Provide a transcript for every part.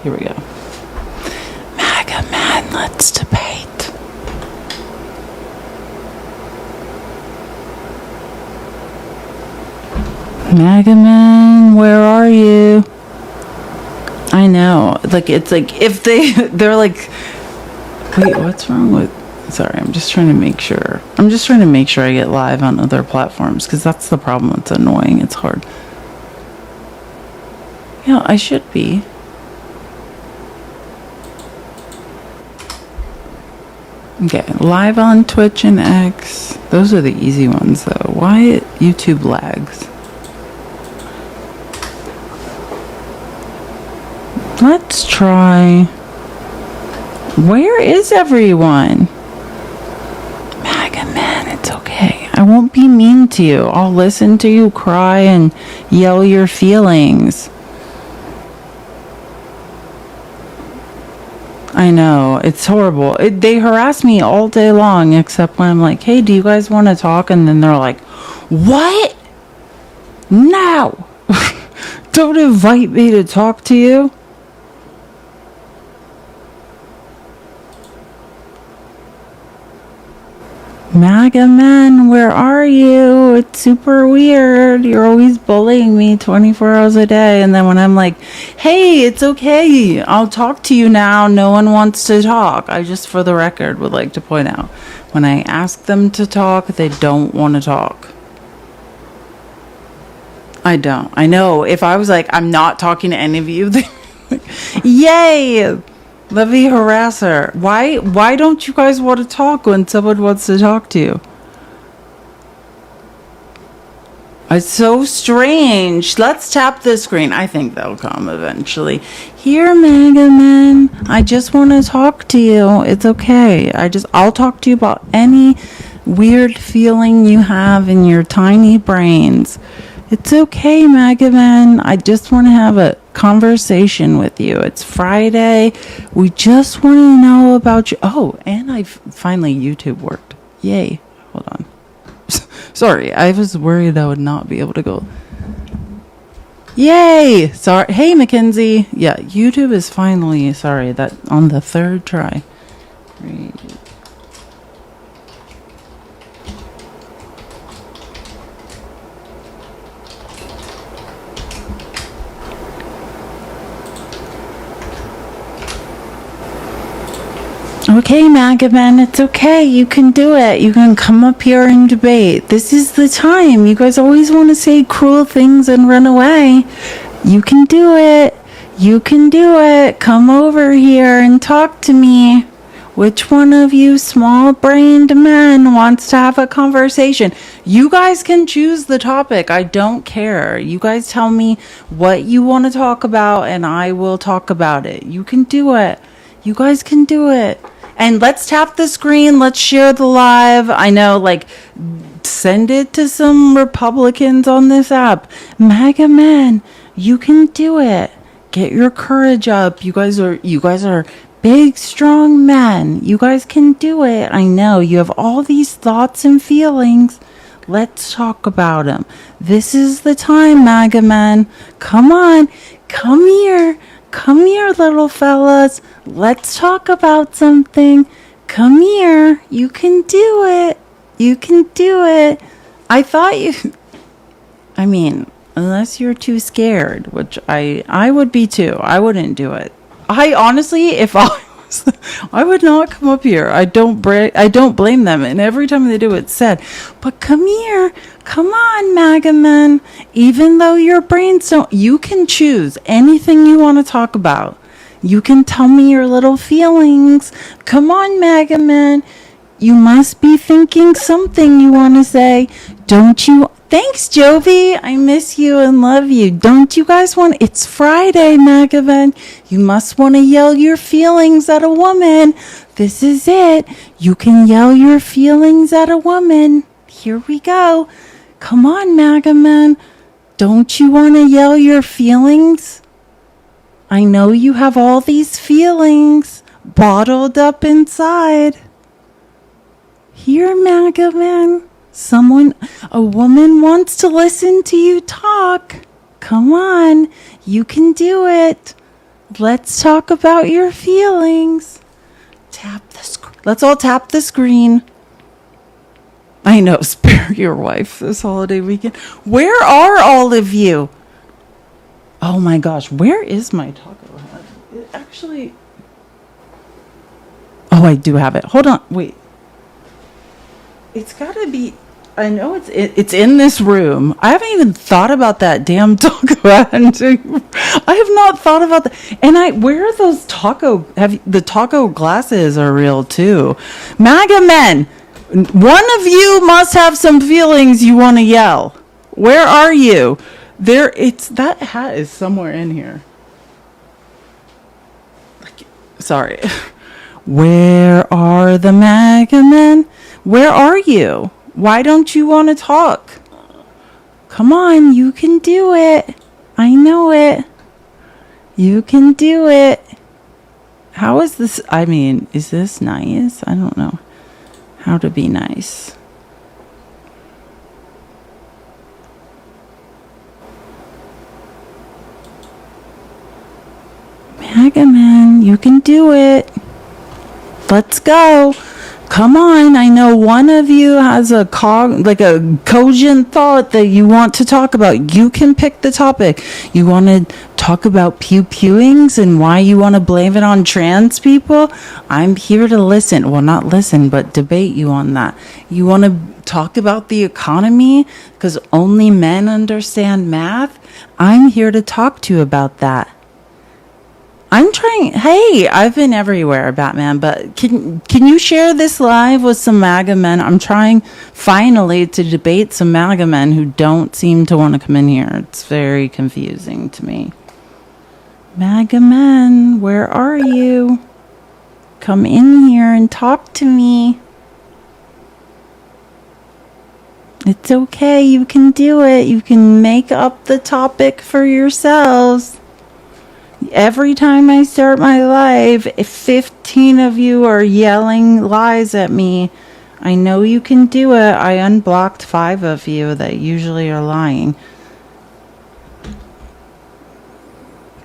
Here we go. MAGA man, let's debate. MAGA man, where are you? I know. Like, it's like, if they're like, wait, what's wrong with... Sorry, I'm just trying to make sure. I get live on other platforms, because that's the problem. It's annoying. It's hard. Yeah, I should be. Okay, live on Twitch and X. Those are the easy ones, though. Why YouTube lags? Let's try. Where is everyone? MAGA man, it's okay. I won't be mean to you. I'll listen to you cry and yell your feelings. I know, it's horrible. They harass me all day long, except when I'm like, hey, do you guys want to talk? And then they're like, what? No! Don't invite me to talk to you. MAGA man, where are you? It's super weird. You're always bullying me 24 hours a day. And then when I'm like, hey, it's okay. I'll talk to you now. No one wants to talk. I just, for the record, would like to point out, when I ask them to talk, they don't want to talk. I don't. I know. If I was like, I'm not talking to any of you, they'd be like, yay! Let me harass her. Why don't you guys want to talk when someone wants to talk to you? It's so strange. Let's tap the screen. I think they'll come eventually. Here, MAGA man. I just want to talk to you. It's okay. I'll talk to you about any weird feeling you have in your tiny brains. It's okay, MAGA man. I just want to have a conversation with you. It's Friday. We just want to know about you. Oh, and finally YouTube worked. Yay. Hold on. Sorry, I was worried I would not be able to go. Yay! Sorry. Hey, Mackenzie. Yeah, YouTube is finally, sorry, that on the third try. Great. Okay, MAGA man, it's okay. You can do it. You can come up here and debate. This is the time. You guys always want to say cruel things and run away. You can do it. You can do it. Come over here and talk to me. Which one of you small-brained men wants to have a conversation? You guys can choose the topic. I don't care. You guys tell me what you want to talk about, and I will talk about it. You can do it. You guys can do it. And let's tap the screen. Let's share the live. I know, like, send it to some Republicans on this app. MAGA men, you can do it. Get your courage up. You guys are big, strong men. You guys can do it. I know you have all these thoughts and feelings. Let's talk about them. This is the time, MAGA men. Come on. Come here. Come here, little fellas. Let's talk about something. Come here. You can do it. You can do it. I mean, unless you're too scared, which I would be too. I wouldn't do it. I honestly, if I was, I would not come up here. I don't blame them. And every time they do it, it's sad. But come here. Come on, MAGA men. Even though your brains don't, you can choose anything you want to talk about. You can tell me your little feelings. Come on, MAGA men. You must be thinking something you want to say. Don't you? Thanks, Jovi. I miss you and love you. Don't you guys want? It's Friday, MAGA men. You must want to yell your feelings at a woman. This is it. You can yell your feelings at a woman. Here we go. Come on, MAGA men. Don't you want to yell your feelings? I know you have all these feelings bottled up inside. Here, MAGA man. A woman wants to listen to you talk. Come on. You can do it. Let's talk about your feelings. Let's all tap the screen. I know, spare your wife this holiday weekend. Where are all of you? Oh my gosh, where is my taco hat? It actually... Oh, I do have it. Hold on, wait. It's gotta be... I know it's in this room. I haven't even thought about that damn taco hat. I have not thought about that. And where are those the taco glasses are real too. MAGA men, one of you must have some feelings you want to yell. Where are you? That hat is somewhere in here. Sorry. Where are the MAGA men? Where are you? Why don't you want to talk? Come on, you can do it. I know it. You can do it. How is this? I mean, is this nice? I don't know how to be nice. MAGA man, you can do it. Let's go. Come on, I know one of you has a cogent thought that you want to talk about. You can pick the topic. You want to talk about pew-pewings and why you want to blame it on trans people? I'm here to listen. Well, not listen, but debate you on that. You want to talk about the economy because only men understand math? I'm here to talk to you about that. I'm trying. Hey, I've been everywhere, Batman. But can you share this live with some MAGA men? I'm trying finally to debate some MAGA men who don't seem to want to come in here. It's very confusing to me. MAGA men, where are you? Come in here and talk to me. It's okay. You can do it. You can make up the topic for yourselves. Every time I start my live, if 15 of you are yelling lies at me, I know you can do it. I unblocked 5 of you that usually are lying.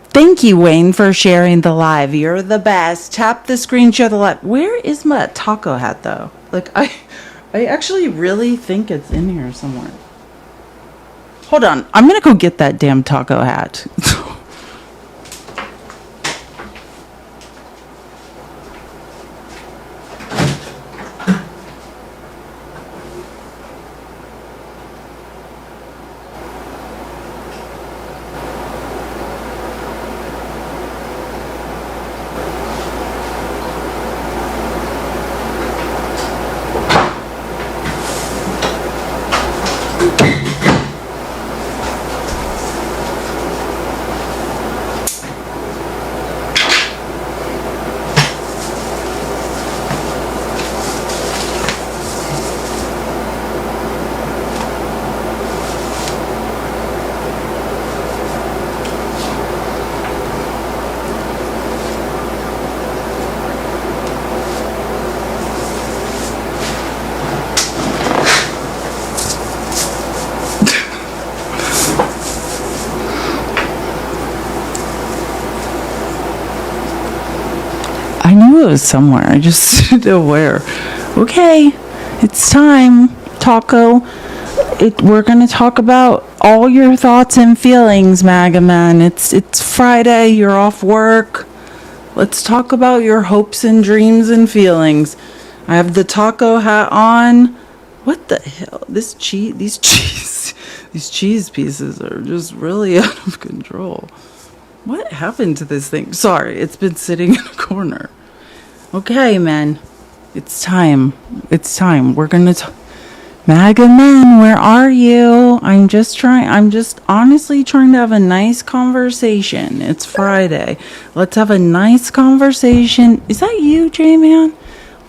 Thank you, Wayne, for sharing the live. You're the best. Tap the screen, share the live. Where is my taco hat, though? I actually really think it's in here somewhere. Hold on. I'm going to go get that damn taco hat. I knew it was somewhere. I just didn't know where. Okay, it's time, Taco. We're going to talk about all your thoughts and feelings, MAGA man. It's Friday. You're off work. Let's talk about your hopes and dreams and feelings. I have the taco hat on. What the hell? These cheese pieces are just really out of control. What happened to this thing? Sorry, it's been sitting in a corner. Okay, man. It's time. We're gonna MAGA men, where are you? I'm just honestly trying to have a nice conversation. It's Friday. Let's have a nice conversation. Is that you, J-Man?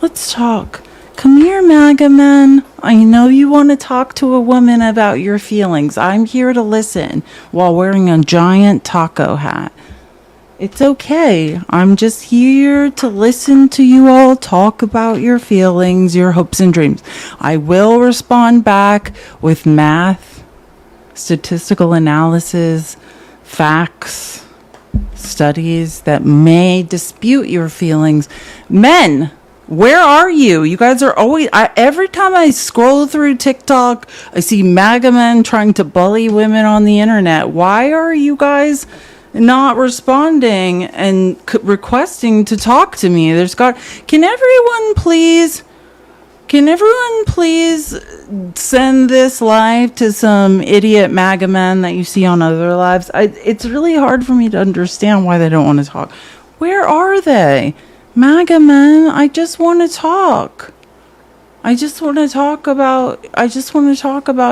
Let's talk. Come here, MAGA men. I know you want to talk to a woman about your feelings. I'm here to listen while wearing a giant taco hat. It's okay. I'm just here to listen to you all talk about your feelings, your hopes and dreams. I will respond back with math, statistical analysis, facts, studies that may dispute your feelings. Men, where are you? You guys are always... every time I scroll through TikTok, I see MAGA men trying to bully women on the internet. Why are you guys not responding and requesting to talk to me? Can everyone please send this live to some idiot MAGA men that you see on other lives? It's really hard for me to understand why they don't want to talk. Where are they? MAGA men, I just want to talk. I just want to talk about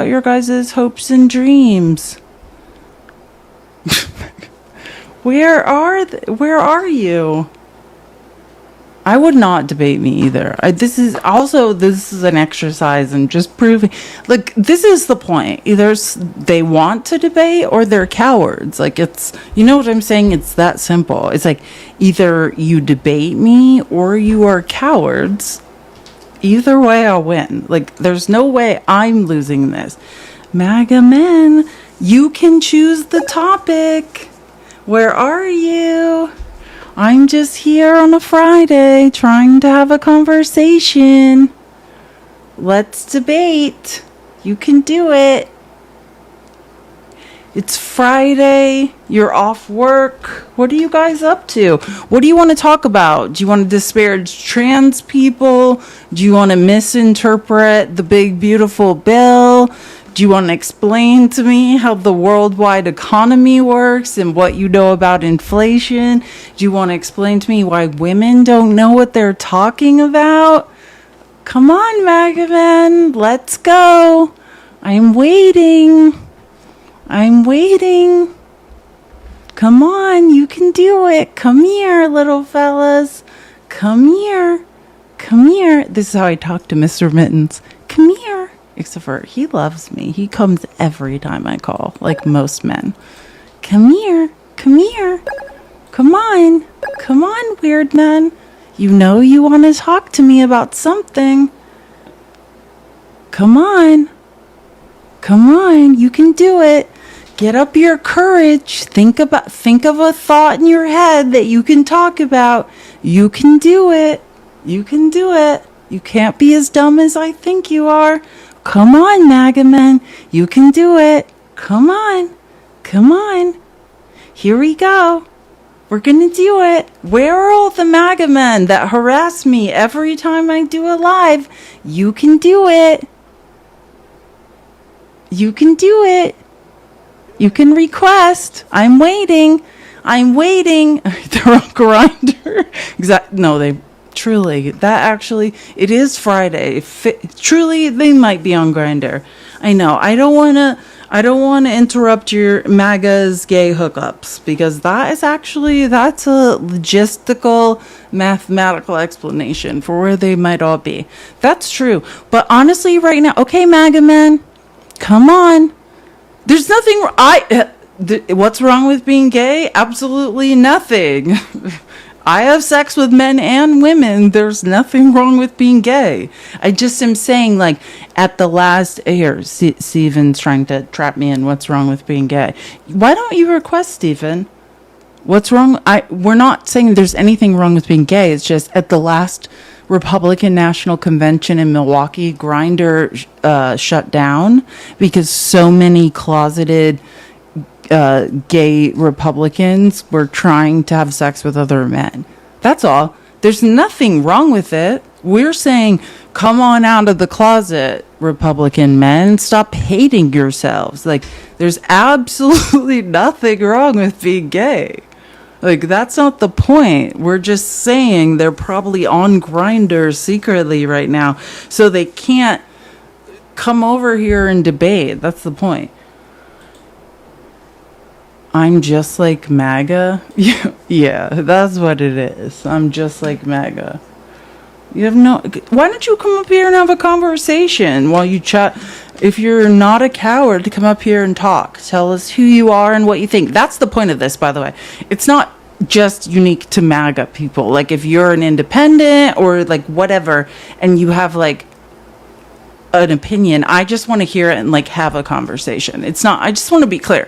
your guys' hopes and dreams. Where are you? I would not debate me either. This is an exercise in just proving, like, this is the point. Either they want to debate or they're cowards. Like, it's, you know what I'm saying? It's that simple. It's like, either you debate me or you are cowards. Either way, I'll win. Like, there's no way I'm losing this. MAGA men, you can choose the topic. Where are you? I'm just here on a Friday trying to have a conversation. Let's debate. You can do it. It's Friday. You're off work. What are you guys up to? What do you want to talk about? Do you want to disparage trans people? Do you want to misinterpret the big beautiful bill? Do you want to explain to me how the worldwide economy works and what you know about inflation? Do you want to explain to me why women don't know what they're talking about? Come on, MAGA men, let's go. I'm waiting. Come on, you can do it. Come here, little fellas. Come here. This is how I talk to Mr. Mittens. Come here. Except for he loves me. He comes every time I call, like most men. Come here. Come on, weird man. You know you want to talk to me about something. Come on, you can do it. Get up your courage. Think of a thought in your head that you can talk about. You can do it. You can't be as dumb as I think you are. Come on, MAGA men. You can do it. Come on. Here we go. We're going to do it. Where are all the MAGA men that harass me every time I do a live? You can do it. You can request. I'm waiting. They're on Grindr. Truly, it is Friday. Truly, they might be on Grindr. I know. I don't want to interrupt your MAGA's gay hookups, because that's a logistical, mathematical explanation for where they might all be. That's true. But honestly, right now, okay, MAGA men, come on. There's nothing. What's wrong with being gay? Absolutely nothing. I have sex with men and women. There's nothing wrong with being gay. I just am saying, like, at the last... Here, Steven's trying to trap me in. What's wrong with being gay? Why don't you request, Steven? What's wrong? We're not saying there's anything wrong with being gay. It's just at the last Republican National Convention in Milwaukee, Grindr shut down because so many closeted... gay Republicans were trying to have sex with other men. That's all. There's nothing wrong with it. We're saying, come on out of the closet, Republican men. Stop hating yourselves. Like, there's absolutely nothing wrong with being gay. Like, that's not the point. We're just saying they're probably on Grindr secretly right now, so they can't come over here and debate. That's the point. I'm just like MAGA? Yeah, that's what it is. I'm just like MAGA. Why don't you come up here and have a conversation while you chat? If you're not a coward, to come up here and talk. Tell us who you are and what you think. That's the point of this, by the way. It's not just unique to MAGA people. Like, if you're an independent or like whatever, and you have like an opinion. I just want to hear it and like have a conversation. It's not, I just want to be clear.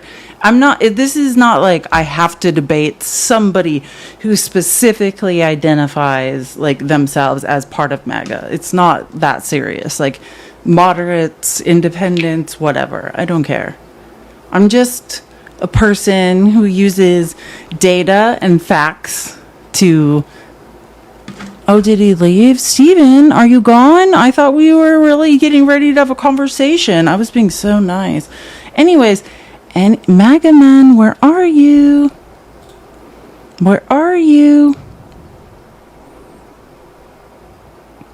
This is not like I have to debate somebody who specifically identifies like themselves as part of MAGA. It's not that serious. Like moderates, independents, whatever. I don't care. I'm just a person who uses data and facts to... Oh, did he leave? Steven, are you gone? I thought we were really getting ready to have a conversation. I was being so nice. Anyways, and MAGA Man, where are you? Where are you?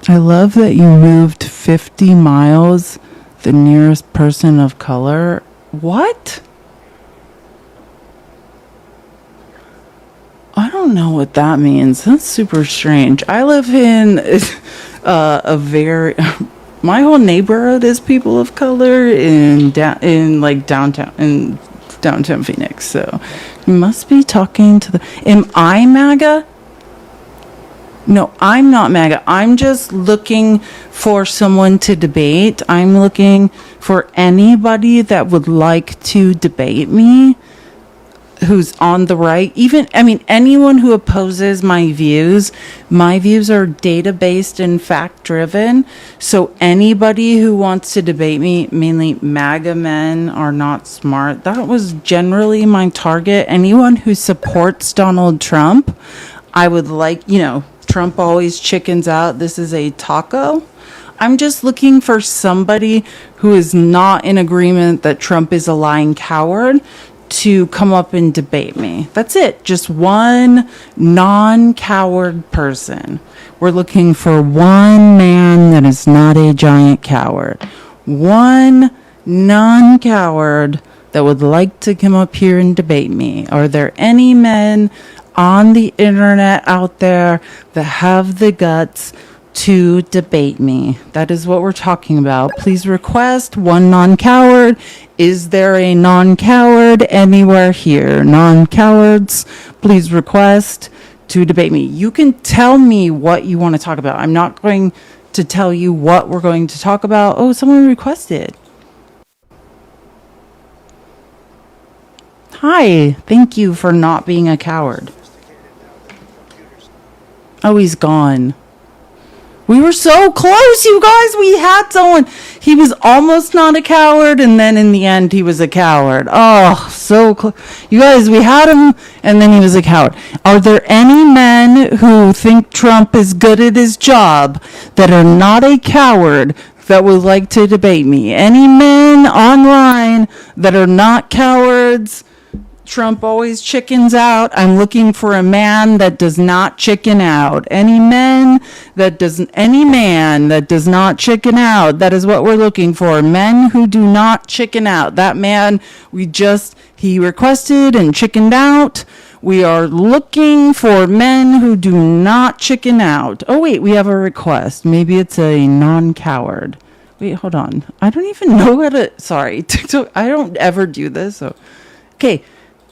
I love that you moved 50 miles, the nearest person of color. What? I don't know what that means. That's super strange. I live in a very... My whole neighborhood is people of color in downtown Phoenix. So you must be talking to the... Am I MAGA? No, I'm not MAGA. I'm just looking for someone to debate. I'm looking for anybody that would like to debate me, who's on the right. Anyone who opposes my views are data-based and fact-driven. So anybody who wants to debate me, mainly MAGA men, are not smart. That was generally my target. Anyone who supports Donald Trump, I would like, Trump always chickens out. This is a taco. I'm just looking for somebody who is not in agreement that Trump is a lying coward to come up and debate me. That's it. Just one non-coward person. We're looking for one man that is not a giant coward. One non-coward that would like to come up here and debate me. Are there any men on the internet out there that have the guts to debate me? That is what we're talking about. Please request one non-coward. Is there a non-coward anywhere here? Non-cowards, please request to debate me. You can tell me what you want to talk about. I'm not going to tell you what we're going to talk about. Oh, someone requested. Hi, thank you for not being a coward. Oh, he's gone. We were so close, you guys. We had someone. He was almost not a coward, and then in the end, he was a coward. Oh, so close. You guys, we had him, and then he was a coward. Are there any men who think Trump is good at his job that are not a coward that would like to debate me? Any men online that are not cowards? Trump always chickens out. I'm looking for a man that does not chicken out. Any man that does not chicken out. That is what we're looking for. Men who do not chicken out. That man he requested and chickened out. We are looking for men who do not chicken out. Oh wait, we have a request. Maybe it's a non-coward. Wait, hold on. I don't even know how to, sorry, TikTok. I don't ever do this. So, okay.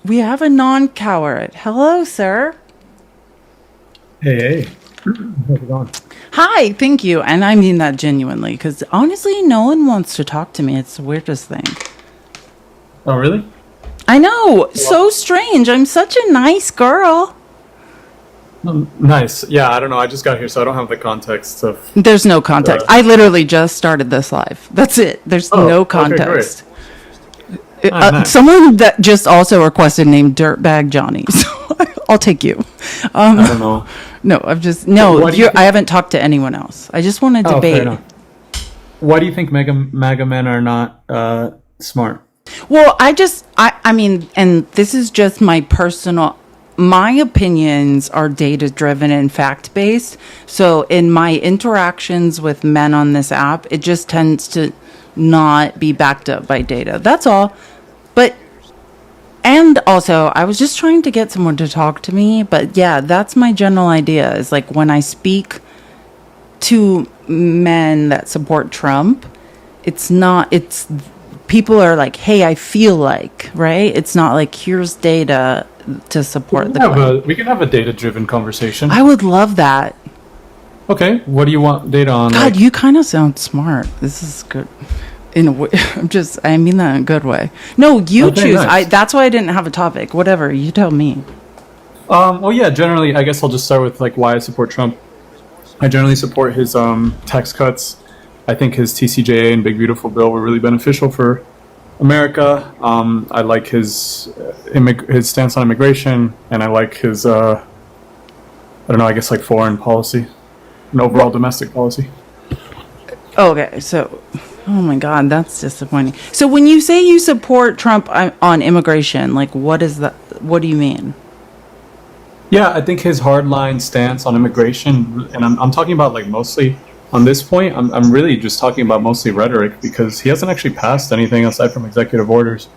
We have a non-coward. Hello, sir. Hey. How's it going? Hi, thank you. And I mean that genuinely, because honestly, no one wants to talk to me. It's the weirdest thing. Oh, really? I know. So strange. I'm such a nice girl. Nice. Yeah, I don't know. I just got here, so I don't have the context of... There's no context. I literally just started this live. That's it. There's no context. Okay, nice. Someone that just also requested named Dirtbag Johnny, so I'll take you. I don't know. No, I haven't talked to anyone else. I just want to debate. Fair enough. Why do you think MAGA men are not smart? Well, I mean, and this is just my opinions are data driven and fact based. So in my interactions with men on this app, it just tends to not be backed up by data. That's all. And also, I was just trying to get someone to talk to me. But yeah, that's my general idea, is like when I speak to men that support Trump, it's people are like, hey, I feel like, right? It's not like, here's data to support the claim. We can have a data-driven conversation. I would love that. Okay, what do you want data on? God, you kind of sound smart. This is good. In a way, I mean that in a good way. No, you Okay, choose. nice. That's why I didn't have a topic. Whatever, you tell me. Well, yeah, generally, I guess I'll just start with like why I support Trump. I generally support his tax cuts. I think his TCJA and Big Beautiful Bill were really beneficial for America. I like his stance on immigration, and I like his I don't know, I guess like foreign policy and overall domestic policy. Okay, so, oh my God, that's disappointing. So when you say you support Trump on immigration, like what is that? What do you mean? Yeah, I think his hardline stance on immigration, and I'm talking about like mostly on this point, I'm really just talking about mostly rhetoric because he hasn't actually passed anything aside from executive orders.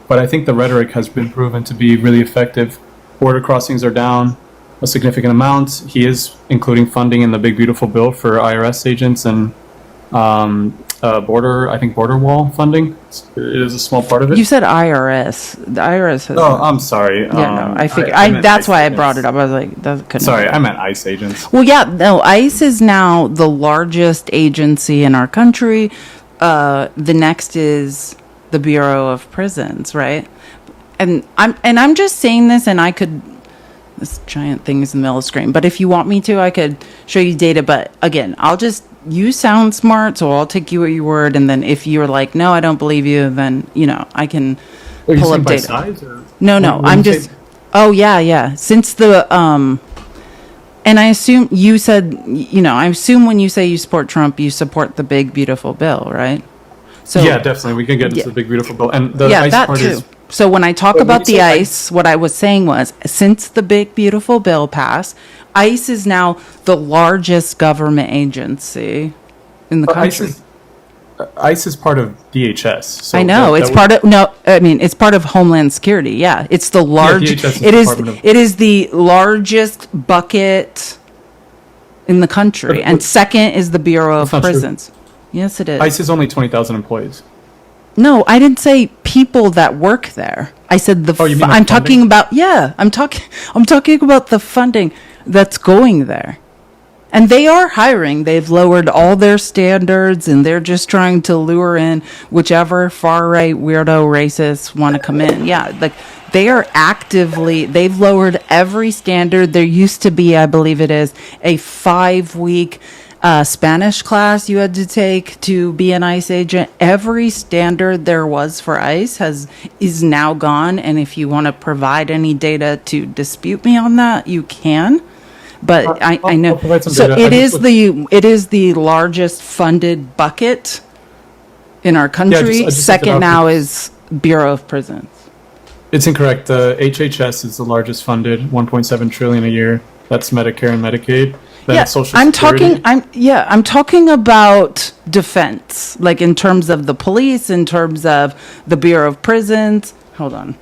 But I think the rhetoric has been proven to be really effective. Border crossings are down a significant amount. He is including funding in the Big Beautiful Bill for IRS agents and border wall funding. It is a small part of it. You said IRS. The IRS has. Oh, I'm sorry. Yeah, no, I figured. I meant That's ICE why I agents. brought it up. I was like, that couldn't. Sorry, I meant ICE agents. Well, yeah, no, ICE is now the largest agency in our country. The next is the Bureau of Prisons, right? And I'm just saying this, and I could. This giant thing is in the middle of the screen, but if you want me to, I could show you data. But again, you sound smart, so I'll take you at your word. And then if you're like, no, I don't believe you, then I can Are you pull saying up by data. size or No, when I'm you just. say- Oh yeah. Since the and I assume you said, I assume when you say you support Trump, you support the Big Beautiful Bill, right? So Yeah, definitely. We can get into Yeah. the Big Beautiful Bill, and the yeah, ICE that part too. is. So when I talk But when about you the say ICE, what I was saying was, since the Big Beautiful Bill passed, ICE is now the largest government agency in the But country. ICE is part of DHS. So I know that it's would- part of no. I mean, it's part of Homeland Security. Yeah, it's the large. DHS is It is. Department of- It is the largest bucket in the country, But- and second is the Bureau of That's not true. Prisons. Yes, it is. ICE is only 20,000 employees. No, I didn't say people that work there. I said the. Oh, you mean the I'm talking funding? about. Yeah, I'm talking. I'm talking about the funding that's going there, and they are hiring. They've lowered all their standards, and they're just trying to lure in whichever far right weirdo racists want to come in. Yeah, like they are actively. They've lowered every standard. There used to be, I believe it is, a 5-week. Spanish class you had to take to be an ICE agent. Every standard there was for ICE is now gone. And if you want to provide any data to dispute me on that, you can. But I know. I'll provide some So data. it is the largest funded bucket in our country. I just looked it Second up. now is Bureau of Prisons. It's incorrect. The HHS is the largest funded, 1.7 trillion a year. That's Medicare and Medicaid. Then Yeah, Social I'm Security. I'm talking about defense, like in terms of the police, in terms of the Bureau of Prisons. Hold on.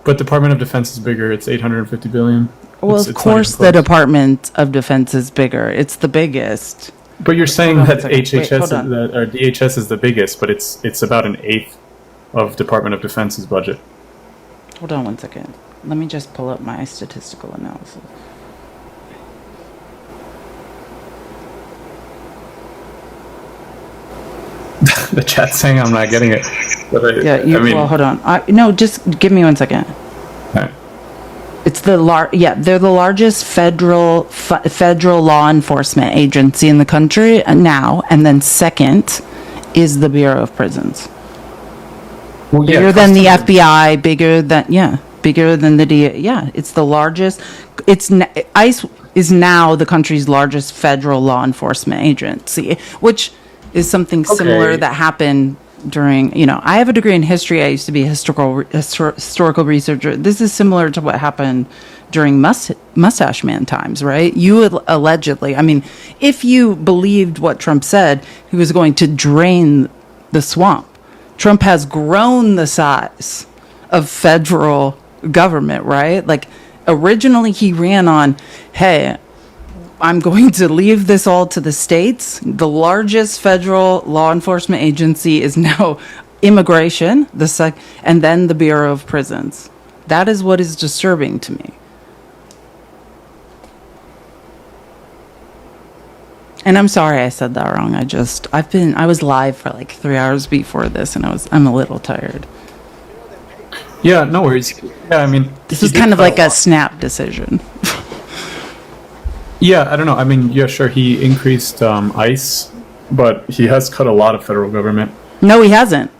But Department of Defense is bigger. It's 850 billion. Well, It's of not course, even the close. Department of Defense is bigger. It's the biggest. But you're saying Hold on a that second. Wait, HHS hold on. or DHS is the biggest, but it's about an eighth of Department of Defense's budget. Hold on one second. Let me just pull up my statistical analysis. The chat's saying I'm not getting it. But Yeah, well, hold on. No, just give me 1 second. alright. It's they're the largest federal law enforcement agency in the country now, and then second is the Bureau of Prisons. Well, yeah, Bigger than the customer- FBI, bigger than the DA. Yeah, it's the largest. ICE is now the country's largest federal law enforcement agency, which is something similar Okay. that happened during, I have a degree in history. I used to be a historical researcher. This is similar to what happened during Mustache Man times, right? You allegedly, I mean, if you believed what Trump said, he was going to drain the swamp. Trump has grown the size of federal government, right? Like originally he ran on, hey, I'm going to leave this all to the states. The largest federal law enforcement agency is now immigration, and then the Bureau of Prisons. That is what is disturbing to me. And I'm sorry I said that wrong. I was live for like 3 hours before this, and I'm a little tired. Yeah, no worries. Yeah, I mean, This he is did kind of cut like a a lot. snap decision. Yeah, I don't know. I mean, yeah, sure, he increased ICE, but he has cut a lot of federal government. No, he hasn't.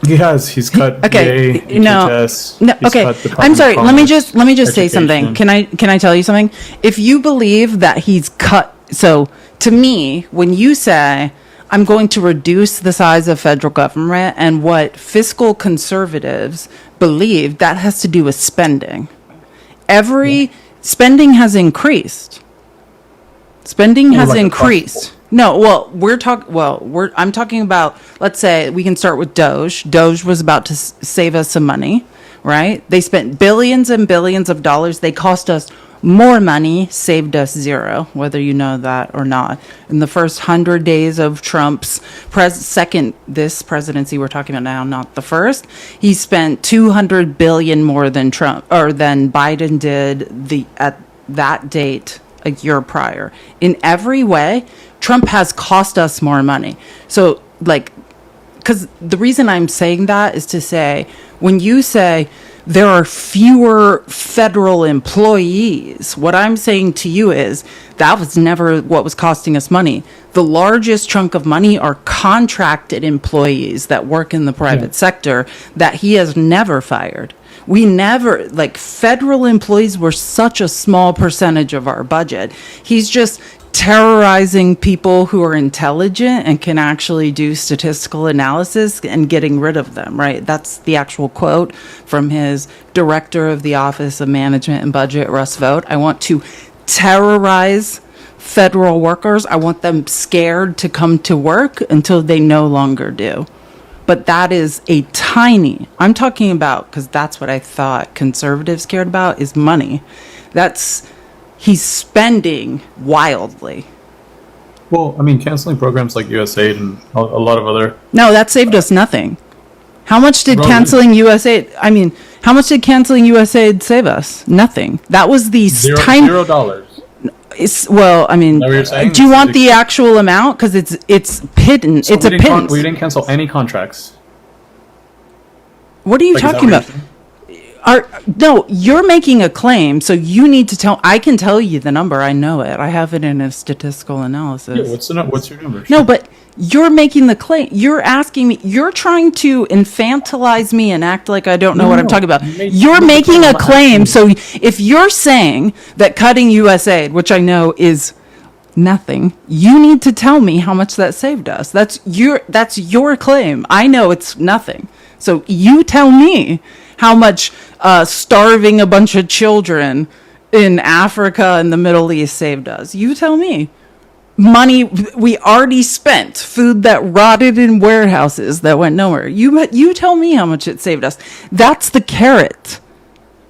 He has. He's cut Okay, VA, no, HHS. no. He's Okay, cut I'm Department of sorry. Commerce, Let me just say something. Education. Can I tell you something? If you believe that he's cut, to me, when you say I'm going to reduce the size of federal government, and what fiscal conservatives believe, that has to do with spending. Every spending has increased. Spending Well, has like across the increased. No, well, I'm talking about, let's say we can start with Doge. Doge was about to save us some money, right? They spent billions and billions of dollars. They cost us more money, saved us zero, whether you know that or not. In the first 100 days of Trump's this presidency we're talking about now, not the first, he spent 200 billion more than than Biden did at that date a year prior. In every way, Trump has cost us more money. So, like, because the reason I'm saying that is to say, when you say there are fewer federal employees, what I'm saying to you is that was never what was costing us money. The largest chunk of money are contracted employees that work in the private sector that he has never fired. We never, like, federal employees were such a small percentage of our budget. He's just terrorizing people who are intelligent and can actually do statistical analysis and getting rid of them, right? That's the actual quote from his director of the Office of Management and Budget, Russ Vought. I want to terrorize federal workers. I want them scared to come to work until they no longer do. But that is I'm talking about, because that's what I thought conservatives cared about, is money. He's spending wildly. Well, I mean, canceling programs like USAID and a lot of other. No, that saved us nothing. How much did Really? canceling USAID save us? Nothing. That was the tiny. $0. Well, I mean, Is that what you're saying? do you want the actual amount? Because it's hidden. So It's a pittance. we didn't cancel any contracts. What are you Like, is that talking what about? you're saying? No, you're making a claim, so you need to tell. I can tell you the number. I know it. I have it in a statistical analysis. Yeah, what's your number? No, but you're making the claim. You're asking me. You're trying to infantilize me and act like I don't know what I'm talking about. You're making a claim. So if you're saying that cutting USAID, which I know is nothing, you need to tell me how much that saved us. That's your claim. I know it's nothing. So you tell me how much starving a bunch of children in Africa and the Middle East saved us. You tell me. Money we already spent, food that rotted in warehouses that went nowhere. You tell me how much it saved us. That's the carrot.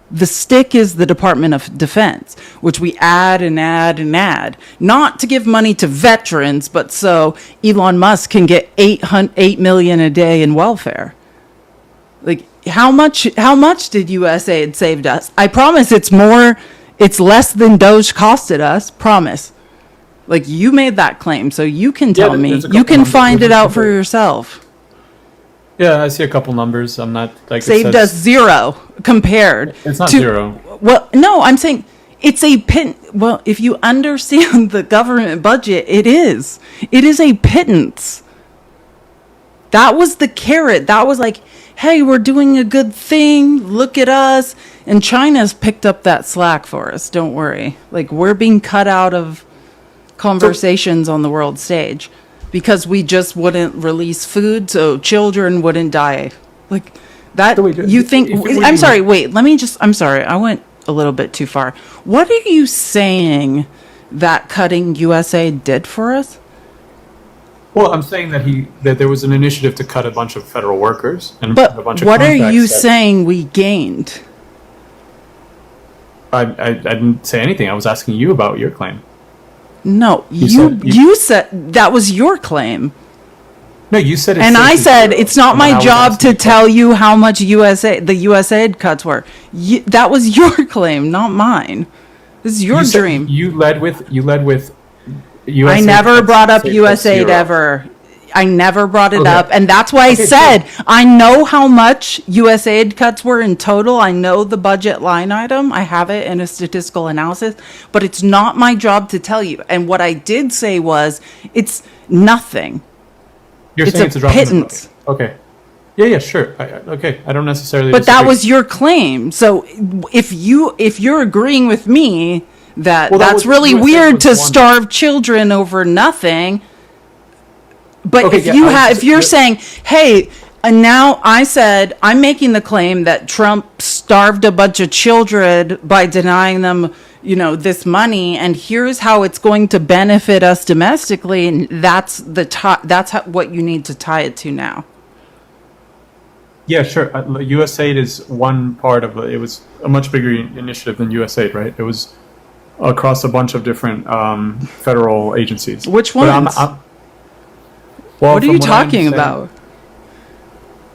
The stick is the Department of Defense, which we add and add and add, not to give money to veterans, but so Elon Musk can get $8 million a day in welfare. Like, how much did USAID saved us? I promise it's less than Doge costed us. Promise. Like, you made that claim, so you can tell me. You can find it out for yourself. Yeah, I see a couple numbers. I'm not like Saved us zero compared. It's not to, zero. Well, no, I'm saying it's a Well, if you understand the government budget, it is. It is a pittance. That was the carrot. That was like, hey, we're doing a good thing. Look at us. And China's picked up that slack for us. Don't worry. Like, we're being cut out of conversations on the world stage because we just wouldn't release food so children wouldn't die. Like that. You think? I'm sorry. Wait. I'm sorry. I went a little bit too far. What are you saying that cutting USAID did for us? Well, I'm saying that there was an initiative to cut a bunch of federal workers and But a bunch of what are you contracts saying we gained? I didn't say anything. I was asking you about your claim. No, you said that was your claim. No, you said it. And I said it's not my job to tell you how much the USAID cuts were. That was your claim, not mine. This is your dream. You led with I USAID never cuts brought up say USAID +0. ever. I never brought it Okay. up. And that's why I Okay, said, cool. I know how much USAID cuts were in total. I know the budget line item. I have it in a statistical analysis, but it's not my job to tell you. And what I did say was, it's nothing. You're It's saying a it's a drop in the pittance. bucket. Okay. Yeah, sure. Okay, I don't necessarily. But that disagree. was your claim. So if you're agreeing with me that Well, that that's was- really USAID weird was to one. starve children over nothing. But Okay, if yeah, you I have, just- if you're yeah. saying, hey, and now I said I'm making the claim that Trump starved a bunch of children by denying them, this money, and here's how it's going to benefit us domestically, and that's what you need to tie it to now. Yeah, sure. USAID is one part of it. It was a much bigger initiative than USAID, right? It was across a bunch of different federal agencies. Which But ones? well, What are from you I talking understand- about?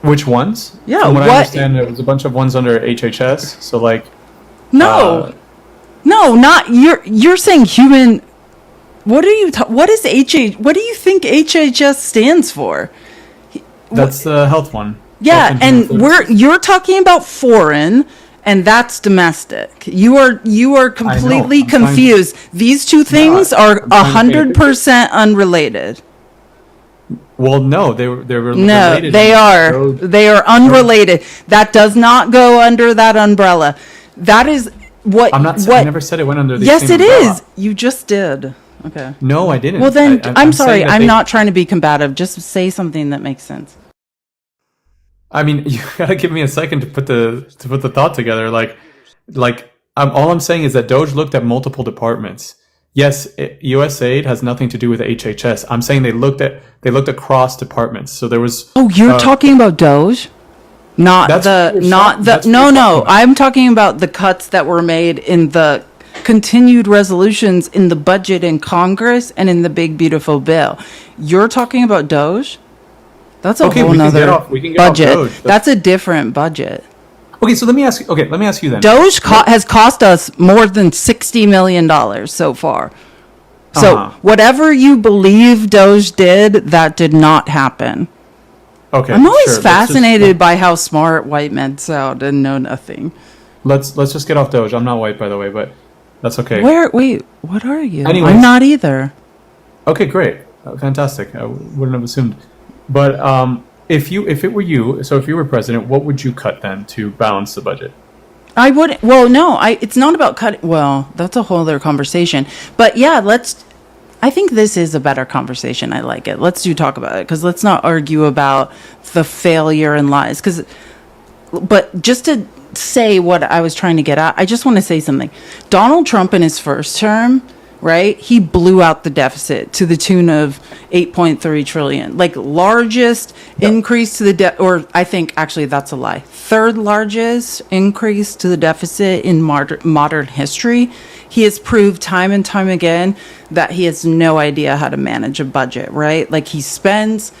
Which ones? Yeah, From what I what- understand, there was a bunch of ones under HHS. So like, No, no, not you're saying human. What are you? What is HH? What do you think HHS stands for? that's the health one. Yeah, Health and Human Services. you're talking about foreign, and that's domestic. You are completely I'm trying to- confused. These two things are I'm trying to make it- 100% unrelated. Well, no, they were No, related. they are. So- They are unrelated. That does not go under that umbrella. That is what. I'm not. What? I never said it went under the Yes, same it umbrella. is. You just did. Okay. No, I didn't. Well, then I'm sorry. saying that I'm they- not trying to be combative. Just say something that makes sense. I mean, you gotta give me a second to put the thought together. All I'm saying is that Doge looked at multiple departments. Yes, USAID has nothing to do with HHS. I'm saying they looked across departments. So there was. Oh, you're talking about Doge, not That's what you're not talking- the. that's what No, you're no. talking about. I'm talking about the cuts that were made in the continued resolutions in the budget in Congress and in the big beautiful bill. You're talking about Doge. That's a Okay, whole we can nother get off- we can get off budget. Doge. That's a different budget. Okay, so let me ask you. Okay, let me ask you then. Doge has cost us more than $60 million so far. So Uh-huh. whatever you believe Doge did, that did not happen. Okay, I'm always sure, let's fascinated by how smart white men sound and know nothing. Let's just get off Doge. I'm not white, by the way, but that's okay. Wait, what are you? Anyways. I'm not either. Okay, great, fantastic. I wouldn't have assumed. But if it were you, so if you were president, what would you cut then to balance the budget? I would. Well, no, it's not about cutting. Well, that's a whole other conversation. But yeah, I think this is a better conversation. I like it. Let's talk about it, because let's not argue about the failure and lies. But just to say what I was trying to get at, I just want to say something. Donald Trump in his first term, right? He blew out the deficit to the tune of 8.3 trillion, like largest increase to the debt, or I think actually that's a lie. Third largest increase to the deficit in modern history. He has proved time and time again that he has no idea how to manage a budget, right? Like he spends,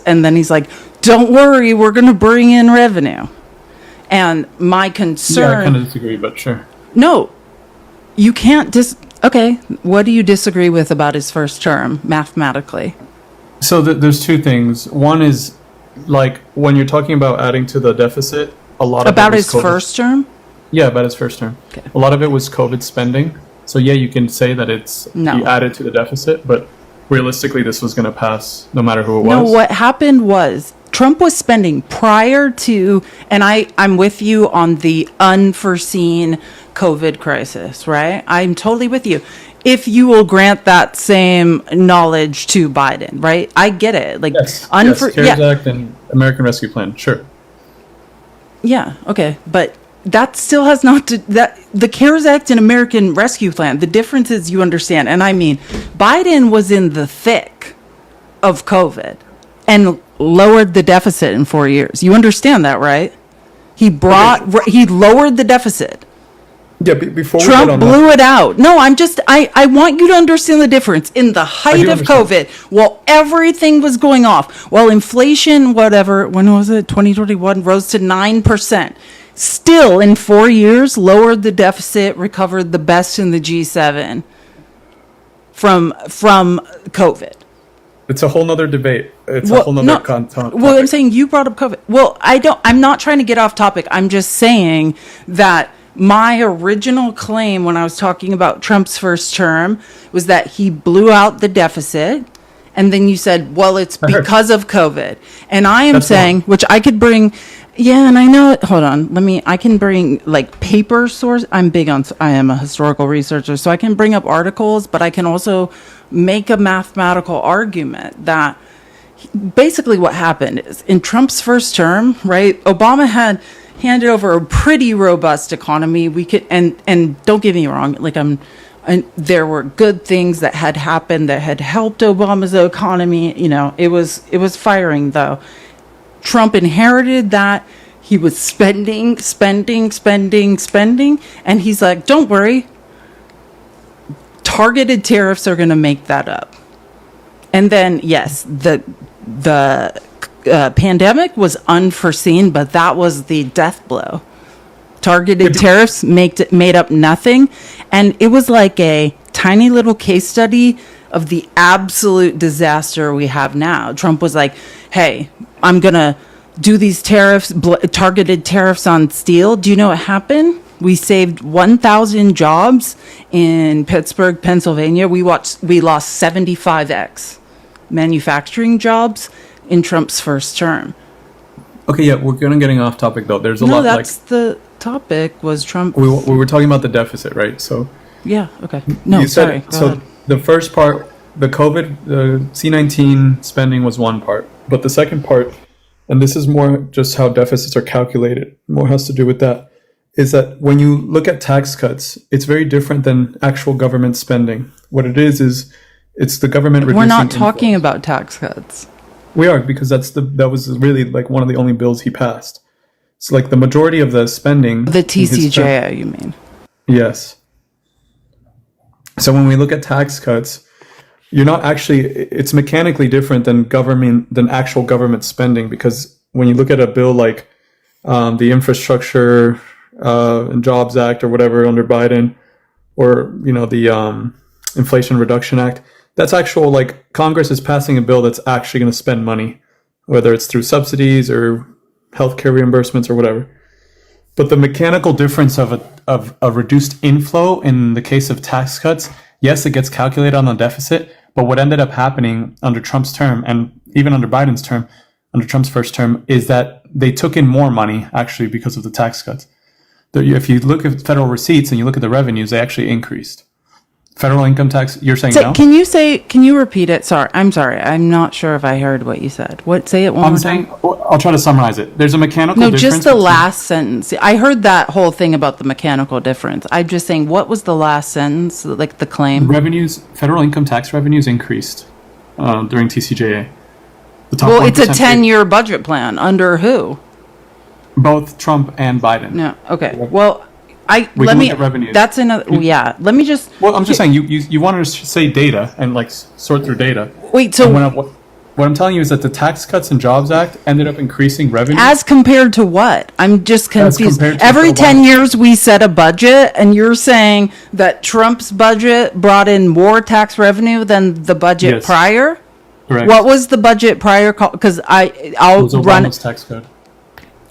and then he's like, don't worry, we're going to bring in revenue. And my concern... Yeah, I kind of disagree, but sure. No, you can't okay, what do you disagree with about his first term, mathematically? So there's two things. One is, like, when you're talking about adding to the deficit, a lot of About it was his COVID. first term? Yeah, about his first term. Okay. A lot of it was COVID spending. So yeah, you can say that No. he added to the deficit, but realistically, this was going to pass no matter who it No, was. what happened was Trump was spending prior to, and I'm with you on the unforeseen COVID crisis, right? I'm totally with you. If you will grant that same knowledge to Biden, right? I get it. Like, Yes, CARES yeah, Act and American Rescue Plan, sure. yeah, okay, but that still has not to, that the CARES Act and American Rescue Plan, the difference is, you understand, and I mean, Biden was in the thick of COVID and lowered the deficit in 4 years. You understand that, right? He lowered the deficit. Yeah, before Trump blew it out. No, I want you to understand the difference. In the height of understand. COVID, while everything was going off, while inflation, whatever, when was it? 2021 rose to 9%. Still, in 4 years, lowered the deficit, recovered the best in the G7. from COVID. It's a whole nother debate. It's a whole nother content. Well, I'm saying you brought up COVID. Well, I'm not trying to get off topic. I'm just saying that my original claim when I was talking about Trump's first term was that he blew out the deficit. And then you said, well, it's because of COVID. And I am saying, which I could bring, and I know it. Hold on. I can bring like paper source. I am a historical researcher, so I can bring up articles, but I can also make a mathematical argument that basically what happened is in Trump's first term, right? Obama had handed over a pretty robust economy. We could, and don't get me wrong, like and there were good things that had happened that had helped Obama's economy. You know, it was firing though. Trump inherited that. He was spending, and he's like, don't worry. Targeted tariffs are going to make that up. And then, yes, the pandemic was unforeseen, but that was the death blow. Targeted tariffs made up nothing. And it was like a tiny little case study of the absolute disaster we have now. Trump was like, hey, I'm going to do these tariffs, targeted tariffs on steel. Do you know what happened? We saved 1,000 jobs in Pittsburgh, Pennsylvania. We lost 75x manufacturing jobs in Trump's first term. Okay, yeah, we're getting off topic though. There's a lot. No, that's the topic. Was Trump? We were talking about the deficit, right? So yeah, okay. No, sorry. Go ahead. The first part, the COVID, the C-19 spending was one part, but the second part, and this is more just how deficits are calculated, more has to do with that, is that when you look at tax cuts, it's very different than actual government spending. What it is it's the government reducing. We're not talking about tax cuts. We are, because that was really like one of the only bills he passed. It's like the majority of the spending. The TCJA, you mean? Yes. So when we look at tax cuts, it's mechanically different than actual government spending, because when you look at a bill like the Infrastructure and Jobs Act or whatever under Biden, or the Inflation Reduction Act, that's actual, like, Congress is passing a bill that's actually going to spend money, whether it's through subsidies or healthcare reimbursements or whatever. But the mechanical difference of a reduced inflow in the case of tax cuts, yes, it gets calculated on the deficit, but what ended up happening under Trump's term, and even under Biden's term, under Trump's first term, is that they took in more money actually because of the tax cuts. If you look at federal receipts and you look at the revenues, they actually increased. Federal income tax, you're saying no? Can you repeat it? I'm sorry. I'm not sure if I heard what you said. Say it one more time. I'll try to summarize it. There's a mechanical difference. No, just the last sentence. I heard that whole thing about the mechanical difference. I'm just saying, what was the last sentence, like the claim? Federal income tax revenues increased during TCJA. Well, it's a 10-year budget plan. Under who? Both Trump and Biden. No. Okay. Well, revenues. That's another. Yeah. Let me just. Well, I'm just saying you wanted to say data and like sort through data. Wait. So what I'm telling you is that the Tax Cuts and Jobs Act ended up increasing revenue. As compared to what? I'm just confused. Every 10 years we set a budget, and you're saying that Trump's budget brought in more tax revenue than the budget prior. Correct. What was the budget prior called? Because I'll run Obama's tax code.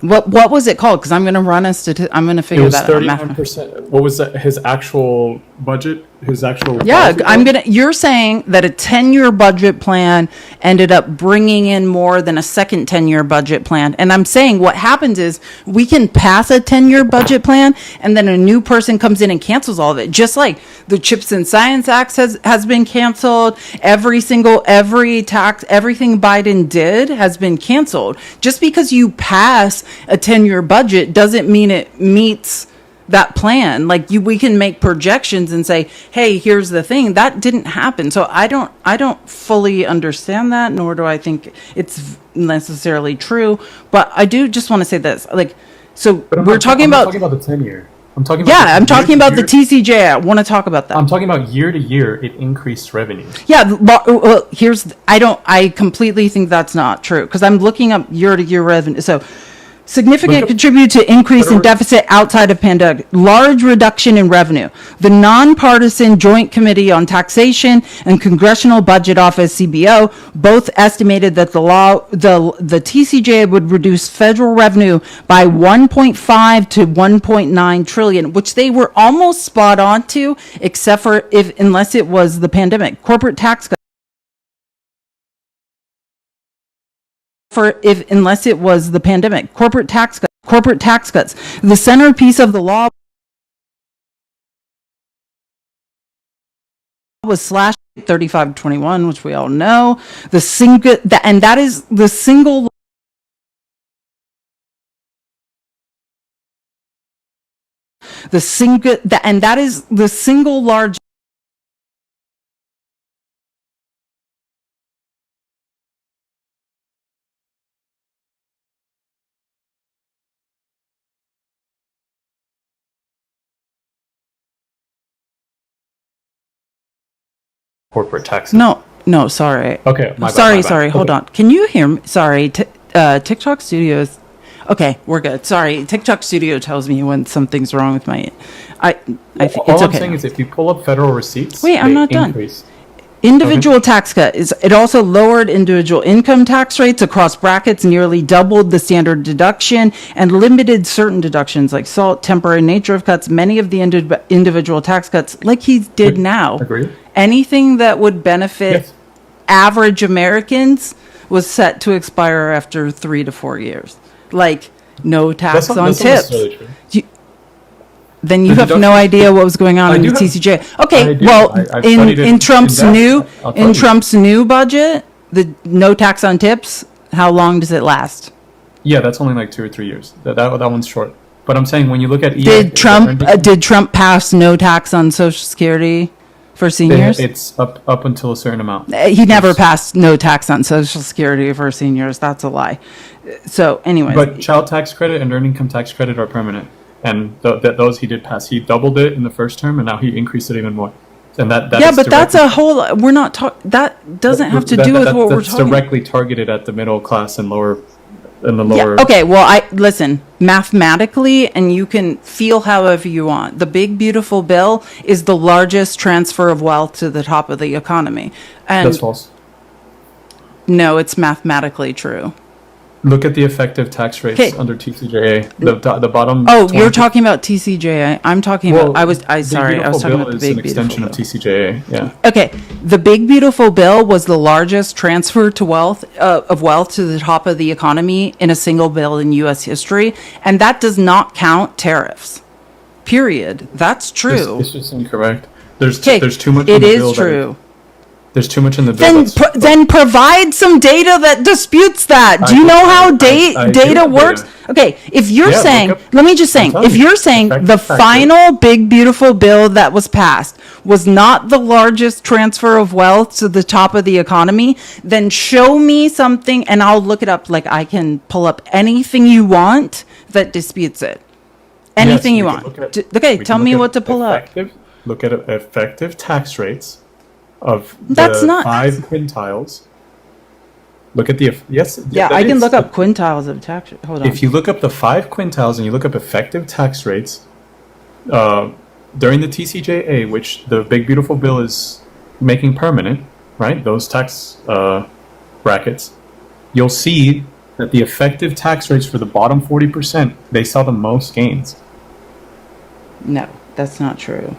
What was it called? Because I'm going to run I'm going to figure that out. It was 39%. What was that? His actual budget? His actual. Yeah, you're saying that a 10-year budget plan ended up bringing in more than a second 10-year budget plan. And I'm saying what happens is we can pass a 10-year budget plan, and then a new person comes in and cancels all of it. Just like the Chips and Science Act has been canceled. Everything Biden did has been canceled. Just because you pass a 10-year budget doesn't mean it meets that plan. We can make projections and say, hey, here's the thing. That didn't happen. So I don't fully understand that, nor do I think it's necessarily true. But I do just want to say this. I'm talking about the 10-year. I'm talking about the TCJ. I want to talk about that. I'm talking about year to year, it increased revenue. Yeah, well, I completely think that's not true, because I'm looking up year to year revenue. Significant Look up contribute to increase in federal- deficit outside of pandemic. Large reduction in revenue. The nonpartisan Joint Committee on Taxation and Congressional Budget Office (CBO) both estimated that the TCJ would reduce federal revenue by 1.5 to 1.9 trillion, which they were almost spot on to, except for unless it was the pandemic. Corporate tax cuts. Unless it was the pandemic, corporate tax cuts. The centerpiece of the law was slashed 3521, which we all know. That is the single large corporate taxes. No, sorry. Okay, my bad, sorry, my bad. sorry. Hold Okay. on. Can you hear me? Sorry. TikTok Studios. Okay, we're good. Sorry. TikTok Studio tells me when something's wrong with my. I think All it's I'm okay. saying is if you pull up federal receipts, Wait, I'm they not done. increase. Individual tax cut it also lowered individual income tax rates across brackets, nearly doubled the standard deduction, and limited certain deductions like SALT. Temporary nature of cuts. Many of the individual tax cuts, like he did now, Agreed. anything that would benefit Yes. average Americans was set to expire after 3 to 4 years. Like no tax on that's not tips. necessarily true. Then you The have no deduction- idea what was going on I in do the have- TCJ. I Okay, do. well, I've studied it in Trump's in depth. new I'll tell you. Trump's new budget, the no tax on tips. How long does it last? Yeah, that's only like 2 or 3 years. That one's short. But I'm saying when you look at Did Trump pass no tax on Social Security for seniors? it's up until a certain amount. He never passed no tax on Social Security for seniors. That's a lie. So, anyway. But child tax credit and earned income tax credit are permanent, and those he did pass. He doubled it in the first term, and now he increased it even more. And that yeah, is but that's directly- a whole. We're not talking. That doesn't have to do with what we're that's talking. directly targeted at the middle class and lower. In the Yeah. lower. Okay. Well, I listen mathematically, and you can feel however you want. The big beautiful bill is the largest transfer of wealth to the top of the economy, and That's false. no, it's mathematically true. Look at the effective tax rates 'Kay. under TCJA. The bottom. Oh, 20 you're talking about TCJA. I'm talking Well, about. I was Big talking Beautiful about Bill the is big an extension beautiful of bill. TCJA. Yeah. Okay, the big beautiful bill was the largest transfer to wealth of wealth to the top of the economy in a single bill in U.S. history, and that does not count tariffs. Period. That's true. It's just incorrect. There's Okay, too much. it in the is bill true. There's too much in the bill. Then that's- then provide some data that disputes that. Do you know how I do data have works? data. Okay, if you're Yeah, look saying, up- let me just saying, I'm telling if you, you're saying effective the tax rate. final big beautiful bill that was passed was not the largest transfer of wealth to the top of the economy, then show me something and I'll look it up. Like I can pull up anything you want that disputes it. Anything Yes, you we want. can look at- Okay, we tell can me look what at to pull up. Look at effective tax rates of That's the not- 5 quintiles. Look at the yes. Yeah, that I can is- look up quintiles of tax. Hold on. If you look up the 5 quintiles and you look up effective tax rates during the TCJA, which the Big Beautiful Bill is making permanent, right? Those tax brackets, you'll see that the effective tax rates for the bottom 40%, they saw the most gains. No, that's not true.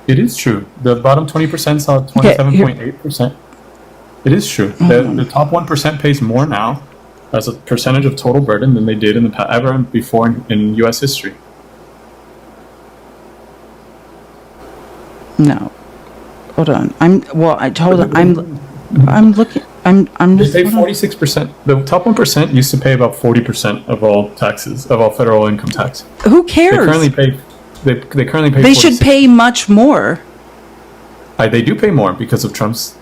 It is true. The bottom 20% saw 27.8%. It is true. The top 1% pays more now as a percentage of total burden than they did in the ever before in U.S. history. No. Hold on. I'm looking. I'm They just. pay hold on. 46%. The top 1% used to pay about 40% of all taxes, of all federal income tax. Who They cares? currently pay. They currently pay. They should 46. pay much more. They do pay more because of Trump's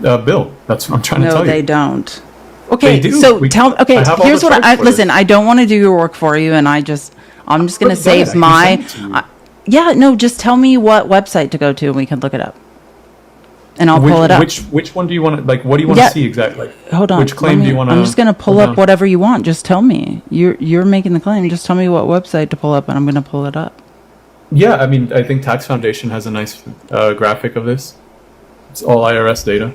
bill. That's what I'm trying to No, tell you. they don't. Okay, They do. so We- tell. Okay, I have all here's the what charts for listen. this. I don't want to do your work for you, and I'm just going to But go save ahead, I can my. send it to you. Yeah, no, just tell me what website to go to, and we can look it up. and I'll pull it up. Which one do you want to, like, what do you want to see exactly? Like, hold on. Which claim do you want to... I'm just going to pull up whatever you want. Just tell me. You're making the claim. Just tell me what website to pull up, and I'm going to pull it up. Yeah, I mean, I think Tax Foundation has a nice graphic of this. It's all IRS data.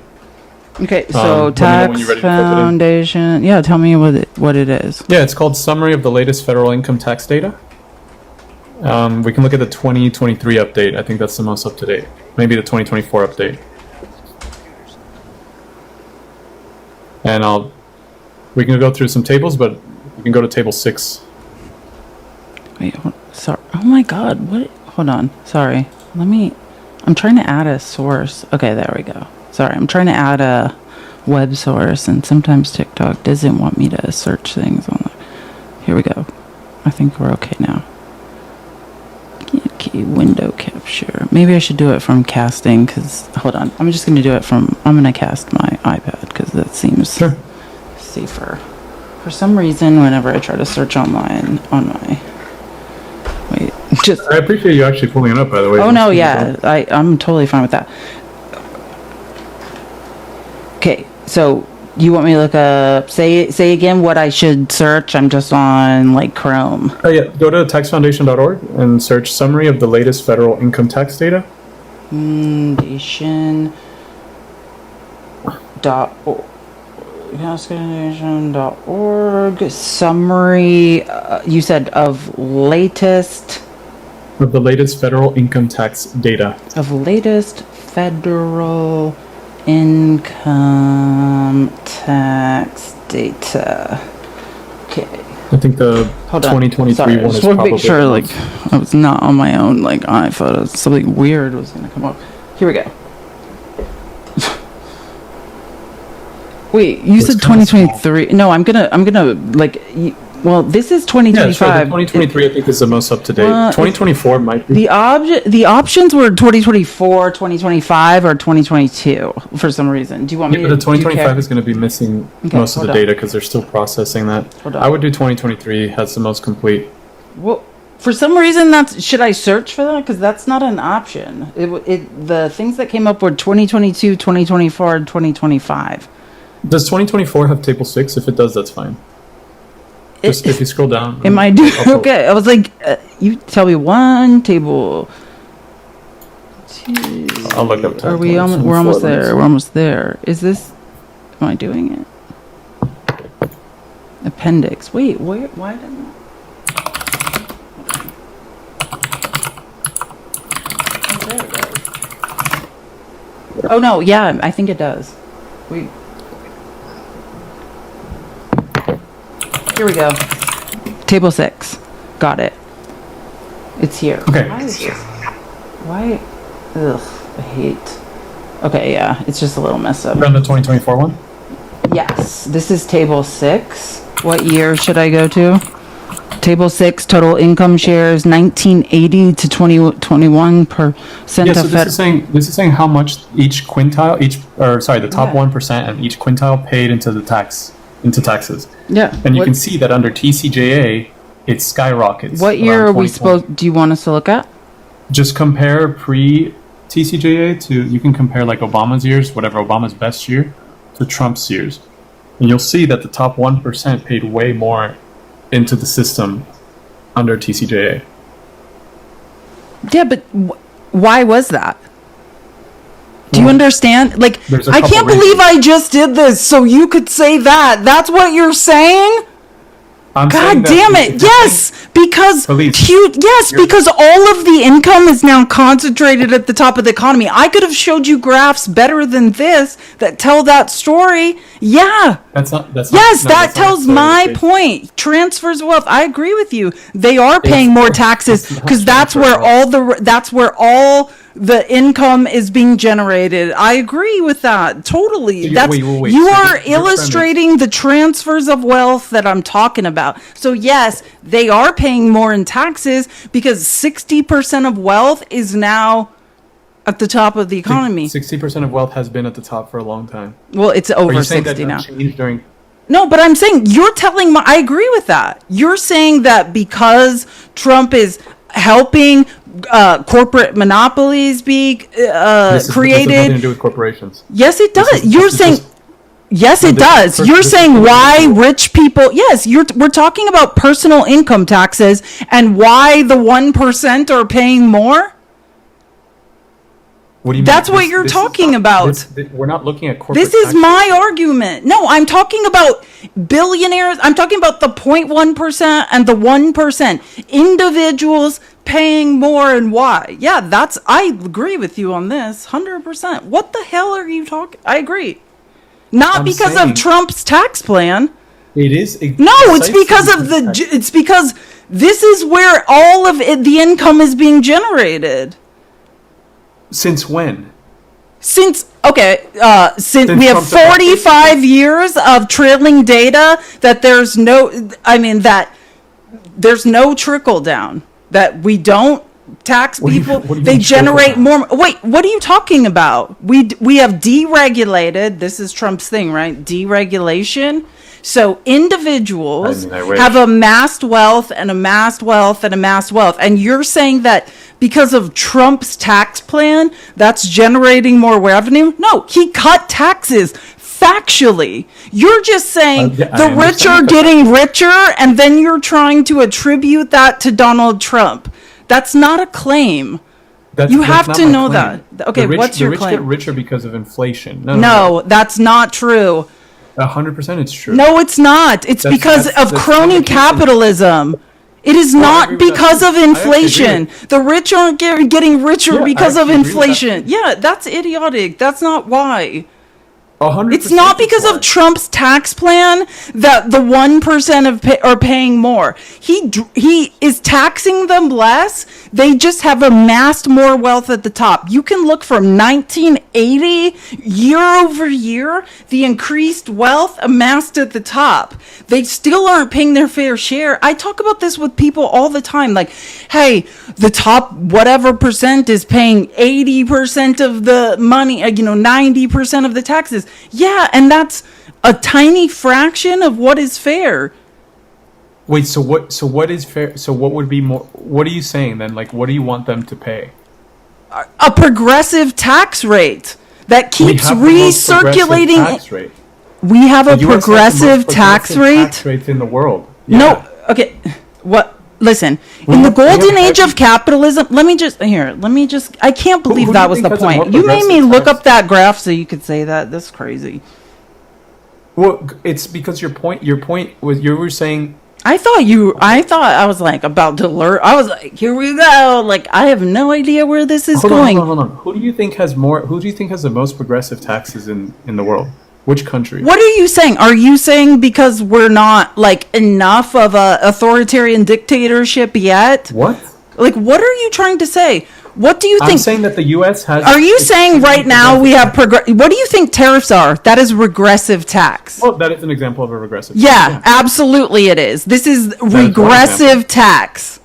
Okay, so Tax Foundation. Yeah, tell me what it is. Yeah, it's called Summary of the Latest Federal Income Tax Data. We can look at the 2023 update. I think that's the most up to date. Maybe the 2024 update. And we can go through some tables, but we can go to table 6. Wait, sorry. Oh my God! What? Hold on. Sorry. I'm trying to add a source. Okay, there we go. Sorry, I'm trying to add a web source, and sometimes TikTok doesn't want me to search things on. Here we go. I think we're okay now. Key window capture. Maybe I should do it from casting, because hold on. I'm just going to do it from. I'm going to cast my iPad because that seems safer. For some reason, whenever I try to search online on my I appreciate you actually pulling it up, by the way. Oh no, yeah, I'm totally fine with that. Okay, so you want me to look up? Say again what I should search. I'm just on like Chrome. Oh yeah, go to taxfoundation.org and search summary of the latest federal income tax data. Foundation.org. Summary. You said of latest. Of the latest federal income tax data. Of latest federal income tax data. Okay. I think the 2023 one is probably... Make sure, like, I was not on my own, like, iPhone. Something weird was going to come up. Here we go. Wait, you said 2023. No, I'm gonna, like... Well, this is 2025. Yeah, sure. 2023, I think, is the most up to date. 2024 might be. The options were 2024, 2025, or 2022 for some reason. Do you want me to? The 2025 is going to be missing most of the data because they're still processing that. I would do 2023. Has the most complete. Well, for some reason, should I search for that? Because that's not an option. The things that came up were 2022, 2024, and 2025. Does 2024 have table 6? If it does, that's fine. Just if you scroll down. Am I doing okay? I was like, you tell me one table. Jeez. I'll look up. Are we almost? We're almost there. We're almost there. Is this? Am I doing it? Appendix. Wait. Where? Why didn't? Oh, there it goes. Oh no! Yeah, I think it does. Wait. Here we go. Table 6. Got it. It's here. Okay. Why? Ugh, I hate. Okay, yeah, it's just a little messed up. You're on the 2024 one? Yes. This is table 6. What year should I go to? Table 6, total income shares, 1980 to 2021%. Yeah, so this is saying how much each quintile, the top 1% and each quintile paid into taxes. Yeah. And you can see that under TCJA, it skyrockets. What year are we supposed? Do you want us to look at? Just compare pre-TCJA to, you can compare like Obama's years, whatever Obama's best year, to Trump's years. And you'll see that the top 1% paid way more into the system under TCJA. Yeah, but why was that? Do you understand? Like, I can't believe I just did this so you could say that. That's what you're saying? God damn it. Yes, because because all of the income is now concentrated at the top of the economy. I could have showed you graphs better than this that tell that story. Yeah. That tells my point. Transfers of wealth. I agree with you. They are paying more taxes because that's where all the income is being generated. I agree with that. Totally. You are illustrating the transfers of wealth that I'm talking about. So yes, they are paying more in taxes because 60% of wealth is now at the top of the economy. 60% of wealth has been at the top for a long time. Well, it's over 60 now. During... No, but I'm saying I agree with that. You're saying that because Trump is helping corporate monopolies be This has nothing created. to do with corporations. Yes, it does. You're this is saying. just- Yes, No, it this is does. per- You're this is saying why individual. rich people. Yes, we're talking about personal income taxes and why the 1% are paying more. What do you mean? That's what you're This is talking not- about. we're not looking at corporate. This is taxes. my argument. No, I'm talking about billionaires. I'm talking about the 0.1% and the 1%. Individuals paying more and why. Yeah, I agree with you on this 100%. What the hell are you talking? I agree. Not I'm because saying- of Trump's tax plan. It is. No, it's because of it's because this is where all of the income is being generated. Since when? Since since we have Trump's adopted- 45 years of trailing data that there's no trickle down, that we don't tax What do you- people. what do you They mean trickle generate down? more. Wait, what are you talking about? We have deregulated. This is Trump's thing, right? Deregulation. So individuals I wish. have amassed wealth and amassed wealth and amassed wealth. And you're saying that because of Trump's tax plan, that's generating more revenue? No, he cut taxes. Factually, you're just saying Yeah, I the rich are understand that. getting richer, and then you're trying to attribute that to Donald Trump. That's not a claim. You have not to my know claim. that. Okay, The rich, what's your the rich claim? get richer because of inflation. No, that's not true. 100% it's true. No, it's not. It's because that's of crony not the case. capitalism. It is I not agree with because that of too. I actually agree inflation. The rich aren't getting richer Yeah, I because of actually agree with that inflation. Yeah, that's idiotic. That's not why. 100% It's not because why. of Trump's tax plan that the 1% are paying more. He is taxing them less. They just have amassed more wealth at the top. You can look from 1980 year over year, the increased wealth amassed at the top. They still aren't paying their fair share. I talk about this with people all the time. Like, hey, the top whatever percent is paying 80% of the money, 90% of the taxes. Yeah, and that's a tiny fraction of what is fair. Wait, so what is fair? So what would be more? What are you saying then? Like, what do you want them to pay? A progressive tax rate that keeps have the most progressive recirculating. tax rate. We have a The US has the most progressive tax progressive rate. Tax rates in the world. No, Yeah. okay. What? Listen, We in the have- we have golden age heavy- of capitalism, let me just, I can't believe who do that you was think the has a more point. You made me progressive look tax? up that graph so you could say that. That's crazy. Well, it's because your point was you were saying. I thought I was like about to learn. I was like, here we go. Like, I have no idea where this is going. Hold on. Who do you think has the most progressive taxes in the world? Which country? What are you saying? Are you saying because we're not like enough of a authoritarian dictatorship yet? What? Like, what are you trying to say? What do you I'm think? saying that the U.S. has. Are you saying extremely right now we have progressive what do you think tariffs are? That is regressive tax. Oh, that is an example of a regressive. Yeah, absolutely it is. This is one regressive tax.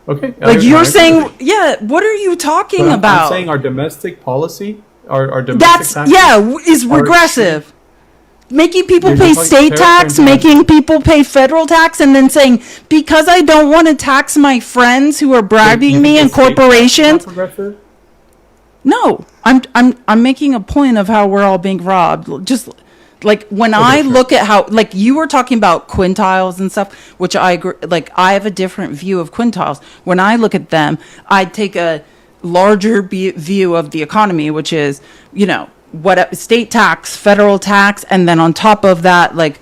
Okay. Like, I you're agree saying, with you. yeah, what are you talking But I'm about? saying our domestic policy, our domestic That's taxes, is are regressive. Making people You're pay just like state tariff tax, and making people pay federal tax, and then saying, because I don't want to tax my friends who are bribing You me think and the state tax is not corporations. progressive? No, I'm making a point of how we're all being robbed. Just like when I sure. look at how, like, you were talking about quintiles and stuff, which I agree, like, I have a different view of quintiles. When I look at them, I take a larger view of the economy, which is, what state tax, federal tax, and then on top of that, like,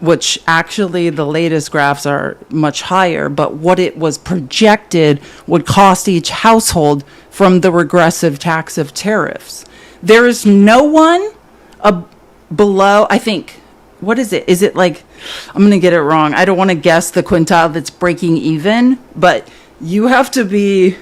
which actually the latest graphs are much higher, but what it was projected would cost each household from the regressive tax of tariffs. There is no one below, I think, what is it? Is it like, I'm going to get it wrong. I don't want to guess the quintile that's breaking even, but you have to be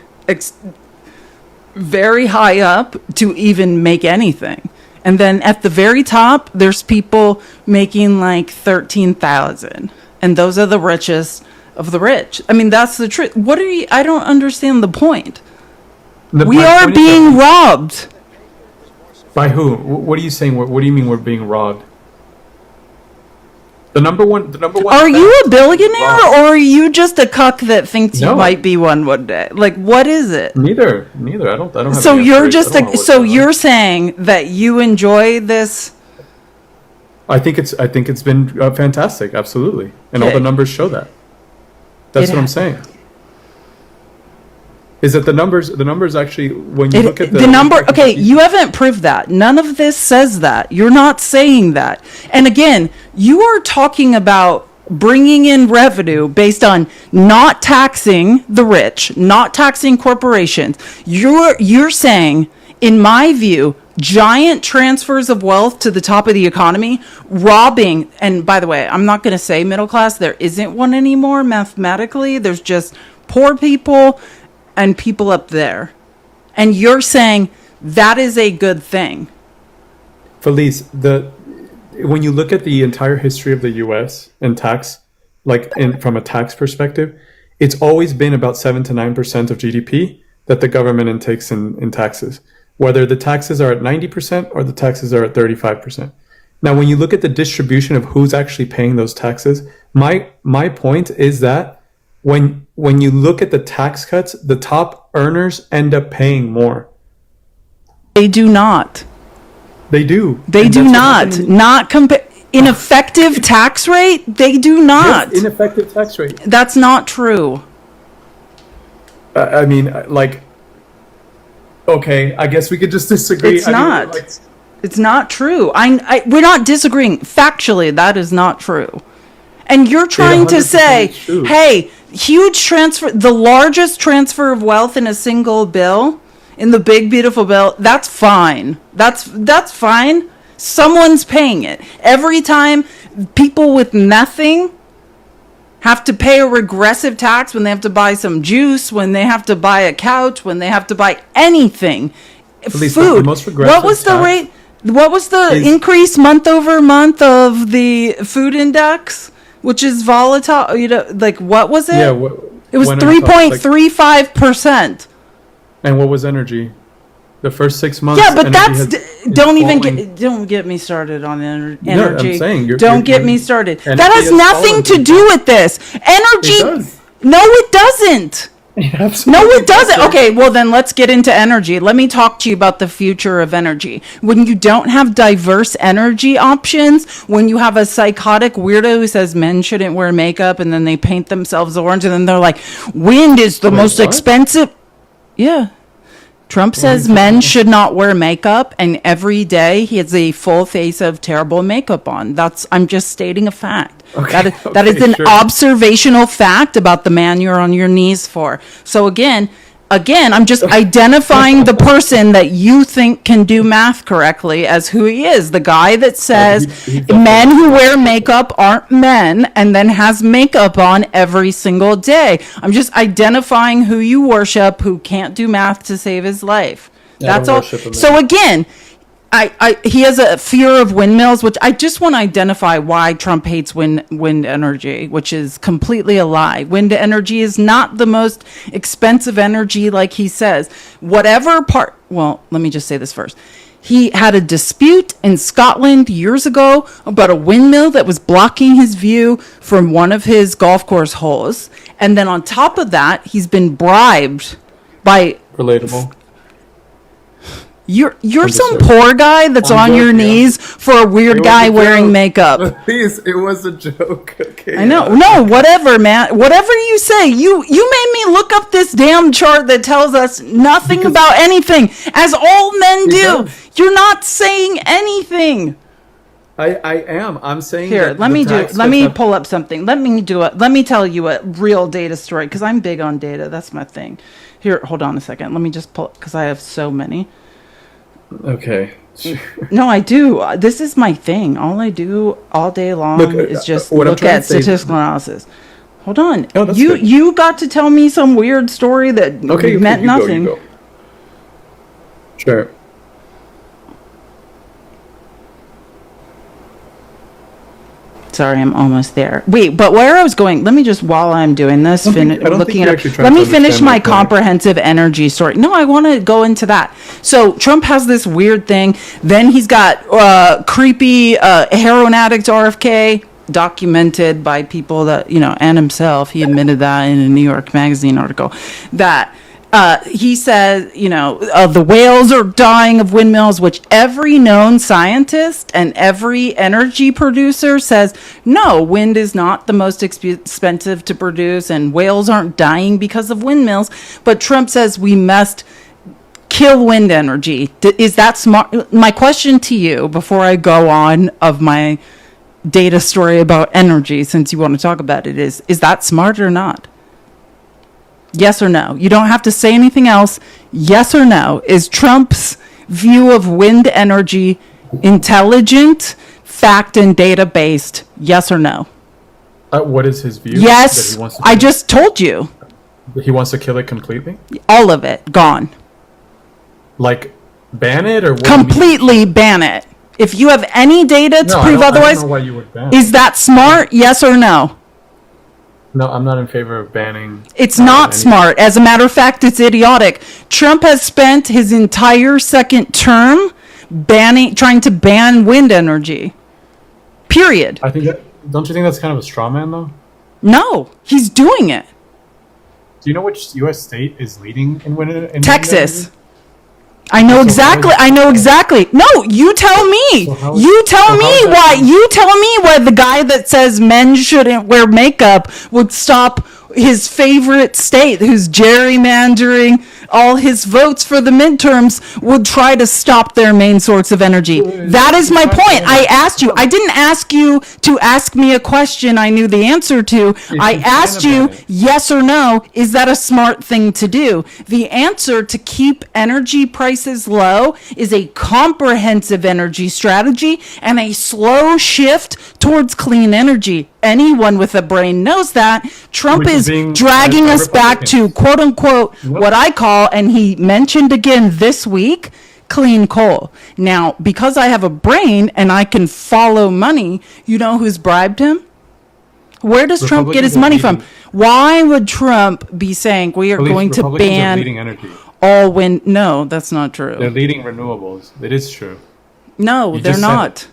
very high up to even make anything. And then at the very top, there's people making like 13,000. And those are the richest of the rich. I mean, that's the truth. I don't understand the point. We My are point is being that- robbed. By who? What are you saying? What do you mean we're being robbed? The number one. Are you a billionaire, Wrong. or are you just a cuck that thinks you No. might be one day? Like, what is it? Neither. I don't have. So any you're answer. just I don't know what's so going on. you're saying that you enjoy this. I think it's been fantastic, absolutely, and all Okay. the numbers show that. That's It what I'm ha- saying. Is that the numbers actually when you look at The number, okay, you haven't proved that. None of this says that. You're not saying that. And again, you are talking about bringing in revenue based on not taxing the rich, not taxing corporations. You're saying, in my view, giant transfers of wealth to the top of the economy, robbing, and by the way, I'm not going to say middle class, there isn't one anymore mathematically. There's just poor people and people up there. And you're saying that is a good thing. Felice, when you look at the entire history of the U.S. and tax, from a tax perspective, it's always been about 7 to 9% of GDP that the government intakes in taxes, whether the taxes are at 90% or the taxes are at 35%. Now, when you look at the distribution of who's actually paying those taxes, my point is that when you look at the tax cuts, the top earners end up paying more. They do not. They do. They And do that's what not. happened Not ineffective tax rate? They do not. Yes, ineffective tax rate. That's not true. I mean, okay, I guess we could just disagree. It's not. It's not true. We're not disagreeing. Factually, that is not true. And you're trying to 100% say, is true. hey, huge transfer, the largest transfer of wealth in a single bill, in the big beautiful bill, that's fine. That's fine. Someone's paying it. Every time people with nothing have to pay a regressive tax when they have to buy some juice, when they have to buy a couch, when they have to buy anything, least food. the most regressive What was the tax rate? What was the increase month over month of the food index, which is volatile? You know, like what was it? Yeah, it was 3.35%. And what was energy? The first 6 months. Yeah, but energy don't get me started on energy. No, I'm saying Don't get me started. energy That has has nothing fallen to since do with this. Energy. It does. No, it doesn't. It No, absolutely it doesn't. does. Okay, well then let's get into energy. Let me talk to you about the future of energy. When you don't have diverse energy options, when you have a psychotic weirdo who says men shouldn't wear makeup and then they paint themselves orange and then they're like, wind is the most what? expensive. Yeah. Trump says men should not wear makeup, and every day he has a full face of terrible makeup on. I'm just stating a fact. Okay, That is an sure. observational fact about the man you're on your knees for. So again, I'm just identifying the person that you think can do math correctly as who he is. The guy that says he's men who wear makeup aren't men and then has makeup on every single day. I'm just identifying who you worship, who can't do math to save his life. Yeah, I That's don't all. worship him. So again, he has a fear of windmills, which I just want to identify why Trump hates wind energy, which is completely a lie. Wind energy is not the most expensive energy like he says. Well, let me just say this first. He had a dispute in Scotland years ago about a windmill that was blocking his view from one of his golf course holes. And then on top of that, he's been bribed by... Relatable. You're some sorry. poor guy that's I'm on your joking. knees for a weird It was guy a wearing joke. makeup. Please, it was a joke. Okay. I know. No, whatever, man. Whatever you say. You made me look up this damn chart that tells us nothing Because- about anything, as all men It do. does. You're not saying anything. I am. I'm saying Here, that let the me tax let cuts me have- pull up something. Let me tell you a real data story because I'm big on data. That's my thing. Here, hold on a second. Let me just pull because I have so many. Okay. No, I do. This is my thing. All I do all day long Look, is just what I'm look trying at to say- statistical analysis. Hold on. Oh, that's you good. you got to tell me some weird story that Okay, meant you go, nothing. you go. Sure. Sorry, I'm almost there. Wait, but where I was going, let me just, while I'm doing this, I don't think looking you're at, actually trying let to me finish understand my my point. comprehensive energy story. No, I want to go into that. So Trump has this weird thing. Then he's got creepy heroin addict RFK. documented by people that, and himself, he admitted that in a New York Magazine article, that he says, the whales are dying of windmills, which every known scientist and every energy producer says, no, wind is not the most expensive to produce and whales aren't dying because of windmills. But Trump says we must kill wind energy. Is that smart? My question to you before I go on of my data story about energy, since you want to talk about it, is that smart or not? Yes or no? You don't have to say anything else. Yes or no? Is Trump's view of wind energy intelligent, fact and data based? Yes or no? What is his view? Yes. I just told you. He wants to kill it completely? All of it. Gone. Like, ban it or what? Completely ban it. If you have any data to prove otherwise, I don't know why you would ban is that smart? Yes or no? No, I'm not in favor of banning. It's not smart. As a matter of fact, it's idiotic. Trump has spent his entire second term trying to ban wind energy. Period. Don't you think that's kind of a straw man, though? No, he's doing it. Do you know which U.S. state is leading in wind energy? Texas. I know exactly. No, you tell me. You tell me why the guy that says men shouldn't wear makeup would stop his favorite state, who's gerrymandering all his votes for the midterms, would try to stop their main source of energy. That is my point. I asked you. I didn't ask you to ask me a question I knew the answer to. I asked you, yes or no, is that a smart thing to do? The answer to keep energy prices low is a comprehensive energy strategy and a slow shift towards clean energy. Anyone with a brain knows that. Trump is dragging us back to, quote unquote, what I call, and he mentioned again this week, clean coal. Now, because I have a brain and I can follow money, you know who's bribed him? Where does Trump get his money from? Why would Trump be saying we are going to ban all wind? No, that's not true. They're leading renewables. It is true. No, they're not.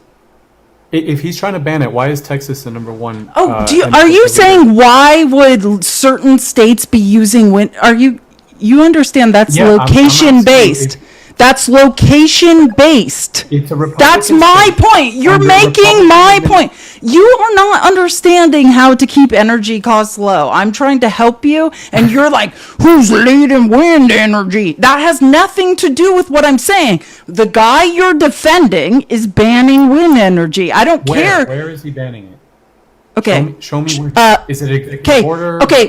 If he's trying to ban it, why is Texas the number one? Are you saying why would certain states be using wind? You understand that's location based. That's location based. That's my point. You're making my point. You are not understanding how to keep energy costs low. I'm trying to help you, and you're like, who's leading wind energy? That has nothing to do with what I'm saying. The guy you're defending is banning wind energy. I don't care. Where is he banning it? Okay. Show me where. Is it executive order? Okay,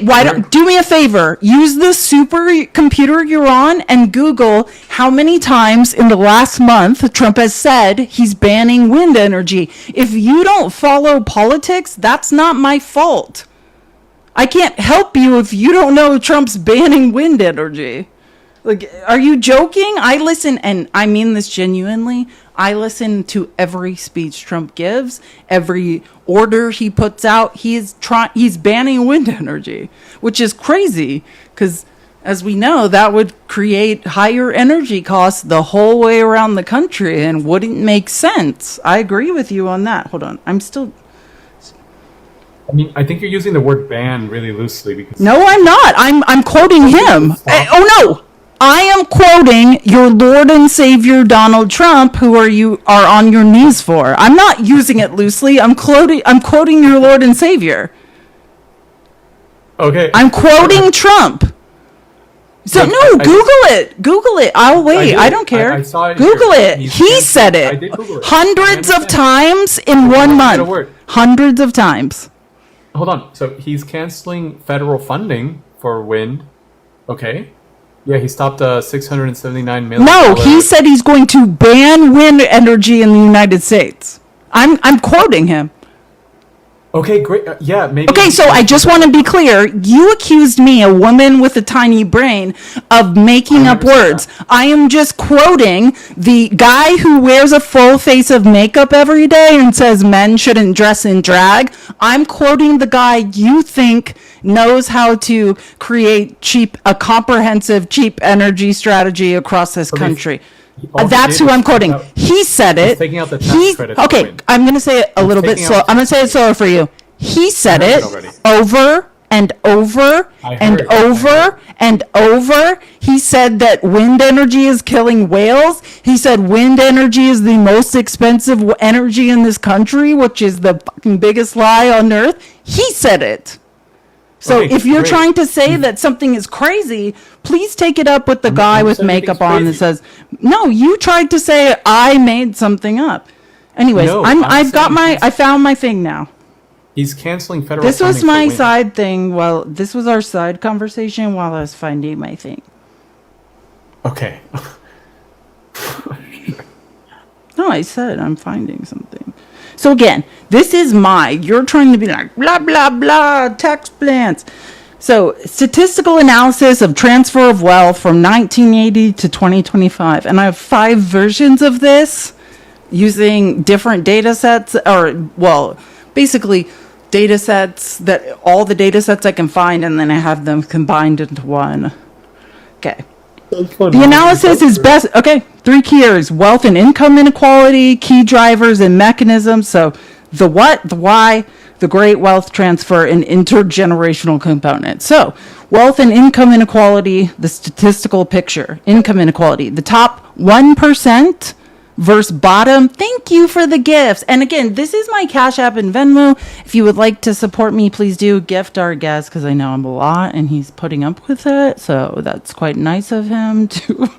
do me a favor. Use the supercomputer you're on and Google how many times in the last month Trump has said he's banning wind energy. If you don't follow politics, that's not my fault. I can't help you if you don't know Trump's banning wind energy. Like, are you joking? I listen, and I mean this genuinely. I listen to every speech Trump gives, every order he puts out. He's banning wind energy, which is crazy because, as we know, that would create higher energy costs the whole way around the country and wouldn't make sense. I agree with you on that. Hold on, I think you're using the word ban really loosely because. No, I'm not. I'm quoting him. No. I am quoting your Lord and Savior Donald Trump, who are on your knees for. I'm not using it loosely. I'm quoting your Lord and Savior. Okay. I'm quoting Trump. So Google it. I'll wait. I don't care. I saw it. Google it. He said it. I did Google it. Hundreds of times in 1 month. Hundreds of times. Hold on. So he's canceling federal funding for wind. Okay. Yeah, he stopped $679 million. No, he said he's going to ban wind energy in the United States. I'm quoting him. Okay, great. Yeah, maybe. Okay, so I just want to be clear. You accused me, a woman with a tiny brain, of making up words. I am just quoting the guy who wears a full face of makeup every day and says men shouldn't dress in drag. I'm quoting the guy you think knows how to create a comprehensive cheap energy strategy across this country. all he That's did who was I'm take quoting. out- He said it. taking out the tax credit Okay, for wind. I'm going to say it a little bit taking slow. out- I'm going to say it slower for you. He said heard it it already. over and over I and heard it. I over heard and over. He said that wind energy is killing whales. He said wind energy is the most expensive energy in this country, which is the fucking biggest lie on earth. He said it. So Okay, if you're great. trying to say that something is crazy, please take it up with the guy never with said makeup anything's on that crazy. says, "No, you tried to say I made something up." Anyways, No, I've got saying I found my thing now. He's canceling federal This was funding for my wind. side thing. Well, this was our side conversation while I was finding my thing. Okay. No, I said I'm finding something. So again, this is you're trying to be like, blah, blah, blah, tax plans. So statistical analysis of transfer of wealth from 1980 to 2025. And I have 5 versions of this using different data sets, basically data sets all the data sets I can find, and then I have them combined into one. Okay. The analysis is best. Okay, 3 key areas: wealth and income inequality, key drivers and mechanisms. So the what, the why, the great wealth transfer, and intergenerational component. So wealth and income inequality, the statistical picture. Income inequality, the top 1% versus bottom. Thank you for the gifts. And again, this is my Cash App and Venmo. If you would like to support me, please do gift our guest, because I know I'm a lot and he's putting up with it. So that's quite nice of him to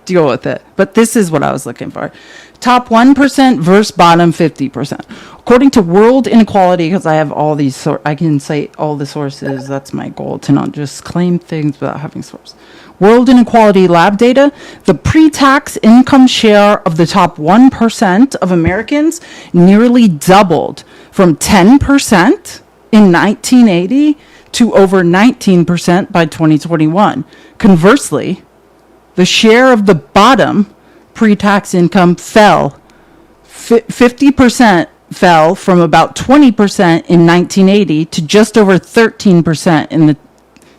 deal with it. But this is what I was looking for. Top 1% versus bottom 50%. According to World Inequality, because I have all these, I can cite all the sources. That's my goal, to not just claim things without having source. World Inequality Lab data, the pre-tax income share of the top 1% of Americans nearly doubled from 10% in 1980 to over 19% by 2021. Conversely, the share of the bottom pre-tax income fell. 50% fell from about 20% in 1980 to just over 13% in the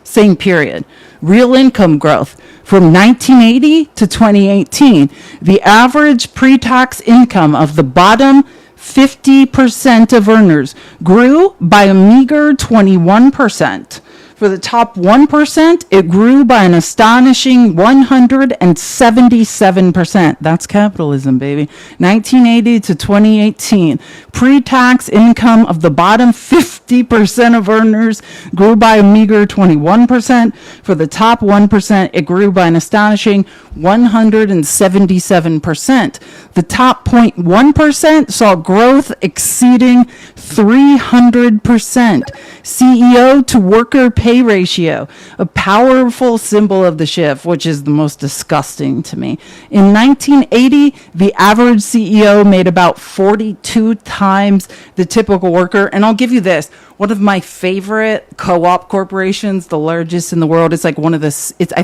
same period. Real income growth from 1980 to 2018, the average pre-tax income of the bottom 50% of earners grew by a meager 21%. For the top 1%, it grew by an astonishing 177%. That's capitalism, baby. 1980 to 2018, pre-tax income of the bottom 50% of earners grew by a meager 21%. For the top 1%, it grew by an astonishing 177%. The top 0.1% saw growth exceeding 300%. CEO to worker pay ratio, a powerful symbol of the shift, which is the most disgusting to me. In 1980, the average CEO made about 42 times the typical worker. And I'll give you this. One of my favorite co-op corporations, the largest in the world, is like I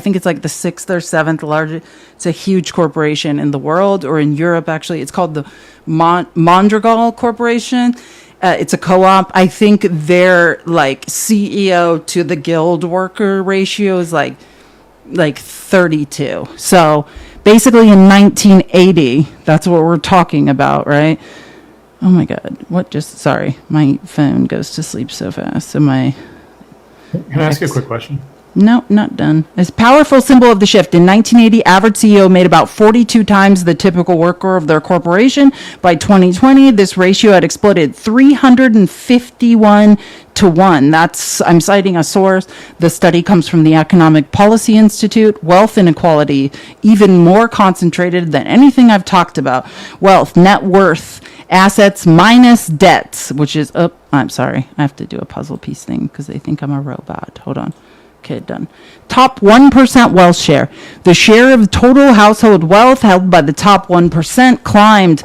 think it's like the 6th or 7th largest. It's a huge corporation in the world, or in Europe, actually. It's called the Mondragon Corporation. It's a co-op. I think their like CEO to the guild worker ratio is like 32. So basically in 1980, that's what we're talking about, right? Oh my God. Sorry, my phone goes to sleep so fast. So Can I ask you a quick question? No, not done. As powerful symbol of the shift. In 1980, average CEO made about 42 times the typical worker of their corporation. By 2020, this ratio had exploded 351 to 1. I'm citing a source. The study comes from the Economic Policy Institute. Wealth inequality, even more concentrated than anything I've talked about. Wealth, net worth, assets minus debts, which is, I'm sorry. I have to do a puzzle piece thing because they think I'm a robot. Hold on. Okay, done. Top 1% wealth share. The share of total household wealth held by the top 1% climbed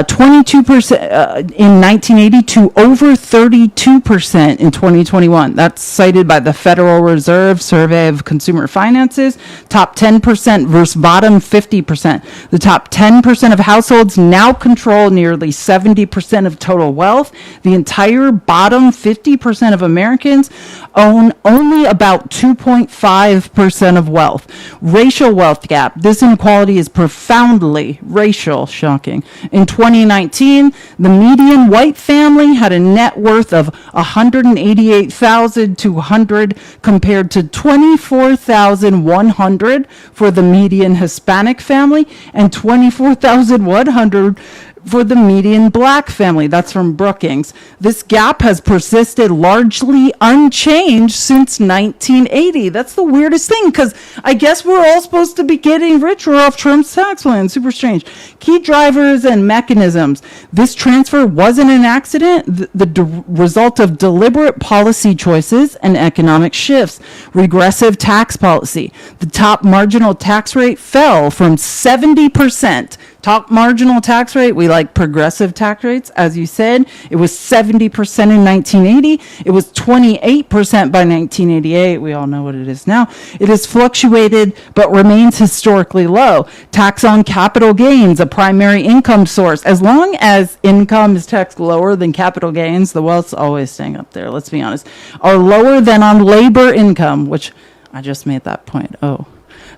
22% in 1980 to over 32% in 2021. That's cited by the Federal Reserve Survey of Consumer Finances. Top 10% versus bottom 50%. The top 10% of households now control nearly 70% of total wealth. The entire bottom 50% of Americans own only about 2.5% of wealth. Racial wealth gap. This inequality is profoundly racial. Shocking. In 2019, the median white family had a net worth of $188,200 compared to $24,100 for the median Hispanic family and $24,100 for the median black family. That's from Brookings. This gap has persisted largely unchanged since 1980. That's the weirdest thing, because I guess we're all supposed to be getting richer off Trump's tax plan. Super strange. Key drivers and mechanisms. This transfer wasn't an accident, the result of deliberate policy choices and economic shifts. Regressive tax policy. The top marginal tax rate fell from 70%. Top marginal tax rate, we like progressive tax rates, as you said. It was 70% in 1980. It was 28% by 1988. We all know what it is now. It has fluctuated but remains historically low. Tax on capital gains, a primary income source. As long as income is taxed lower than capital gains, the wealth's always staying up there, let's be honest, are lower than on labor income, which I just made that point. Oh.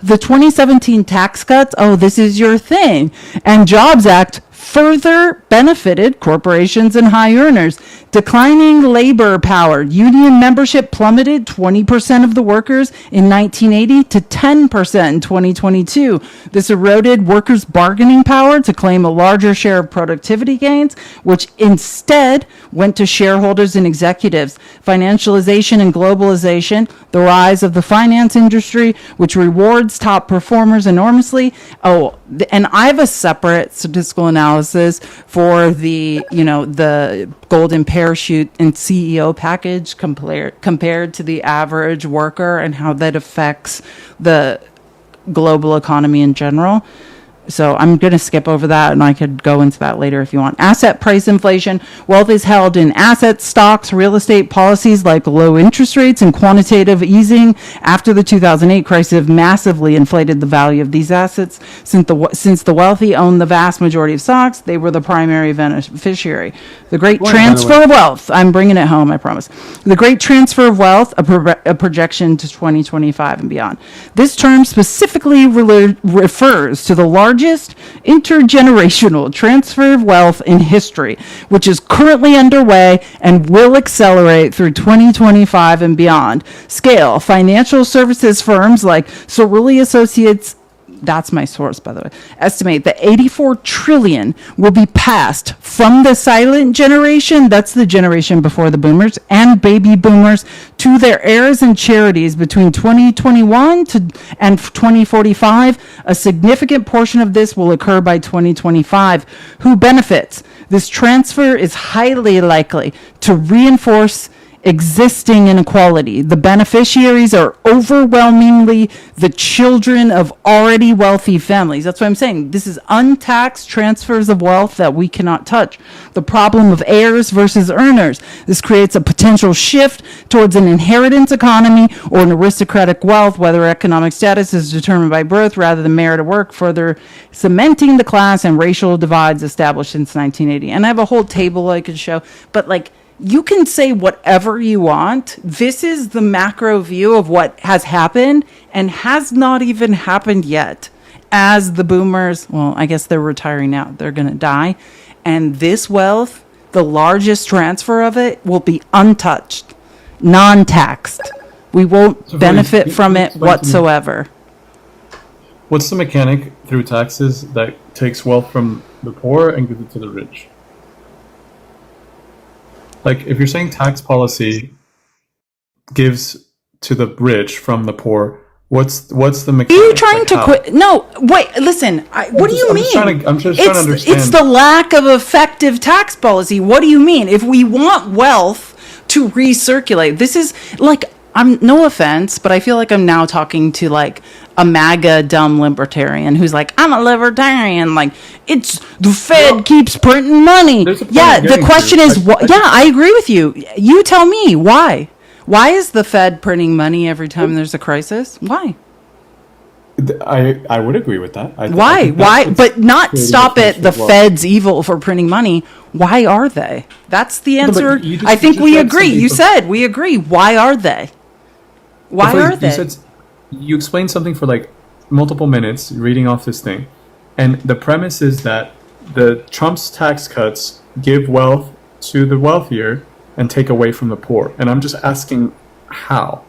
The 2017 tax cuts, this is your thing, and Jobs Act further benefited corporations and high earners. Declining labor power. Union membership plummeted 20% of the workers in 1980 to 10% in 2022. This eroded workers' bargaining power to claim a larger share of productivity gains, which instead went to shareholders and executives. Financialization and globalization, the rise of the finance industry, which rewards top performers enormously. And I have a separate statistical analysis for the golden parachute and CEO package compared to the average worker and how that affects the global economy in general. So I'm going to skip over that, and I could go into that later if you want. Asset price inflation. Wealth is held in assets, stocks, real estate. Policies like low interest rates and quantitative easing after the 2008 crisis have massively inflated the value of these assets. Since the wealthy own the vast majority of stocks, they were the primary beneficiary. The great transfer of wealth. I'm bringing it home, I promise. The great transfer of wealth, a projection to 2025 and beyond. This term specifically refers to the largest intergenerational transfer of wealth in history, which is currently underway and will accelerate through 2025 and beyond. Scale. Financial services firms like Cerulli Associates, that's my source, by the way, estimate that 84 trillion will be passed from the silent generation, that's the generation before the boomers, and baby boomers, to their heirs and charities between 2021 and 2045. A significant portion of this will occur by 2025. Who benefits? This transfer is highly likely to reinforce existing inequality. The beneficiaries are overwhelmingly the children of already wealthy families. That's what I'm saying. This is untaxed transfers of wealth that we cannot touch. The problem of heirs versus earners. This creates a potential shift towards an inheritance economy or an aristocratic wealth, whether economic status is determined by birth rather than merit of work, further cementing the class and racial divides established since 1980. And I have a whole table I could show, but you can say whatever you want. This is the macro view of what has happened and has not even happened yet. As the boomers, well, I guess they're retiring now. They're going to die. And this wealth, the largest transfer of it, will be untouched, non-taxed. We won't benefit from it whatsoever. What's the mechanic through taxes that takes wealth from the poor and gives it to the rich? If you're saying tax policy gives to the rich from the poor, what's the mechanic? Are you trying to quit? No, wait, listen. What do you mean? I'm just trying to understand. It's the lack of effective tax policy. What do you mean? If we want wealth to recirculate, this is I'm no offense, but I feel like I'm now talking to a MAGA dumb libertarian who's like, I'm a libertarian. Like, it's the Fed keeps printing money. Yeah, the question is, I agree with you. You tell me why. Why is the Fed printing money every time there's a crisis? Why? I would agree with that. Why? But not stop it. The Fed's evil for printing money. Why are they? That's the answer. No, I think we agree. You said we agree. Why are they? Why are they? You explained something for like multiple minutes reading off this thing. And the premise is that the Trump's tax cuts give wealth to the wealthier and take away from the poor. And I'm just asking how.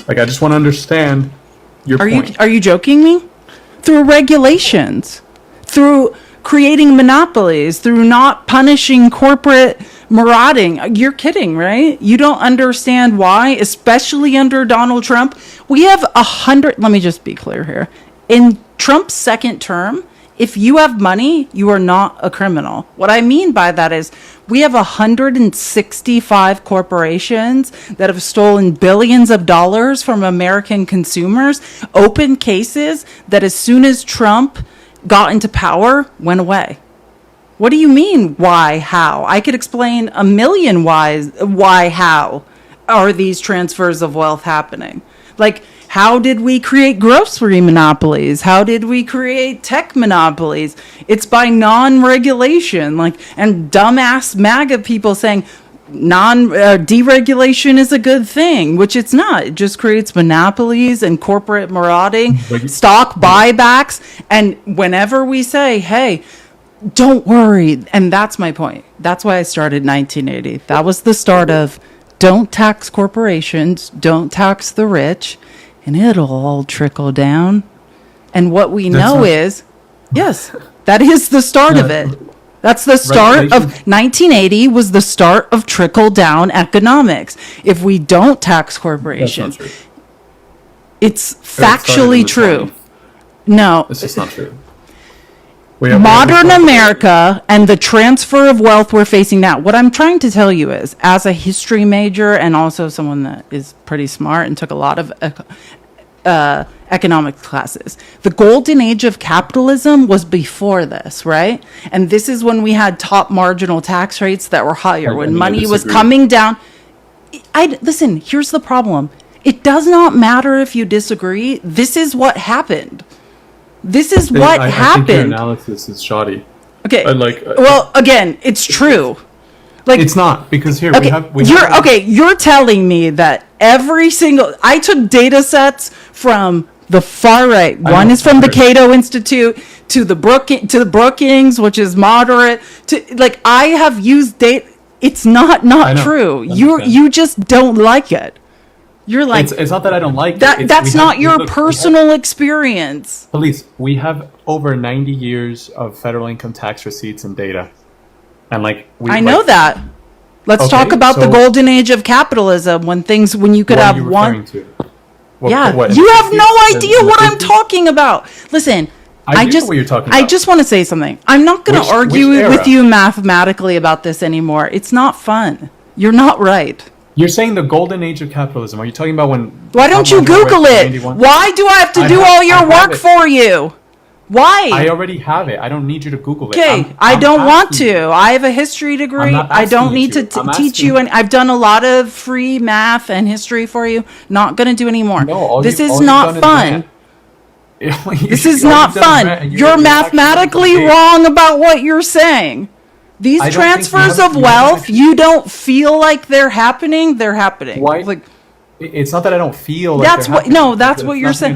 Like, I just want to understand your point. Are you joking me? Through regulations, through creating monopolies, through not punishing corporate marauding. You're kidding, right? You don't understand why, especially under Donald Trump. We have 100, let me just be clear here. In Trump's second term, if you have money, you are not a criminal. What I mean by that is we have 165 corporations that have stolen billions of dollars from American consumers, open cases that as soon as Trump got into power, went away. What do you mean, why, how? I could explain a million whys, why, how are these transfers of wealth happening? Like, how did we create grocery monopolies? How did we create tech monopolies? It's by non-regulation, like, and dumbass MAGA people saying deregulation is a good thing, which it's not. It just creates monopolies and corporate marauding, stock buybacks. And whenever we say, hey, don't worry, and that's my point. That's why I started 1980. That was the start of don't tax corporations, don't tax the rich, and it'll all trickle down. And what we know is, yes, that is the start of it. That's the start of 1980 was the start of trickle down economics. If we don't tax corporations, it's factually true. No, it's just not true. Modern America and the transfer of wealth we're facing now. What I'm trying to tell you is, as a history major and also someone that is pretty smart and took a lot of economics classes, the golden age of capitalism was before this, right? And this is when we had top marginal tax rates that were higher, when money was coming down. Listen, here's the problem. It does not matter if you disagree. This is what happened. This is what happened. I think your analysis is shoddy. Okay. Well, again, it's true. Like, it's not, because here you're telling me that every single I took data sets from the far right. One is from the Cato Institute to the Brookings, which is moderate. To like, I have used data. It's not true. You just don't like it. You're like, it's not that I don't like that. That's not your personal experience. Police, we have over 90 years of federal income tax receipts and data, and I know that. Let's talk about the golden age of capitalism when you could have one. You have no idea what I'm talking about. Listen, I just want to say something. I'm not going to argue with you mathematically about this anymore. It's not fun. You're not right. You're saying the golden age of capitalism. Are you talking about when... Why don't you Google it? Why do I have to do all your work for you? Why? I already have it. I don't need you to Google it. Okay, I don't want to. I have a history degree. I don't need to teach you. And I've done a lot of free math and history for you. Not going to do any more. This is not fun. This is not fun. You're mathematically wrong about what you're saying. These transfers of wealth, you don't feel like they're happening. They're happening. Why? Like, it's not that I don't feel like that's what. No, that's what you're saying.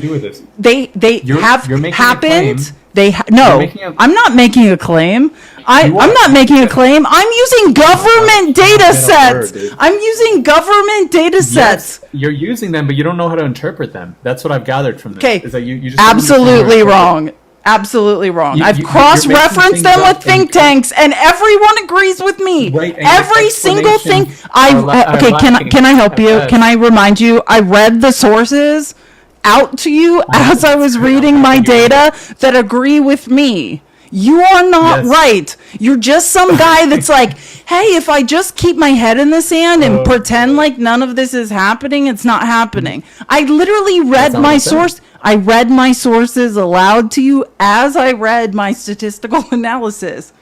They have happened. I'm not making a claim. I'm not making a claim. I'm using government data sets. I'm using government data sets. Yes, you're using them, but you don't know how to interpret them. That's what I've gathered from this. Okay, is that you just absolutely wrong. Absolutely wrong. I've cross-referenced them with think tanks, and everyone agrees with me. Right, every single thing. Can I help you? Can I remind you? I read the sources out to you as I was reading my data that agree with me. You are not right. You're just some guy that's like, hey, if I just keep my head in the sand and pretend like none of this is happening, it's not happening. I literally read my source. I read my sources aloud to you as I read my statistical analysis.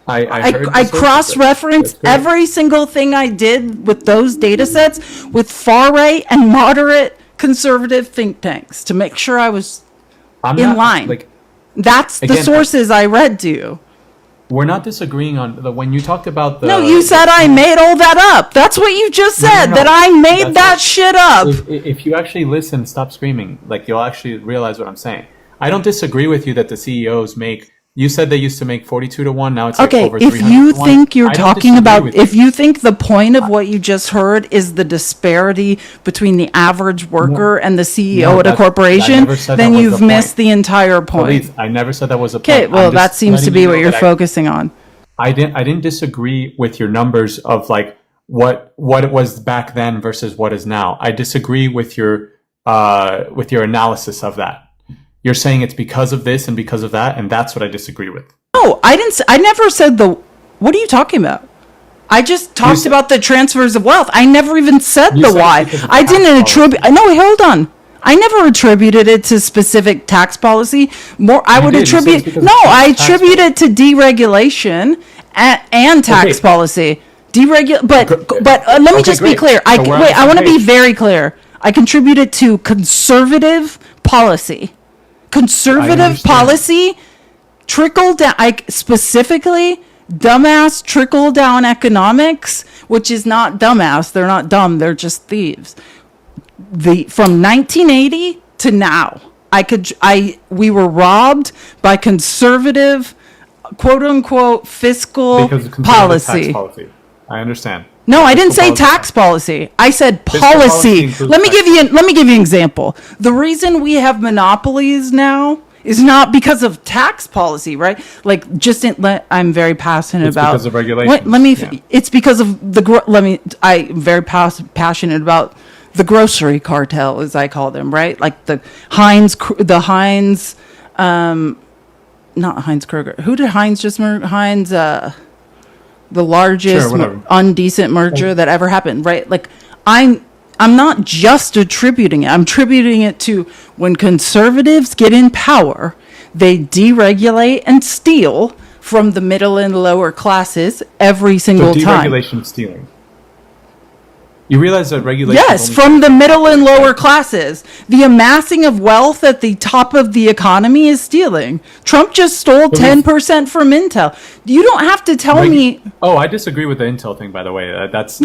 I cross-referenced every single thing I did with those data sets with far-right and moderate conservative think tanks to make sure I was in line. That's the sources I read to you. We're not disagreeing on when you talked about the. No, you said I made all that up. That's what you just said. No. That I made that shit up. If you actually listen, stop screaming. You'll actually realize what I'm saying. I don't disagree with you that the CEOs make. You said they used to make 42 to 1. Now it's over 300 to 1. If you think you're talking about, if you think the point of what you just heard is the disparity between the average worker and the CEO at a corporation, then you've missed the entire point. I never said that was a point. Okay, well, that seems to be what you're focusing on. I didn't disagree with your numbers of what it was back then versus what is now. I disagree with your analysis of that. You're saying it's because of this and because of that, and that's what I disagree with. No, I didn't. I never said what are you talking about? I just talked about the transfers of wealth. I never even said the why. I didn't attribute. No, hold on. I never attributed it to specific tax policy. I would attribute. No, I attribute it to deregulation and tax policy. But let me just be clear. I want to be very clear. I contributed to conservative policy. Conservative policy, trickle down, specifically dumbass trickle down economics, which is not dumbass. They're not dumb. They're just thieves. From 1980 to now, we were robbed by conservative, quote unquote, fiscal policy. Tax policy. I understand. No, I didn't say tax policy. I said policy. Let me give you an example. The reason we have monopolies now is not because of tax policy, right? I'm very passionate about. It's because of regulation. It's because of I'm very passionate about the grocery cartel, as I call them, right? Like the Heinz, not Heinz Kroger. Who did Heinz just murder? Heinz, the largest undecent merger that ever happened, right? I'm not just attributing it. I'm attributing it to when conservatives get in power, they deregulate and steal from the middle and lower classes every single time. Deregulation stealing. You realize that regulation... Yes, from the middle and lower classes. The amassing of wealth at the top of the economy is stealing. Trump just stole 10% from Intel. You don't have to tell me... Oh, I disagree with the Intel thing, by the way. That's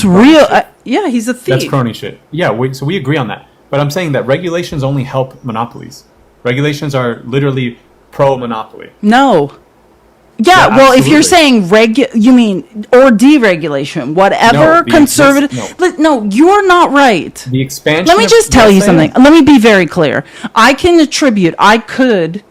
real. He's a thief. That's crony shit. Yeah, so we agree on that. But I'm saying that regulations only help monopolies. Regulations are literally pro-monopoly. No. Yeah, well, if you're saying you mean or deregulation, whatever conservative. No, you're not right. The expansion. Let me just tell you something. Let me be very clear. I could,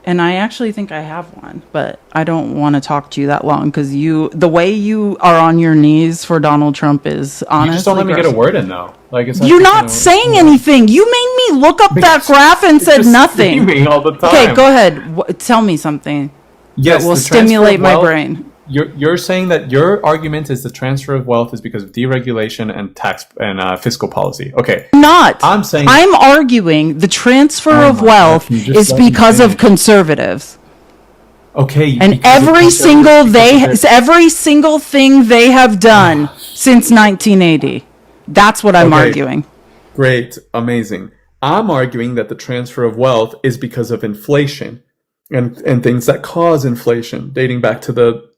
and I actually think I have one, but I don't want to talk to you that long because the way you are on your knees for Donald Trump is honestly. You just don't let me get a word in though. You're not saying anything. You made me look up that graph and said nothing. All the time. Okay, go ahead. Tell me something. Yes, that will stimulate my brain. You're saying that your argument is the transfer of wealth is because of deregulation and tax and fiscal policy. Okay. I'm arguing the transfer of wealth is because of conservatives. Okay. And every single thing they have done since 1980. That's what I'm arguing. Great. Amazing. I'm arguing that the transfer of wealth is because of inflation. And things that cause inflation, dating back to the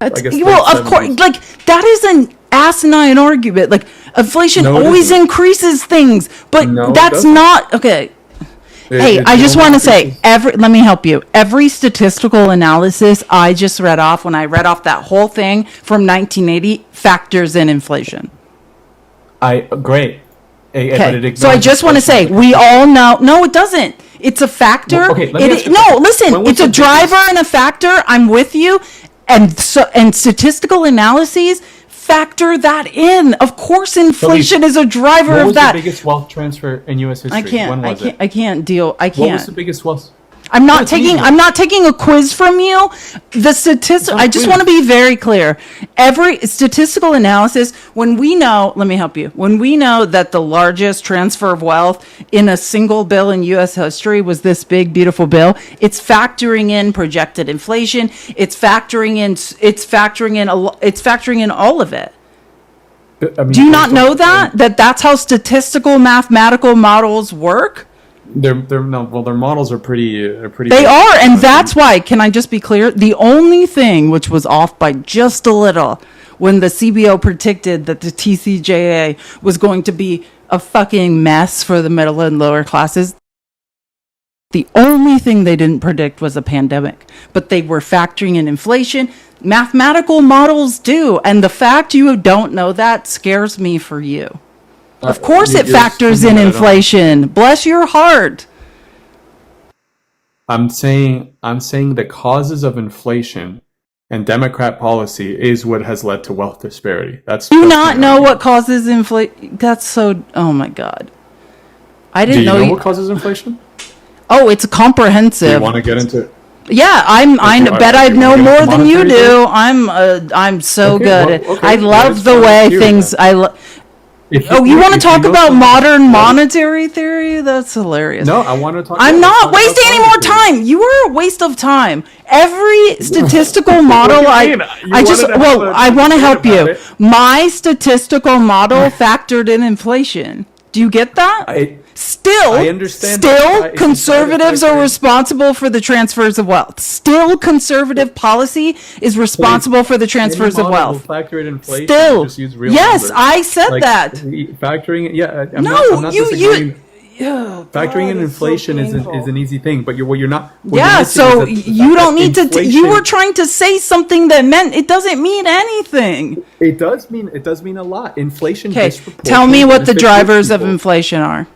I guess. Well, of course, that is an asinine argument. Inflation always increases things, but that's not okay. I just want to say, let me help you. Every statistical analysis I just read off when I read off that whole thing from 1980 factors in inflation. Great. Okay. So I just want to say, we all know. No, it doesn't. It's a factor. Well, okay, listen. It's a driver and a factor. I'm with you. And statistical analyses factor that in. Of course, inflation is a driver of that. What was the biggest wealth transfer in U.S. history? I can't deal. I can't. What was the biggest wealth? I'm not That's taking. easy. I'm not taking a quiz from you. The statistic. not I a just quiz. want to be very clear. Every statistical analysis. When we know, let me help you. When we know that the largest transfer of wealth in a single bill in U.S. history was this big, beautiful bill, it's factoring in projected inflation. It's factoring in. It's factoring in. It's factoring in all of it. I mean, Do you not based know on- that? That's how statistical mathematical models work? Their models are pretty. They are, and that's why, can I just be clear? The only thing which was off by just a little when the CBO predicted that the TCJA was going to be a fucking mess for the middle and lower classes, the only thing they didn't predict was a pandemic. But they were factoring in inflation. Mathematical models do, and the fact you don't know that scares me for you. Of course it you're factors in assuming that I don't- inflation. Bless your heart. I'm saying the causes of inflation and Democrat policy is what has led to wealth disparity. Do you that's not my know argument. what causes inflation? That's so. Oh my god, I Do didn't you know. know what causes inflation? Oh, it's Do you comprehensive. want to get into? Yeah, I Okay, bet I do you know wanna get more into than you monetary do. theory? I'm so Okay, good. well, okay, I what love is the way monetary theory things. then? Oh, you want to if talk know about something- modern what- monetary theory? That's hilarious. No, I want to talk. I'm let's not talk about wasting any more monetary theory. time. You are a waste of time. Every statistical model, do you I mean? You just wanted to well, have a I want to debate help you. about it. My statistical model factored in inflation. Do you get that? I understand that. Still, It's conservatives a side are effect. responsible for the transfers of wealth. Still, conservative policy is responsible for the transfers Any of model will wealth. factor in inflation. Still, Just use real yes, numbers. I said Like, that. Factoring, yeah. I'm No, not you. disagreeing. Yeah, Factoring God, in it's so inflation is painful. an easy thing, but what you're not. What you're Yeah, missing so is that the you fact don't that need to. You inflation- were trying to say something that meant it doesn't mean anything. It does mean a lot. Inflation. Okay, disproportionately tell me what the benefits drivers of people. inflation are.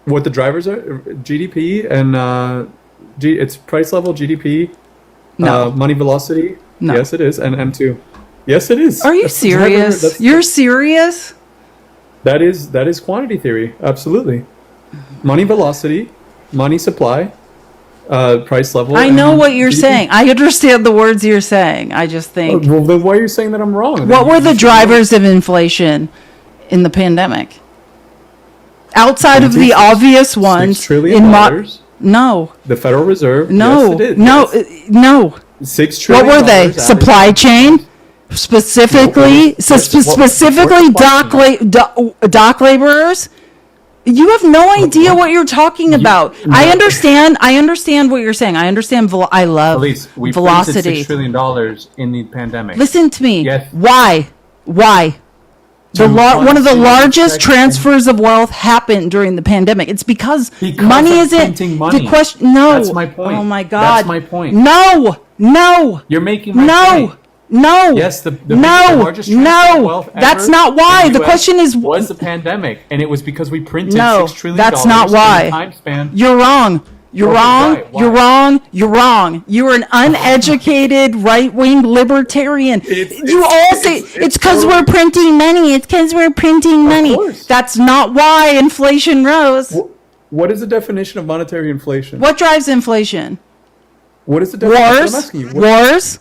What the drivers are? GDP and it's price level, GDP, No. money velocity. No. Yes, it is, and M2. Yes, it is. Are you That's the driver- serious? that's- You're serious? That is quantity theory. Absolutely. Money velocity, money supply, price level. I know and what you're GDP. saying. I understand the words you're saying. I just think. Well, then why are you saying that I'm wrong? What were You the should drivers of inflation in the pandemic? Outside of the 26 obvious ones. $6 trillion. No. The Federal Reserve. No. Yes, it is. No. Yes. No. $6 What trillion. were they? added- Supply chain? Specifically, No, specifically dock laborers. You have no idea what you're talking about. no. I understand what you're saying. I understand. I love Elise, we printed velocity. $6 trillion in the pandemic. Listen to me. Yes. Why? To One of the fund largest protect and- transfers of wealth happened during the pandemic. It's because money of isn't printing money. the question. No, That's my point. Oh my God, That's my point. No, You're making my no. point. No. Yes, the no. largest transfer of wealth That's ever not why. in The US question is was the pandemic, and it was because we printed No, $6 trillion. that's not in a why. time span. You're wrong. You're Okay, wrong. why? You're wrong. You're wrong. You're an uneducated right-wing libertarian. You all say it's because we're printing money. It's because we're printing money. course. That's not why inflation rose. What is the definition of monetary inflation? What drives inflation? What is the definition? I'm Wars, asking you. wars,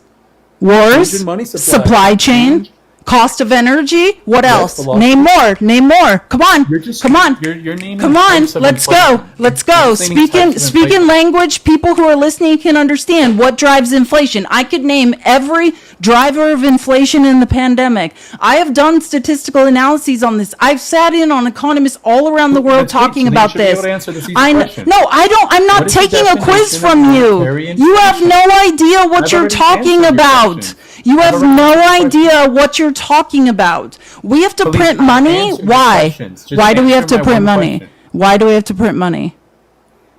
in money supply. supply chain, cost of energy. What else? velocity. Name more. Come on. Come on. You're naming Come on, types of let's inflation. go. Let's go. You're naming types of Speak in inflation. language people who are listening can understand what drives inflation. I could name every driver of inflation in the pandemic. I have done statistical analyses on this. I've sat in on economists all around the world That's great. talking So then you about should be this. able to answer this easy I question. no, I don't. I'm not What is the taking a quiz definition of from you. monetary You have no idea what I've you're already talking answered your about. question. You I've have already no answered your idea what you're talking about. We have to Please print money. answer your Why? questions. Just Why do we have answer to my print one money? question. Why do we have to print money?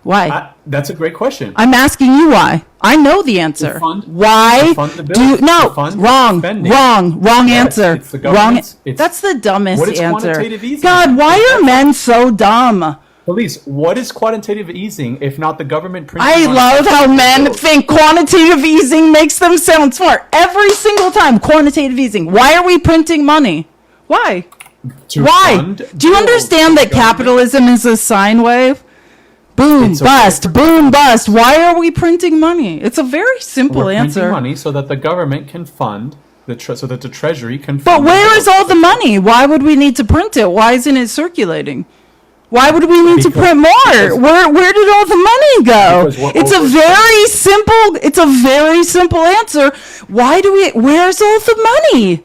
Why? That's a great question. I'm asking you why. I know the answer. Why to fund the bill, do you, to no, fund wrong, spending. wrong Yes, answer. it's the Wrong. government's- it's- That's the dumbest What is answer. quantitative easing? God, why are men so dumb? Police, what is quantitative easing if not the government printing I money? love how men think quantitative easing makes them sound smart. Every single time, quantitative easing. Why are we printing money? Why? To Why? fund Do you bills understand for that government. capitalism is a sine wave? Boom, It's okay bust, for boom, bust. Why are we printing money? It's a very simple We're answer. printing money so that the government can fund so that the treasury can But fund. where is all the money? Why would we need to print it? Why isn't it circulating? Why would we need to print more? Where did all the money go? It's a very simple answer. Where's all the money?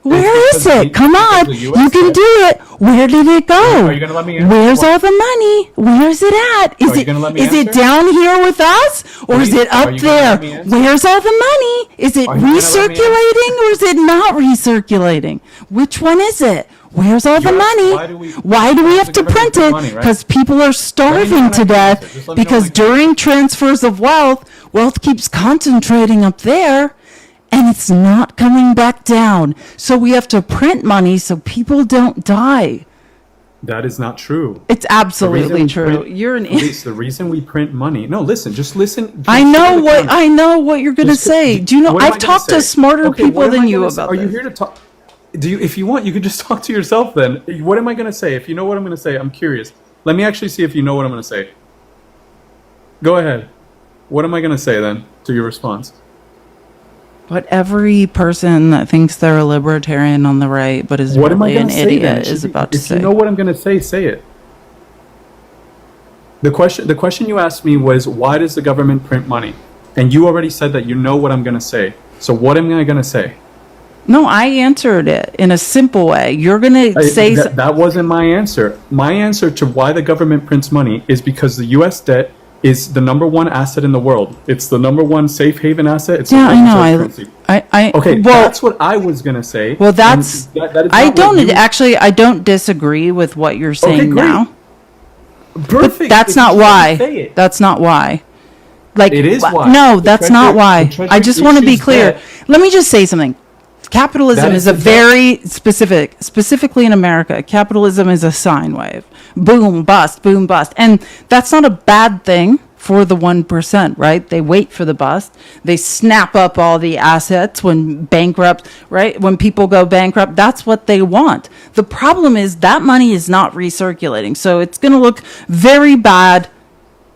Where is it? Come on, you can do it. Where did it go? Are you gonna let me answer? Where's all the money? Where is it at? Are you gonna let me Is it answer? down here with us, or is it Are up you gonna there? let me answer? Where's all the money? Is it Are you gonna let me answer? recirculating or is it not recirculating? Which one is it? Where's all the You asked, money? Why do we have to print it? money, right? Because people are starving to death. Just let me know Because when I can during transfers of wealth keeps concentrating up there. And it's not coming back down. So we have to print money so people don't die. That is not true. It's absolutely true. You're an idiot. The reason we print money. No, listen. Just listen. I know what you're going to say. Do you know? What am I I've gonna talked to say? smarter Okay, people what am I than you gonna say? about Are this. you here to talk? If you want, you could just talk to yourself then. What am I going to say? If you know what I'm going to say, I'm curious. Let me actually see if you know what I'm going to say. Go ahead. What am I going to say then to your response? What every person that thinks they're a libertarian on the right but is What am I really going an to say then? idiot is about to If say. you know what I'm going to say it. The question you asked me was, why does the government print money? And you already said that you know what I'm going to say. So what am I going to say? No, I answered it in a simple way. You're going to say... That wasn't my answer. My answer to why the government prints money is because the U.S. debt is the number one asset in the world. It's the number one safe haven asset. It's Yeah, the I know. currency. Okay, that's what I was going to say. Well, that's... That is I not don't... what you- Actually, I don't disagree with what you're saying great. now. Perfect. That's If not you why. say it. That's not why. Like, It is why. No, The that's treasury- not the why. treasury I just want to be issues clear. debt. Let me just say something. Capitalism That is is a the debt. very specifically in America, capitalism is a sine wave. Boom, bust, boom, bust. And that's not a bad thing for the 1%, right? They wait for the bust. They snap up all the assets when bankrupt, right? When people go bankrupt, that's what they want. The problem is that money is not recirculating. So it's going to look very bad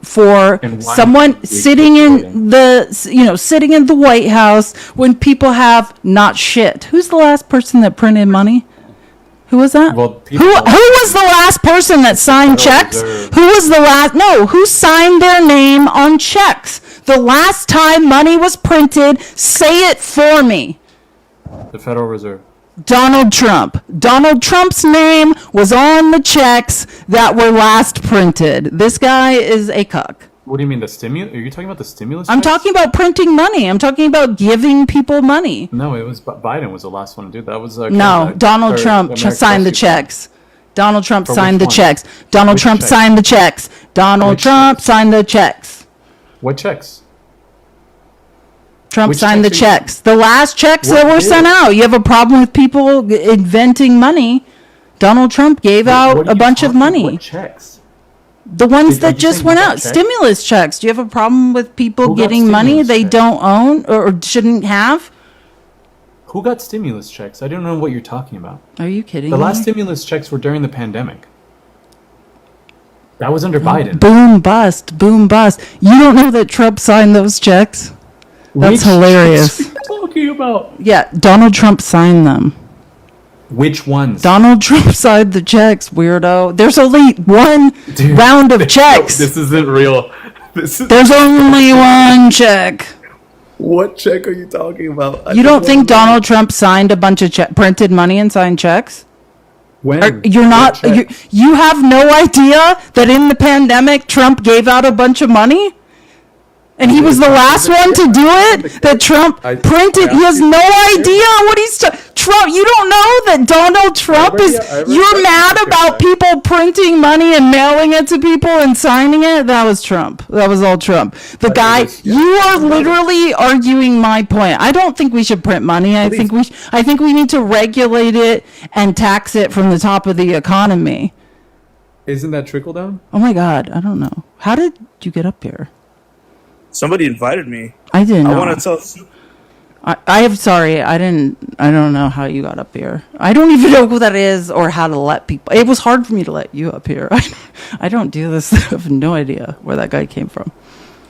for And why someone not sitting in recirculating? sitting in the White House when people have not shit. Who's the last person that printed money? Who was that? Well, who people- was the last person that signed Federal checks? Reserve. Who was the last? No, who signed their name on checks? The last time money was printed, say it for me. The Federal Reserve. Donald Trump. Donald Trump's name was on the checks that were last printed. This guy is a cuck. What do you mean, the stimulus? Are you talking about the stimulus? I'm checks? talking about printing money. I'm talking about giving people money. No, it was Biden was the last one to do that. Was No, Donald Trump American signed the Rescue Plan. checks. Donald Trump For signed the which one? checks. Donald Which Trump checks? signed the checks. Donald Which Trump checks? signed the checks. What checks? Trump Which signed the checks checks. The last checks that What were did? sent out. You have a problem with people inventing money. Donald Trump gave What out are a you bunch of talking- money. What checks? The ones Are that you just saying went you got out. checks? Stimulus checks. Do you have a problem with people Who got getting money stimulus they checks? don't own or shouldn't have? Who got stimulus checks? I don't know what you're talking about. Are you kidding The me? last stimulus checks were during the pandemic. That was under Biden. Boom bust, boom bust. You don't know that Trump signed those checks? That's Which hilarious. checks are you talking about? Yeah, Donald Trump signed them. Which ones? Donald Trump signed the checks, weirdo. There's only one Dude, round of no, checks. this isn't real. This is There's only one check. what check are you talking about? You don't think Donald Trump signed a bunch of printed money and signed checks? When? You're not. What check? You have no idea that in the pandemic Trump gave out a bunch of money, and he was the last one to do it. That Trump printed. He has no idea what he's. Trump. You don't know that Donald Trump is. You're mad about people printing money and mailing it to people and signing it. That was Trump. That was all Trump. The guy. You are literally arguing my point. I don't think we should print money. I think we need to regulate it and tax it from the top of the economy. Isn't that trickle down? Oh my God, I don't know. How did you get up here? Somebody invited me. I didn't know. I want to tell. I don't know how you got up here. I don't even know who that is or how to let people. It was hard for me to let you up here. I don't do this. I have no idea where that guy came from.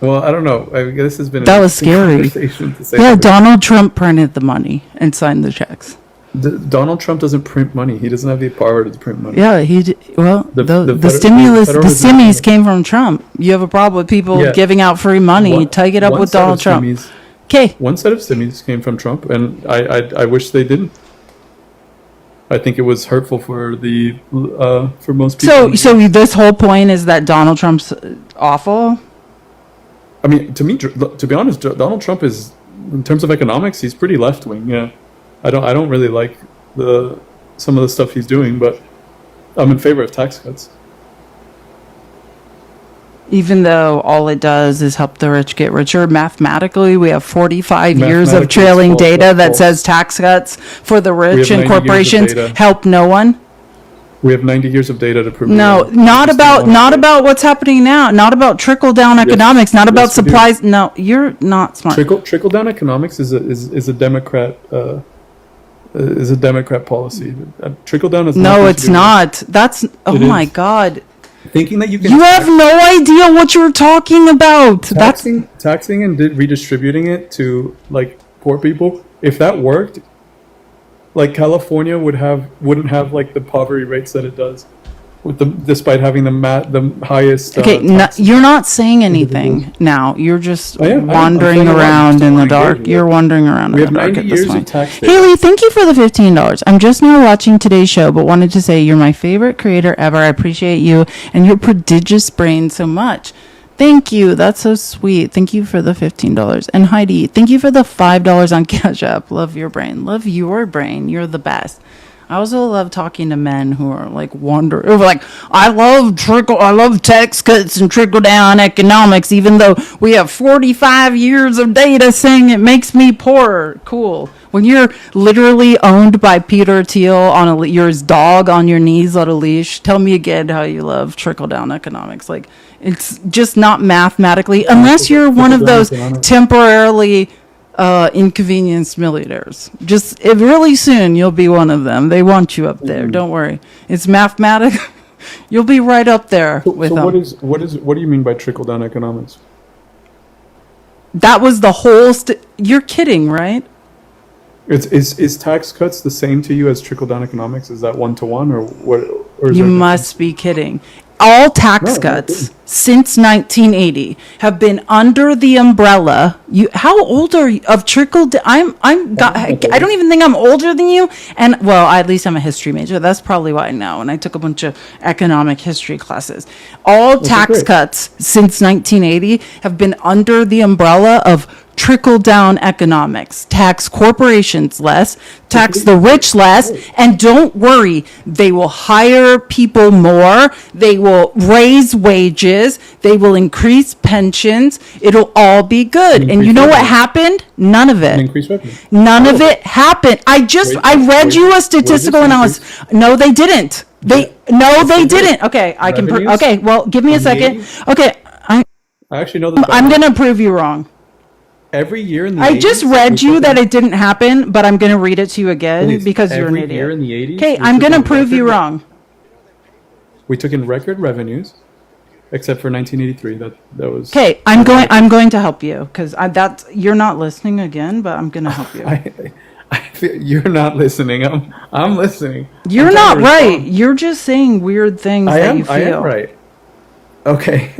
Well, I don't know. This has been That was scary. conversation to say Yeah, the least. Donald Trump printed the money and signed the checks. Donald Trump doesn't print money. He doesn't have the power to print money. Yeah, well, the stimulus, the stimmies came from Trump. You have a problem with people Yeah. giving out free money. Take it up One with set of Donald Trump. stimmies- Okay. One set of stimmies came from Trump, and I wish they didn't. I think it was hurtful for for most people. So this whole point is that Donald Trump's awful. I mean, to be honest, Donald Trump is, in terms of economics, he's pretty left wing. Yeah, I don't really like some of the stuff he's doing, but I'm in favor of tax cuts. Even though all it does is help the rich get richer, mathematically, we have 45 years of Mathematically, trailing it's false. data That's that false. says tax cuts for the rich have and 90 years of corporations data. help no one. We have 90 years of data to prove. No, that. not Just about don't not want to- about what's happening now. Not about trickle down economics. Not about Yes, we do. supplies. No, you're not smart. Trickle down economics is a Democrat policy. Trickle down is No, nothing to it's do with not. That's oh It my is. god. thinking that you can You have no idea what you're talking about. That's taxing and redistributing it to like poor people. If that worked, like California wouldn't have like the poverty rates that it does, despite having the highest. okay. taxes. You're not saying anything now. You're just I am. I'm saying wandering a lot. around Just in the don't dark. engage with You're it. wandering around We in have the dark 90 at this years of point. tax data. Haley, thank you for the $15. I'm just now watching today's show, but wanted to say you're my favorite creator ever. I appreciate you and your prodigious brain so much. Thank you. That's so sweet. Thank you for the $15. And Heidi, thank you for the $5 on Cash App. Love your brain. Love your brain. You're the best. I also love talking to men who are like I love tax cuts and trickle down economics, even though we have 45 years of data saying it makes me poorer. Cool. When you're literally owned by Peter Thiel on your dog on your knees on a leash, tell me again how you love trickle down economics. Like, it's just not mathematically, unless you're one of those temporarily inconvenienced millionaires. Just really soon you'll be one of them. They want you up there. Don't worry. It's mathematical. You'll be right up there with So them. what do you mean by trickle down economics? That was the whole. You're kidding, right? Is tax cuts the same to you as trickle down economics? Is that 1-to-1 or what? Or is You there a must be kidding. All tax No, I'm not cuts kidding. since 1980 have been under the umbrella. How old are you of trickle? I don't even think I'm older than you. And well, at least I'm a history major. That's probably why I know. And I took a bunch of economic history classes. All tax great. cuts since 1980 have been under the umbrella of trickle down economics. Tax corporations less, tax the rich less, and don't worry, they will hire people more, they will raise wages, they will increase pensions, it'll all be good. And you increase know what revenue. happened? None of And it. increase revenue. None of it happened. I read you a statistical wages analysis. No, they didn't. They didn't. Okay, I can. Revenues Okay, well, give me a from the second. 80s? Okay, I actually know that. I'm gonna prove you wrong. Every year in the I just 80s, read we you took that in- it didn't happen, but I'm gonna read it to you again Please, because you're an every year in idiot. the 80s. Okay, we I'm took gonna in prove you record- wrong. We took in record revenues, except for 1983. That was. Okay, I'm going to help you because you're not listening again, but I'm gonna help you. I feel you're not listening. I'm listening. You're I'm trying not to right. respond. You're just saying weird things that you feel. I am right. Okay.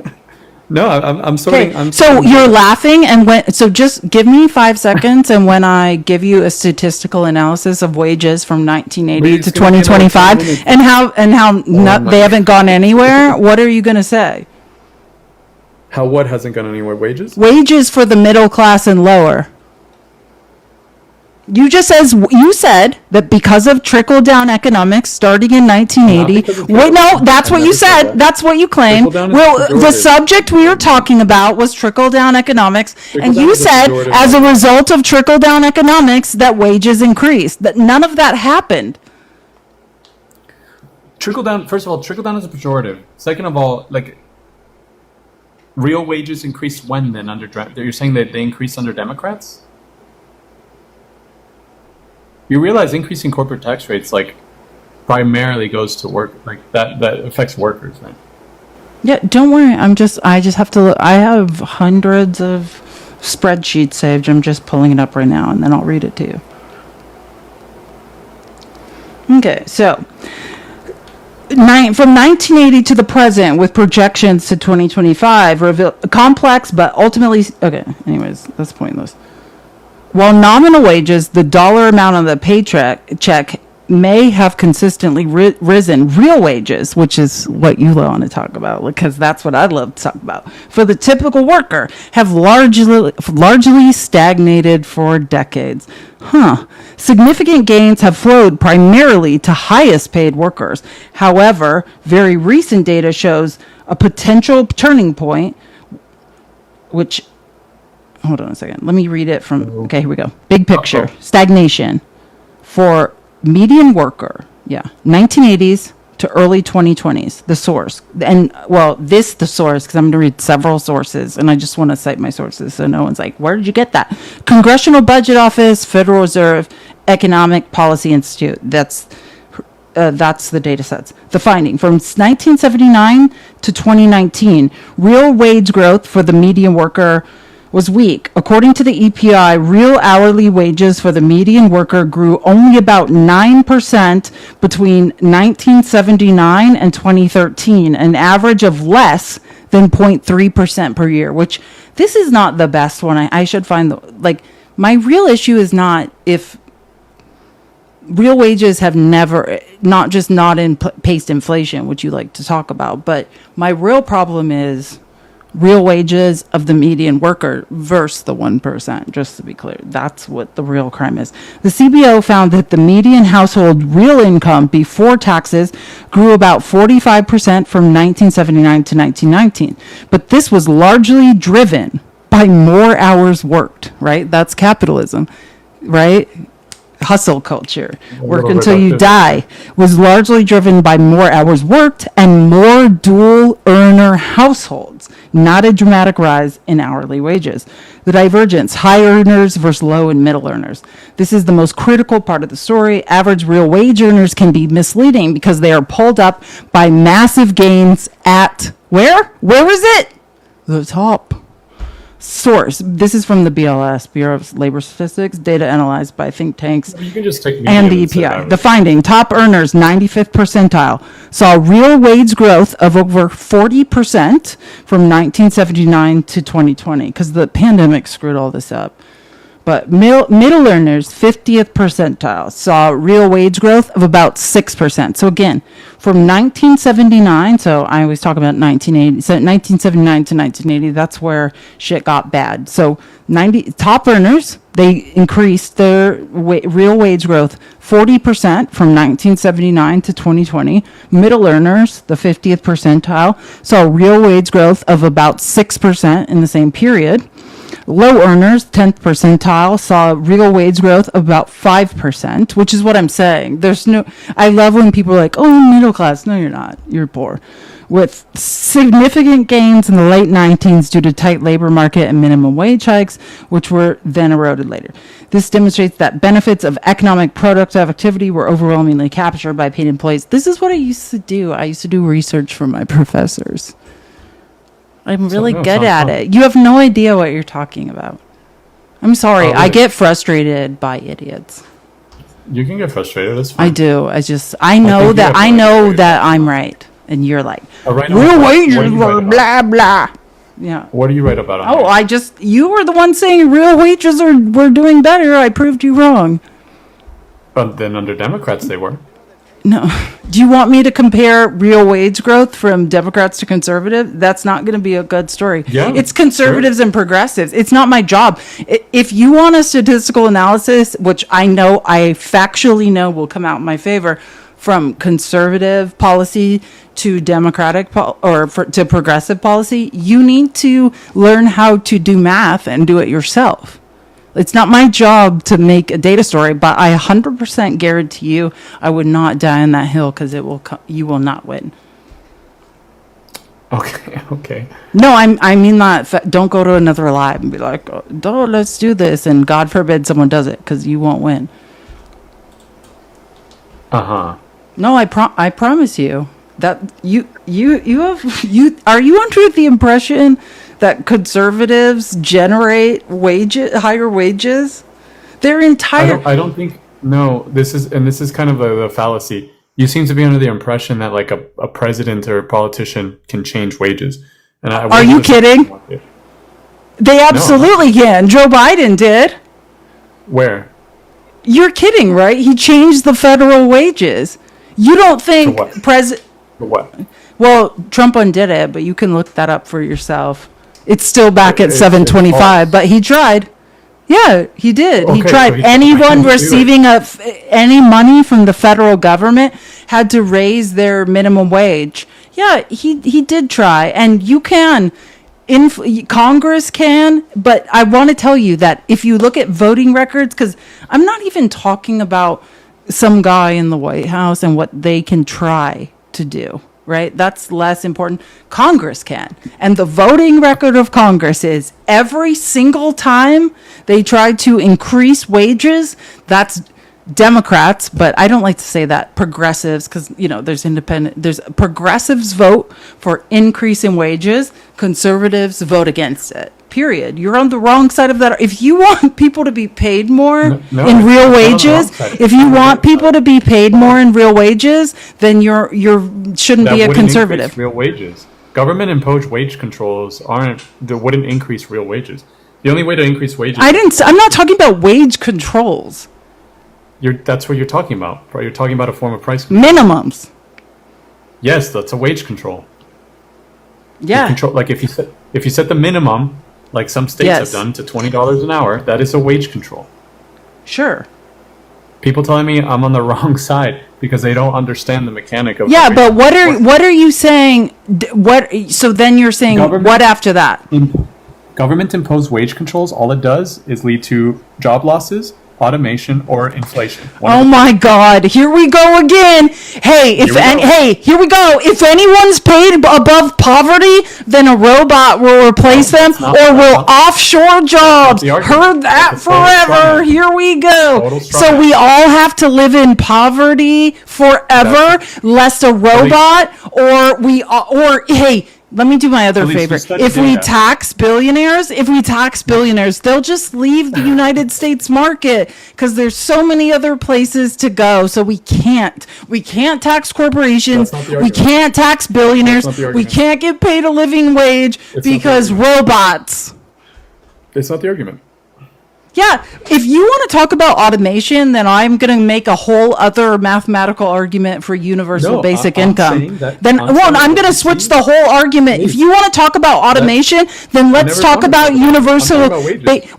No, I'm sorting. Okay, I'm so sorting- you're laughing, and so just give me 5 seconds, and when I give you a statistical analysis of wages from 1980 Wait, to it's gonna be another 2025, 10 minutes. and how my they haven't gone anywhere, what are you gonna say? How what hasn't gone anywhere? Wages? Wages for the middle class and lower. You said that because of trickle down economics starting in 1980. because of Wait, no, trickle-down. that's I what you never said said. that. That's what you claimed. Trickle-down is Well, the pejorative. subject we were talking about was trickle down economics, and Trickle-down you is a said pejorative as a word. result of trickle down economics that wages increased. That none of that happened. Trickle down. First of all, trickle down is a pejorative. Second of all, like real wages increased when then under? You're saying that they increased under Democrats? you realize increasing corporate tax rates like primarily goes to work, like that affects workers, right? Yeah, don't worry. I just have to look. I have hundreds of spreadsheets saved. I'm just pulling it up right now and then I'll read it to you. Okay, so from 1980 to the present with projections to 2025 reveal complex but ultimately okay, anyways, that's pointless. While nominal wages, the dollar amount on the paycheck check may have consistently risen, real wages, which is what you want to talk about, because that's what I'd love to talk about, for the typical worker, have largely stagnated for decades. Significant gains have flowed primarily to highest paid workers. However, very recent data shows a potential turning point, which, hold on a second, let me read it from, okay, here we go. Big picture, stagnation for median worker, 1980s to early 2020s, the source. And, well, the source, because I'm going to read several sources, and I just want to cite my sources so no one's like, where did you get that? Congressional Budget Office, Federal Reserve, Economic Policy Institute. That's the data sets. The finding, from 1979 to 2019, real wage growth for the median worker was weak. According to the EPI, real hourly wages for the median worker grew only about 9% between 1979 and 2013, an average of less than 0.3% per year, which this is not the best one. I should find my real issue is not if real wages have never, not just not in paced inflation, which you like to talk about, but my real problem is real wages of the median worker versus the 1%, just to be clear. That's what the real crime is. The CBO found that the median household real income before taxes grew about 45% from 1979 to 1919. But this was largely driven by more hours worked, right? That's capitalism, right? Hustle culture, work until you die, was largely driven by more hours worked and more dual earner households, not a dramatic rise in hourly wages. The divergence, high earners versus low and middle earners. This is the most critical part of the story. Average real wage earners can be misleading because they are pulled up by massive gains at where? Where is it? The top. Source. This is from the BLS, Bureau of Labor Statistics, data analyzed by think tanks You can just take and the EPI. The finding, top earners, 95th percentile, saw real wage growth of over 40% from 1979 to 2020, because the pandemic screwed all this up. But middle earners, 50th percentile, saw real wage growth of about 6%. So again, from 1979, so I always talk about 1980, so 1979 to 1980, that's where shit got bad. So top earners, they increased their real wage growth 40% from 1979 to 2020. Middle earners, the 50th percentile, saw real wage growth of about 6% in the same period. Low earners, 10th percentile, saw real wage growth of about 5%, which is what I'm saying. I love when people are like, oh, middle class. No, you're not. You're poor. With significant gains in the late 19s due to tight labor market and minimum wage hikes, which were then eroded later. This demonstrates that benefits of economic productive activity were overwhelmingly captured by paid employees. This is what I used to do. I used to do research for my professors. I'm really good at it. You have no idea what you're talking about. I'm sorry. I get frustrated by idiots. You can get frustrated. That's fine. I do. I know that I'm right. And you're like, real wages were blah, blah. Yeah. What do you write about? You were the one saying real wages were doing better. I proved you wrong. But then under Democrats, they were. No. Do you want me to compare real wage growth from Democrats to conservative? That's not going to be a good story. Yeah, it's conservatives and progressives. It's not my job. If you want a statistical analysis, which I factually know will come out in my favor, from conservative policy to democratic to progressive policy, you need to learn how to do math and do it yourself. It's not my job to make a data story, but I 100% guarantee you I would not die on that hill because you will not win. Okay. No, I mean that. Don't go to another lab and be like, oh, let's do this, and God forbid someone does it because you won't win. Uh-huh. No, I promise you that are you under the impression that conservatives generate higher wages? Their entire I don't think, no, this is kind of a fallacy. You seem to be under the impression that like a president or a politician can change wages. And Are you kidding? They absolutely can. Joe Biden did. Where? You're kidding, right? He changed the federal wages. You don't think what? For what? Well, Trump undid it, but you can look that up for yourself. It's still back at It's 725, but he tried. Yeah, he did. He Okay, tried. so he Anyone do it. receiving any money from the federal government had to raise their minimum wage. Yeah, he did try, and you can. Congress can, but I want to tell you that if you look at voting records, because I'm not even talking about some guy in the White House and what they can try to do, right? That's less important. Congress can. And the voting record of Congress is every single time they tried to increase wages, that's Democrats, but I don't like to say that, progressives, because there's progressives vote for increase in wages, conservatives vote against it. Period. You're on the wrong side of that. If you want people to be paid more in real wages, if you want people to be paid more in real wages, then you shouldn't be a conservative. Real wages. Government imposed wage controls wouldn't increase real wages. The only way to increase wages. I'm not talking about wage controls. That's what you're talking about. You're talking about a form of price control. Minimums. Yes, that's a wage control. Yeah. Like if you set the minimum, like some states have done, to $20 an hour, that is a wage control. Sure. People telling me I'm on the wrong side because they don't understand the mechanic of. Yeah, but what are you saying? So then you're saying what after that? Government imposed wage controls. All it does is lead to job losses, automation, or inflation. Oh my God! Here we go again. Hey, here we go. If anyone's paid above poverty, then a robot will replace them, or will offshore jobs. Heard that forever. Here we go. So we all have to live in poverty forever, lest a robot, or hey. Let me do my other favor. If we tax billionaires, they'll just leave the United States market because there's so many other places to go. So we can't tax corporations. We can't tax billionaires. We can't get paid a living wage because robots. It's not the argument. Yeah, if you want to talk about automation, then I'm going to make a whole other mathematical argument for universal basic income. I'm going to switch the whole argument. If you want to talk about automation, then let's talk about universal.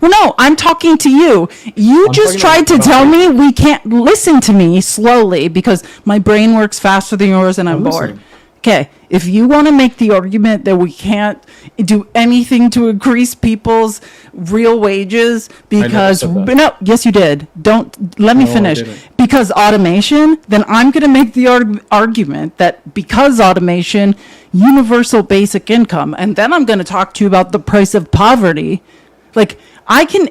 No, I'm talking to you. You just tried to tell me we can't. Listen to me slowly because my brain works faster than yours and I'm bored. Okay, if you want to make the argument that we can't do anything to increase people's real wages because yes you did. Let me finish. Because automation, then I'm going to make the argument that because automation, universal basic income, and then I'm going to talk to you about the price of poverty. Like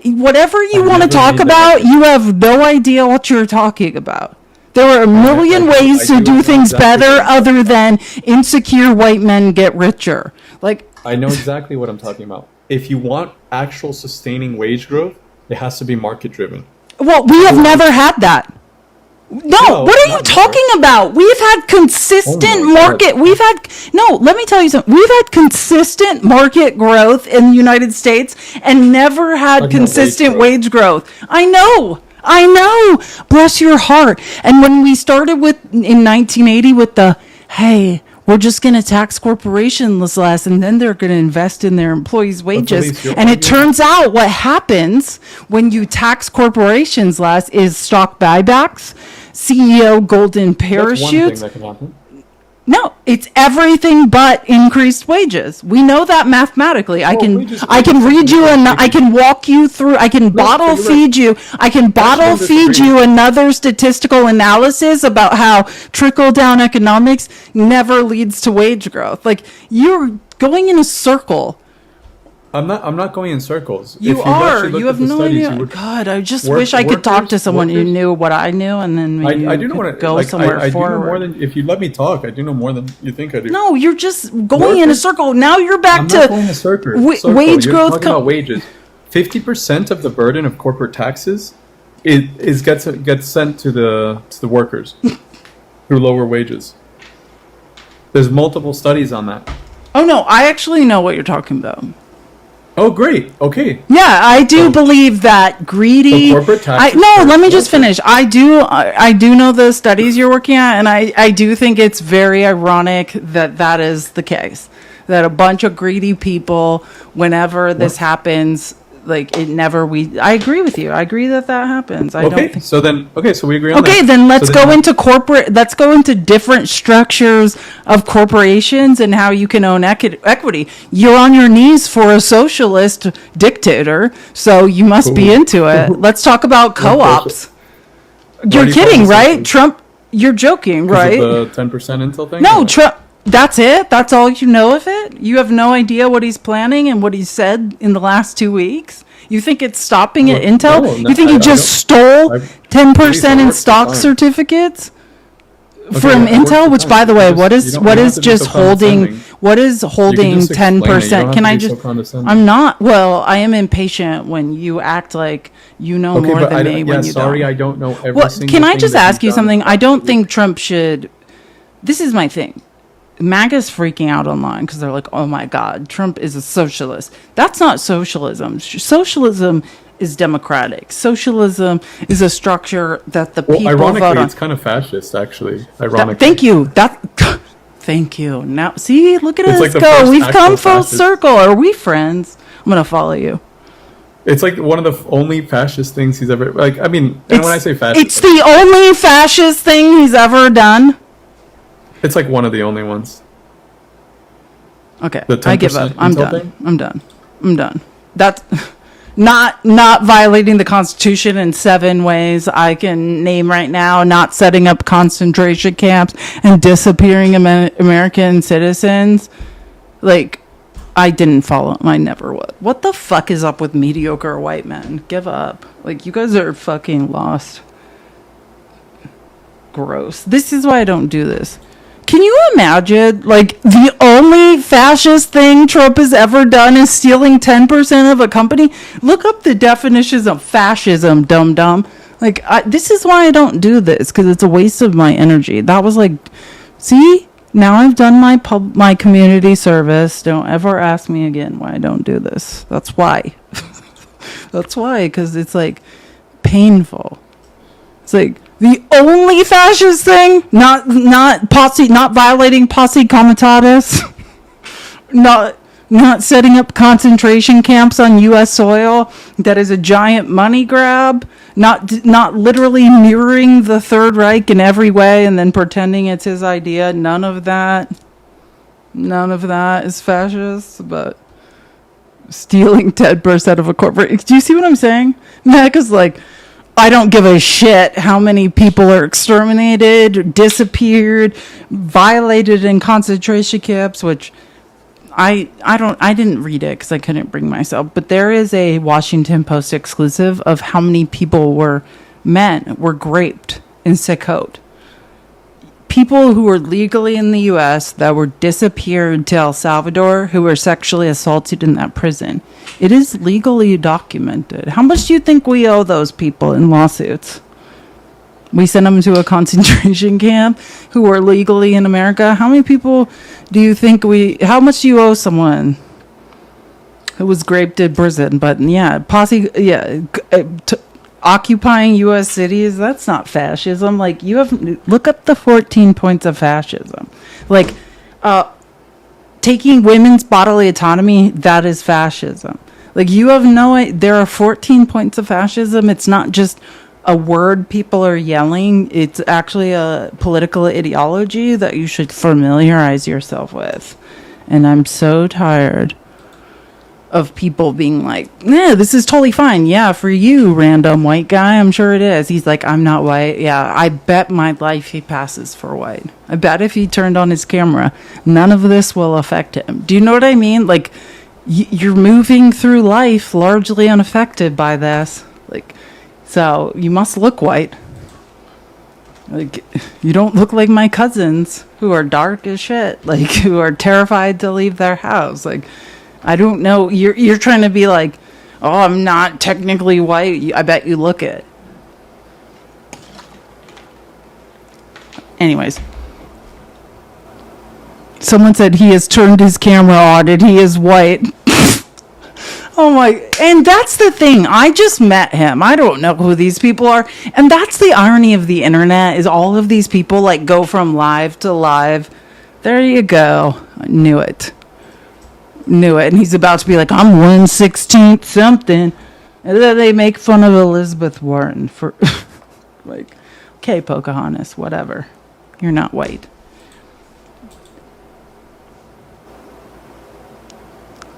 whatever you want to talk about, you have no idea what you're talking about. There are a million ways to do things better other than insecure white men get richer. Like I know exactly what I'm talking about. If you want actual sustaining wage growth, it has to be market driven. Well, we have never had that. No, what are you talking about? We've had consistent market. Let me tell you something. We've had consistent market growth in the United States and never had consistent wage growth. I know. Bless your heart. And when we started in 1980 with hey, we're just going to tax corporations less and then they're going to invest in their employees' wages. And it turns out what happens when you tax corporations less is stock buybacks, CEO golden parachutes. That's one thing that can happen. No, it's everything but increased wages. We know that mathematically. I can read you and I can walk you through. I can bottle feed you. I can bottle feed you another statistical analysis about how trickle down economics never leads to wage growth. Like you're going in a circle. I'm not going in circles. You If are. actually looked You at have the no studies, you idea. would- God, I just wish I could talk to someone who knew what I knew, and then maybe I do know what go like, somewhere I do know forward. more than if you let me talk. I do know more than you think I do. No, you're just going in a Workers- circle. Now you're back I'm to not going in a circle. wage You're growth. talking about wages. 50% of the burden of corporate taxes gets sent to the workers through lower wages. There's multiple studies on that. Oh no, I actually know what you're talking about. Oh, great. Okay. Yeah, I do So- believe that greedy. So corporate taxes No, hurt let me just workers. finish. I do know the studies you're working at, and I do think it's very ironic that that is the case. That a bunch of greedy people, whenever this happens, like it never. I agree with you. I agree that happens. I don't Okay. think. So we agree on that. Okay, then let's So go into corporate. Let's go into different structures of corporations and how you can own equity. You're on your knees for a socialist dictator, so you must be into it. Let's talk about co-ops. You're do you kidding, call this right? socialism? Trump. You're joking, Because right? of the 10% Intel thing? No, Or- Trump. That's it. That's all you know of it. You have no idea what he's planning and what he said in the last 2 weeks. You think it's stopping at Well, Intel? no, You think he I just don't- stole I- 10% in Please, stock fine. certificates Okay, from yeah, Intel? Which, fine. by the way, You what just- is you what don't is have to be just so holding? condescending. What is holding just explain it. You don't 10%? have Can to I be so just? condescending. I'm not. Well, I am impatient when you act like you know Okay, more but than I me don't, when yeah, you sorry, don't. I don't know every Well, single can I thing just that ask you he's done. something? I don't think Trump should. This is my thing. MAGA's freaking out online because they're like, oh my God, Trump is a socialist. That's not socialism. Socialism is democratic. Socialism is a structure that the Well, people vote ironically, on. it's kind of fascist, actually. Ironically. Thank you. Thank you. Now, see, look at It's us like the go. first We've actual come full fascist. circle. Are we friends? I'm going to follow you. It's like one of the only fascist things he's ever like. I mean, and when I say fascist, It's the only fascist thing he's ever done. it's like one of the only ones. Okay, The I give up. 10% I'm Intel done. thing? I'm done. That's not violating the Constitution in 7 ways I can name right now. Not setting up concentration camps and disappearing American citizens. Like, I didn't follow. I never would. What the fuck is up with mediocre white men? Give up. Like, you guys are fucking lost. Gross. This is why I don't do this. Can you imagine, like, the only fascist thing Trump has ever done is stealing 10% of a company? Look up the definitions of fascism, dum-dum. Like, this is why I don't do this, because it's a waste of my energy. That was like, see? Now I've done my community service. Don't ever ask me again why I don't do this. That's why. That's why, because it's, like, painful. It's like, the only fascist thing, not violating posse comitatus, not setting up concentration camps on U.S. soil. That is a giant money grab. Not literally mirroring the Third Reich in every way and then pretending it's his idea. None of that is fascist. But stealing 10% of a corporate. Do you see what I'm saying? Because like, I don't give a shit how many people are exterminated, disappeared, violated in concentration camps, which I didn't read it because I couldn't bring myself. But there is a Washington Post exclusive of how many people were raped in Sikhote. People who were legally in the U.S. that were disappeared to El Salvador who were sexually assaulted in that prison. It is legally documented. How much do you think we owe those people in lawsuits? We sent them to a concentration camp who were legally in America. How many people do you think how much do you owe someone who was raped in prison? But yeah, occupying U.S. cities, that's not fascism. Like, look up the 14 points of fascism. Like, taking women's bodily autonomy, that is fascism. Like, there are 14 points of fascism. It's not just a word people are yelling. It's actually a political ideology that you should familiarize yourself with. And I'm so tired of people being like, yeah, this is totally fine. Yeah, for you, random white guy, I'm sure it is. He's like, I'm not white. Yeah, I bet my life he passes for white. I bet if he turned on his camera, none of this will affect him. Do you know what I mean? Like, you're moving through life largely unaffected by this. Like, so you must look white. Like, you don't look like my cousins who are dark as shit, like, who are terrified to leave their house. Like, I don't know. You're trying to be like, oh, I'm not technically white. I bet you look it. Anyways. Someone said he has turned his camera on and he is white. Oh my, and that's the thing. I just met him. I don't know who these people are. And that's the irony of the internet, is all of these people like go from live to live. There you go. I knew it. And he's about to be like, I'm 1/16 something. And then they make fun of Elizabeth Warren for like, okay, Pocahontas, whatever. You're not white.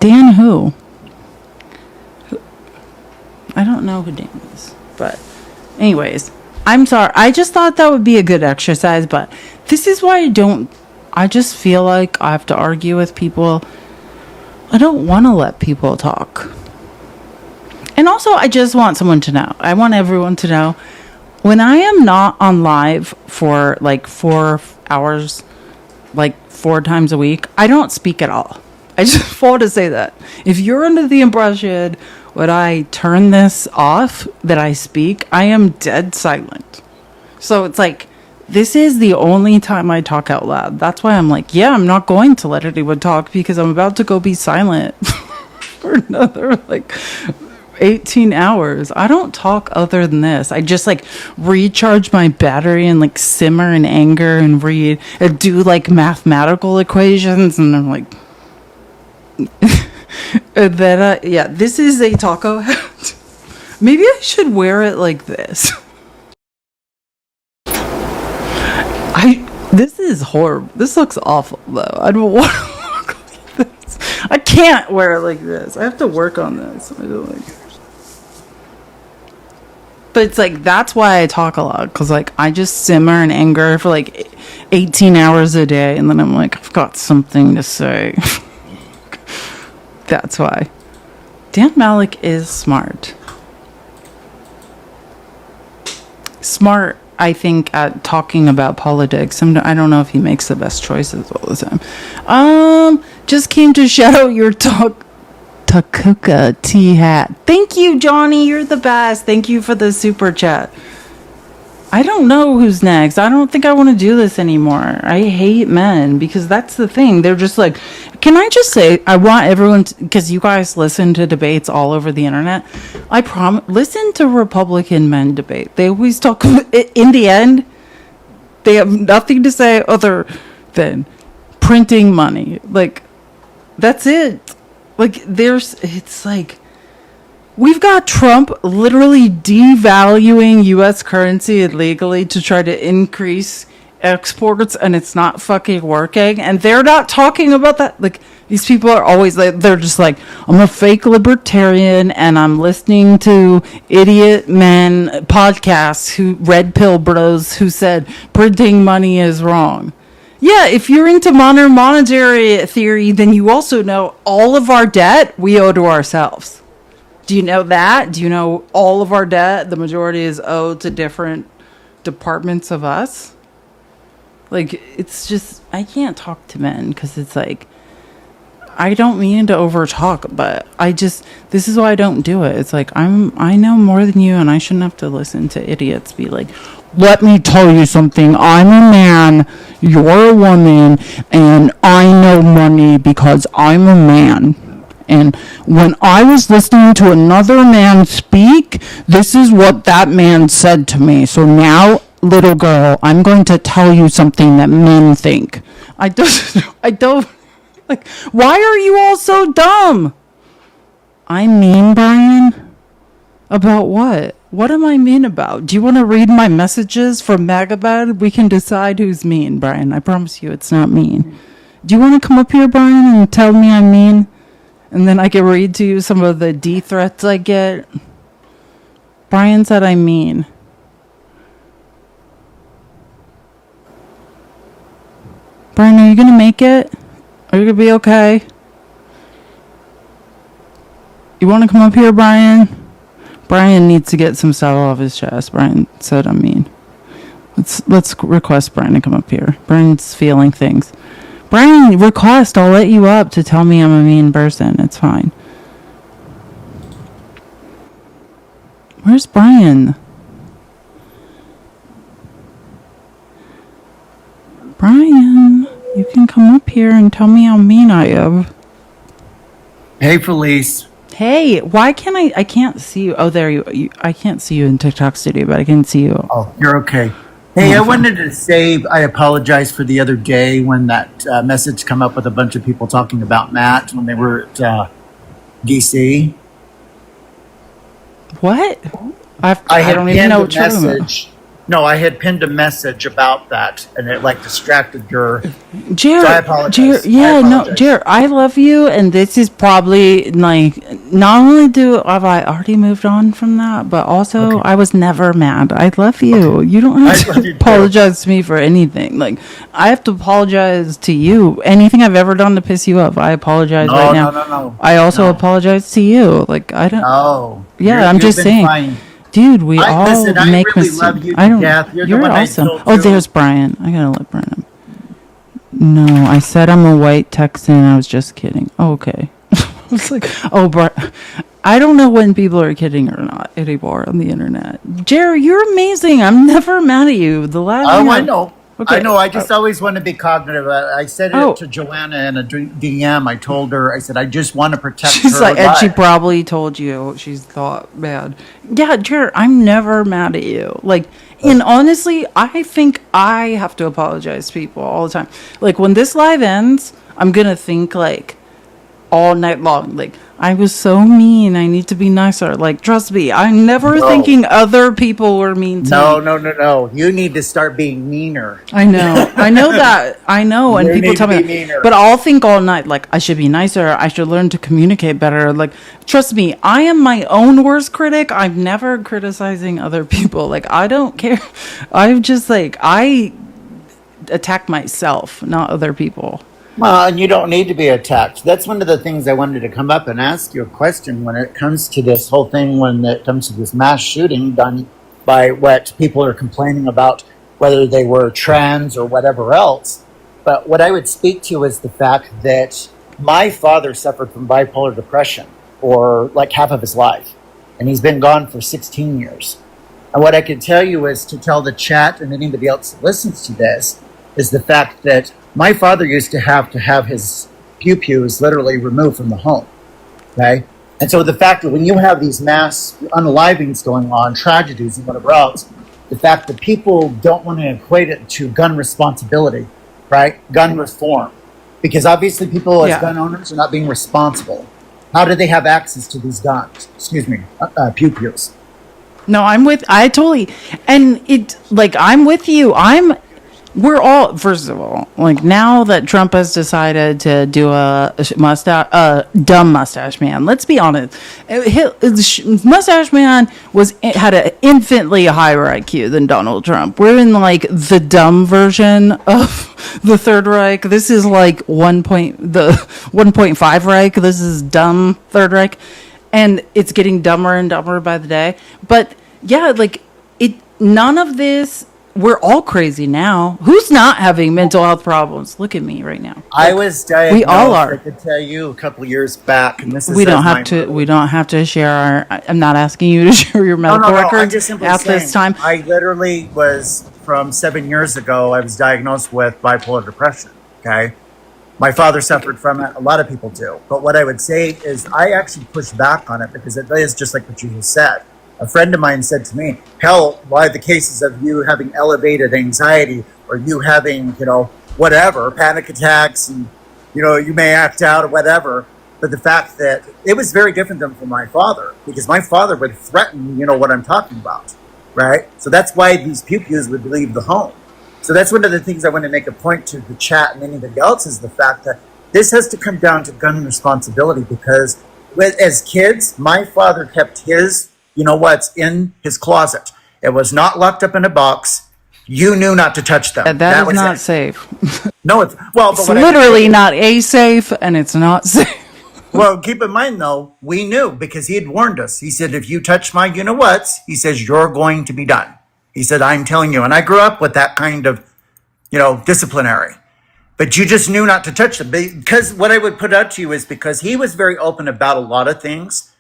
Dan who? I don't know who Dan is. But anyways, I'm sorry. I just thought that would be a good exercise. But this is why I just feel like I have to argue with people. I don't want to let people talk. And also, I just want someone to know. I want everyone to know. When I am not on live for like 4 hours, like 4 times a week, I don't speak at all. I just want to say that. If you're under the impression when I turn this off that I speak, I am dead silent. So it's like, this is the only time I talk out loud. That's why I'm like, yeah, I'm not going to let anyone talk because I'm about to go be silent for another like 18 hours. I don't talk other than this. I just like recharge my battery and like simmer in anger and read and do like mathematical equations, and I'm like, and then yeah, this is a taco hat. Maybe I should wear it like this. This is horrible. This looks awful though. I don't want to look like this. I can't wear it like this. I have to work on this. I don't like. But it's like, that's why I talk a lot, because like I just simmer in anger for like 18 hours a day, and then I'm like, I've got something to say. That's why. Dan Malik is smart. Smart, I think, at talking about politics. I don't know if he makes the best choices all the time. Just came to shadow your Takuka tea hat. Thank you, Johnny. You're the best. Thank you for the super chat. I don't know who's next. I don't think I want to do this anymore. I hate men, because that's the thing. They're just like, can I just say, I want everyone to, because you guys listen to debates all over the internet. I promise, listen to Republican men debate. They always talk, in the end, they have nothing to say other than printing money. Like, that's it. Like, it's like, we've got Trump literally devaluing U.S. currency illegally to try to increase exports, and it's not fucking working. And they're not talking about that. Like, these people are always like, they're just like, I'm a fake libertarian and I'm listening to idiot men podcasts red pill bros who said printing money is wrong. Yeah, if you're into modern monetary theory, then you also know all of our debt we owe to ourselves. Do you know that? Do you know all of our debt, the majority is owed to different departments of us? Like, it's just, I can't talk to men because it's like, I don't mean to over talk, but this is why I don't do it. It's like, I know more than you, and I shouldn't have to listen to idiots be like, let me tell you something. I'm a man, you're a woman, and I know money because I'm a man. And when I was listening to another man speak, this is what that man said to me. So now, little girl, I'm going to tell you something that men think. I don't, like, why are you all so dumb? I'm mean, Brian? About what? What am I mean about? Do you want to read my messages from Magabad? We can decide who's mean, Brian. I promise you it's not mean. Do you want to come up here, Brian, and tell me I'm mean? And then I can read to you some of the D threats I get. Brian said I'm mean. Brian, are you going to make it? Are you going to be okay? You want to come up here, Brian? Brian needs to get some stuff off his chest. Brian said I'm mean. Let's request Brian to come up here. Brian's feeling things. Brian, request. I'll let you up to tell me I'm a mean person. It's fine. Where's Brian? Brian, you can come up here and tell me how mean I am. Hey, Felice. Hey, why can't I can't see you. Oh, there you I can't see you in TikTok Studio, but I can see you. Oh, you're okay. Hey, I wanted to say I apologize for the other day when that message come up with a bunch of people talking about Matt when they were at DC. What? I had don't even know what pinned a you're talking about. message. No, I had pinned a message about that, and it like distracted your. Jared, So I apologize. Jared, I love you, and this is probably like not only have I already moved on from that, but also I was never mad. I love you. You don't have I love to you too. apologize to me for anything. Like I have to apologize to you. Anything I've ever done to piss you off, I apologize right now. No. I also apologize to you. Like I don't. Oh. Yeah, I'm you've just been saying. fine. Dude, we all listen, I make really mistakes. love you to I don't. death. You're the You're one I awesome. told Oh, to. there's Brian. I gotta let Brian up. No, I said I'm a white Texan. I was just kidding. Oh, okay. I was like, oh, I don't know when people are kidding or not anymore on the internet. Jerry, you're amazing. I'm never mad at you. The last. Oh, I know. Okay. I know. I just always want to be cognitive. I said it Oh. to Joanna in a DM. I told her, I said, I just want to protect She's her like, and she life. probably told you she's thought bad. Yeah, Jared, I'm never mad at you. Like, and honestly, I think I have to apologize to people all the time. Like, when this live ends, I'm gonna think like all night long. Like, I was so mean. I need to be nicer. Like, trust me, I'm never No. thinking other people were mean to me. No. You need to start being meaner. I know that. I know, and You people need tell to me, be meaner. but I'll think all night like I should be nicer. I should learn to communicate better. Like, trust me, I am my own worst critic. I'm never criticizing other people. Like, I don't care. I'm just like I attack myself, not other people. Well, and you don't need to be attacked. That's one of the things I wanted to come up and ask you a question when it comes to this whole thing, when it comes to this mass shooting done by what people are complaining about, whether they were trans or whatever else. But what I would speak to is the fact that my father suffered from bipolar depression for like half of his life, and he's been gone for 16 years. And what I can tell you is to tell the chat and anybody else that listens to this is the fact that my father used to have his pew-pews literally removed from the home, okay? And so the fact that when you have these mass unalivings going on, tragedies and whatever else, the fact that people don't want to equate it to gun responsibility, right? Gun reform. Because obviously people as gun owners are not being responsible. How do they have access to these guns? Pew-pews. No, I totally, and it, like, I'm with you. We're all, first of all, like, now that Trump has decided to do a dumb mustache man, let's be honest, mustache man had an infinitely higher IQ than Donald Trump. We're in, like, the dumb version of the Third Reich. This is like the 1.5 Reich. This is dumb Third Reich. And it's getting dumber and dumber by the day. But yeah, like, none of this, we're all crazy now. Who's not having mental health problems? Look at me right now. I was diagnosed, we all are. I could tell you a couple of years back, and this is We don't have to share I'm not asking you to share your medical I'm records just simply at saying, this time. I literally was, from 7 years ago, I was diagnosed with bipolar depression, okay? My father suffered from it. A lot of people do. But what I would say is I actually pushed back on it because it is just like what you just said. A friend of mine said to me, hell, why the cases of you having elevated anxiety or you having, whatever, panic attacks and, you may act out or whatever. But the fact that it was very different than for my father, because my father would threaten, what I'm talking about, right? So that's why these pew-pews would leave the home. So that's one of the things I want to make a point to the chat and anybody else is the fact that this has to come down to gun responsibility because as kids, my father kept his, what's in his closet. It was not locked up in a box. You knew not to touch them. That is not safe. No, it's literally not a safe, and it's not safe. Well, keep in mind though, we knew because he had warned us. He said, if you touch my you know whats, he says, you're going to be done. He said, I'm telling you. And I grew up with that kind of, disciplinary. But you just knew not to touch them. Because what I would put out to you is because he was very open about a lot of things.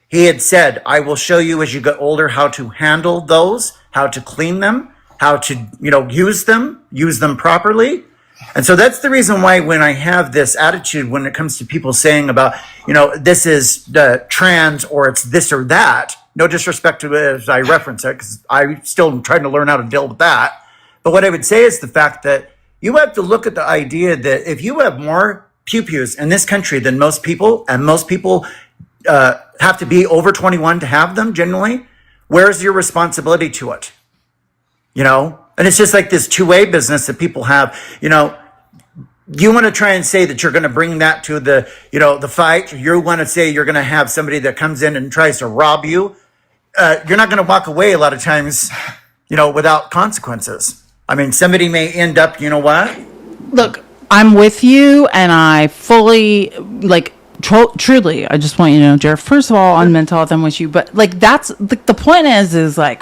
He had said, I will show you as you get older how to handle those, how to clean them, how to, use them properly. And so that's the reason why when I have this attitude, when it comes to people saying about, this is the trans or it's this or that, no disrespect to it as I reference it, because I still am trying to learn how to deal with that. But what I would say is the fact that you have to look at the idea that if you have more pew-pews in this country than most people, and most people have to be over 21 to have them generally, where's your responsibility to it? And it's just like this two-way business that people have, you want to try and say that you're going to bring that to the, the fight. You want to say you're going to have somebody that comes in and tries to rob you. You're not going to walk away a lot of times, without consequences. I mean, somebody may end up, what? Look, I'm with you, and I fully, truly, I just want you to know, Jared, first of all, on mental health, I'm with you. But, that's, the point is,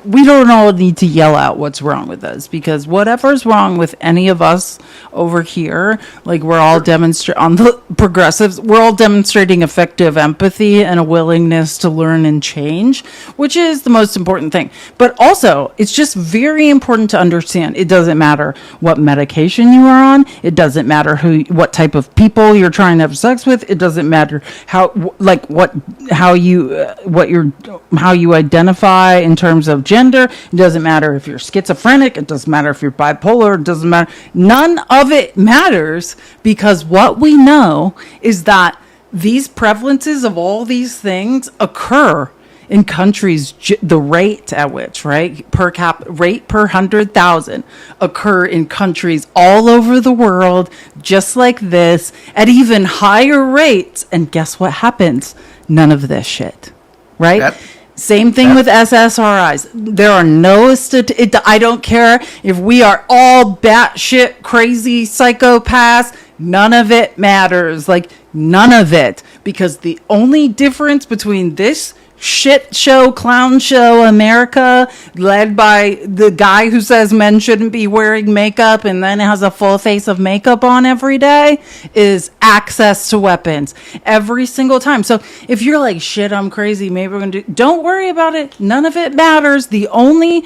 we don't all need to yell out what's wrong with us. Because whatever's wrong with any of us over here, we're all demonstrating, on the progressives, we're all demonstrating effective empathy and a willingness to learn and change, which is the most important thing. But also, it's just very important to understand, it doesn't matter what medication you are on. It doesn't matter what type of people you're trying to have sex with. It doesn't matter how you identify in terms of gender. It doesn't matter if you're schizophrenic. It doesn't matter if you're bipolar. It doesn't matter. None of it matters, because what we know is that these prevalences of all these things occur in countries, the rate at which, per capita rate per 100,000 occur in countries all over the world, just like this, at even higher rates. And guess what happens? None of this shit, right? Yep. Same thing with SSRIs. There are no I don't care if we are all batshit crazy psychopaths. None of it matters. None of it. Because the only difference between this shit show, clown show America, led by the guy who says men shouldn't be wearing makeup and then has a full face of makeup on every day, is access to weapons every single time. So if you're like, shit, I'm crazy, maybe we're gonna don't worry about it. None of it matters. The only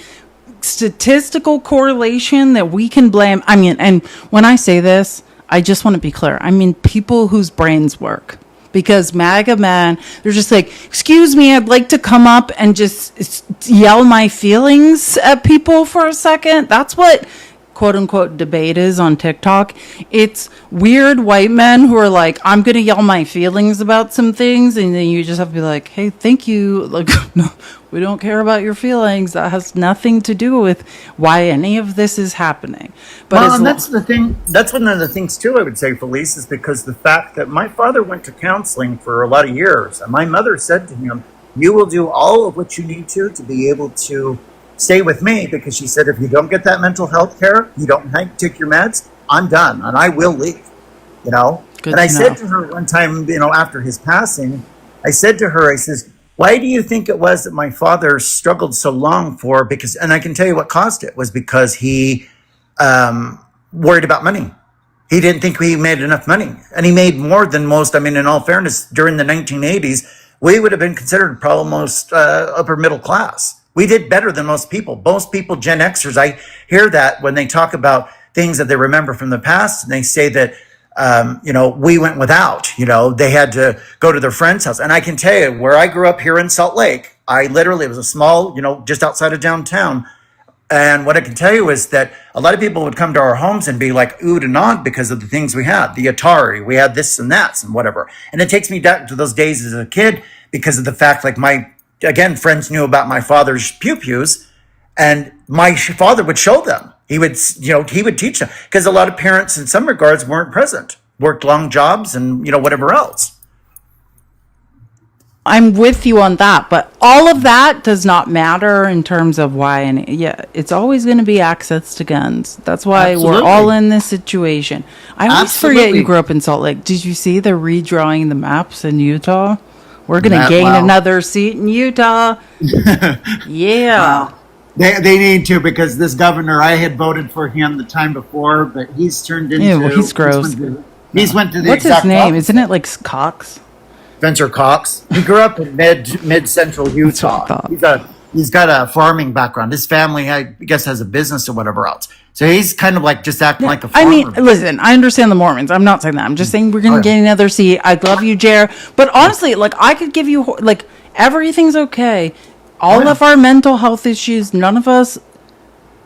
statistical correlation that we can blame, and when I say this, I just want to be clear, people whose brains work. Because MAGA men, they're just like, excuse me, I'd like to come up and just yell my feelings at people for a second. That's what quote unquote debate is on TikTok. It's weird white men who are like, I'm going to yell my feelings about some things. And then you just have to be like, hey, thank you. No, we don't care about your feelings. That has nothing to do with why any of this is happening. But and that's the thing. That's one of the things too, I would say, Felice, is because the fact that my father went to counseling for a lot of years, and my mother said to him, you will do all of what you need to be able to stay with me, because she said, if you don't get that mental health care, you don't take your meds, I'm done and I will leave, Good and I said to her one time, after his passing, I said to her, I says, why do you think it was that my father struggled so long for? Because, and I can tell you what caused it, was because he worried about money. He didn't think he made enough money, and he made more than most. In all fairness, during the 1980s, we would have been considered probably most upper middle class. We did better than most people. Most people, Gen Xers, I hear that when they talk about things that they remember from the past, and they say that, we went without, they had to go to their friend's house. And I can tell you, where I grew up here in Salt Lake, it was a small, just outside of downtown. And what I can tell you is that a lot of people would come to our homes and be like, oohed and awed because of the things we had, the Atari, we had this and that and whatever. And it takes me back to those days as a kid because of the fact, friends knew about my father's pew-pews, and my father would show them. He would teach them, because a lot of parents in some regards weren't present, worked long jobs and, whatever else. I'm with you on that, but all of that does not matter in terms of why. And yeah, it's always going to be access to guns. That's why we're all in this situation. I always forget you grew up in Salt Lake. Did you see they're redrawing the maps in Utah? We're going to gain another seat in Utah. Yeah. They need to, because this governor, I had voted for him the time before, but he's turned into... Ew, he's gross. He's went to the What's his name? Isn't it like Cox? Spencer Cox. He grew up in mid central Utah. He's got a farming background. His family, I guess, has a business or whatever else. So he's kind of like just acting like a farmer. I mean, listen, I understand the Mormons. I'm not saying that. I'm just saying we're going to get another seat. I love you, Jer. But honestly, like, I could give you, like, everything's okay. All of our mental health issues, none of us,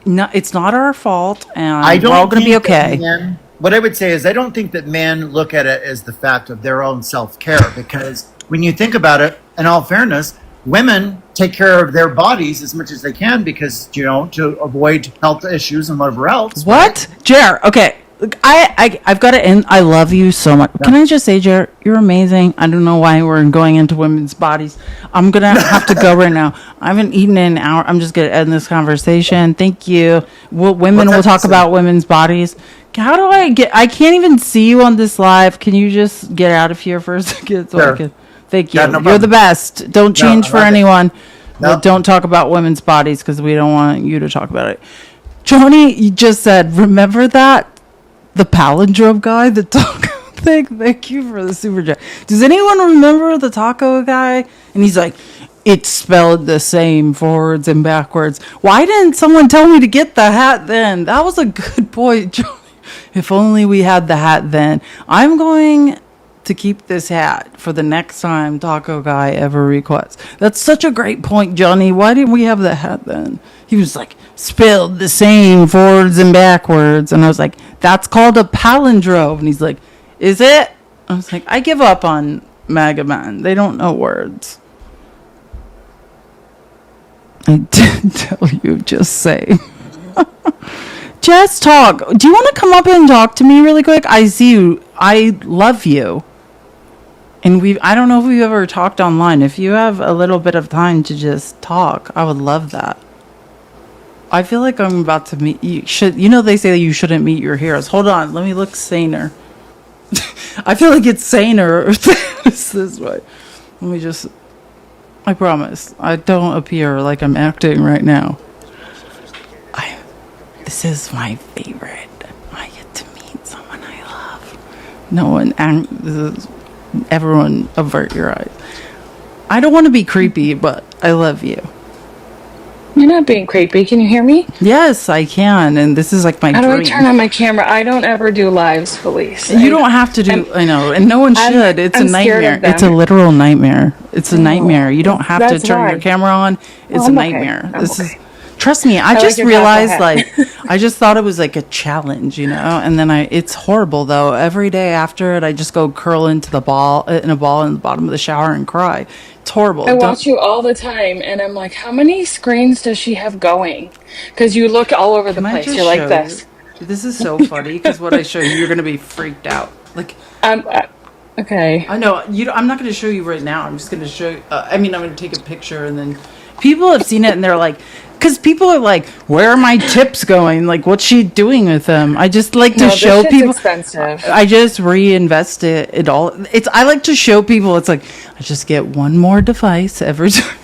it's not our fault. And we're all going to be okay. What I would say is I don't think that men look at it as the fact of their own self-care, because when you think about it, in all fairness, women take care of their bodies as much as they can because, to avoid health issues and whatever else. What? Right? Jer, okay. I've got to end. I love you so much. Yeah. Can I just say, Jer, you're amazing. I don't know why we're going into women's bodies. I'm going to have to go right now. I haven't eaten in an hour. I'm just going to end this conversation. Thank you. Women will talk about women's bodies. How do I can't even see you on this live. Can you just get out of here for a second? So thank you. Yeah, no, you're the best. Don't change for anyone. No. Well, don't talk about women's bodies because we don't want you to talk about it. Joni, you just said, remember that? The palindrome guy, the taco thing. Thank you for the super chat. Does anyone remember the taco guy? And he's like, it's spelled the same forwards and backwards. Why didn't someone tell me to get the hat then? That was a good point, Joni. If only we had the hat then. I'm going to keep this hat for the next time Taco Guy ever requests. That's such a great point, Johnny. Why didn't we have the hat then? He was like, spelled the same forwards and backwards. And I was like, that's called a palindrome. And he's like, is it? I was like, I give up on MAGA man. They don't know words. I didn't tell you, just say. Just talk. Do you want to come up and talk to me really quick? I see you. I love you. And I don't know if we've ever talked online. If you have a little bit of time to just talk, I would love that. I feel like I'm about to meet you. They say that you shouldn't meet your heroes. Hold on. Let me look saner. I feel like it's saner this way. Let me just... I promise. I don't appear like I'm acting right now. This is my favorite. I get to meet someone I love. No one, everyone avert your eyes. I don't want to be creepy, but I love you. You're not being creepy. Can you hear me? Yes, I can. And this is like my dream. How do I turn on my camera? I don't ever do lives, Felice. You don't have to do, I know, and no one should. It's a nightmare. It's a literal nightmare. It's a nightmare. You don't have to turn your camera on. It's a nightmare. This is... Trust me, I just realized, I just thought it was like a challenge, and then it's horrible though. Every day after it, I just go curl into a ball in the bottom of the shower and cry. It's horrible. I watch you all the time, and I'm like, how many screens does she have going? Because you look all over the place. You're like this. This is so funny, because what I show you, you're going to be freaked out. Like, okay. I know, I'm not going to show you right now. I'm just going to show you, I'm going to take a picture, and then people have seen it, and they're like... Because people are like, where are my tips going? Like, what's she doing with them? I just like to show people. Expensive. I just reinvest it all. I like to show people. It's like I just get one more device every time.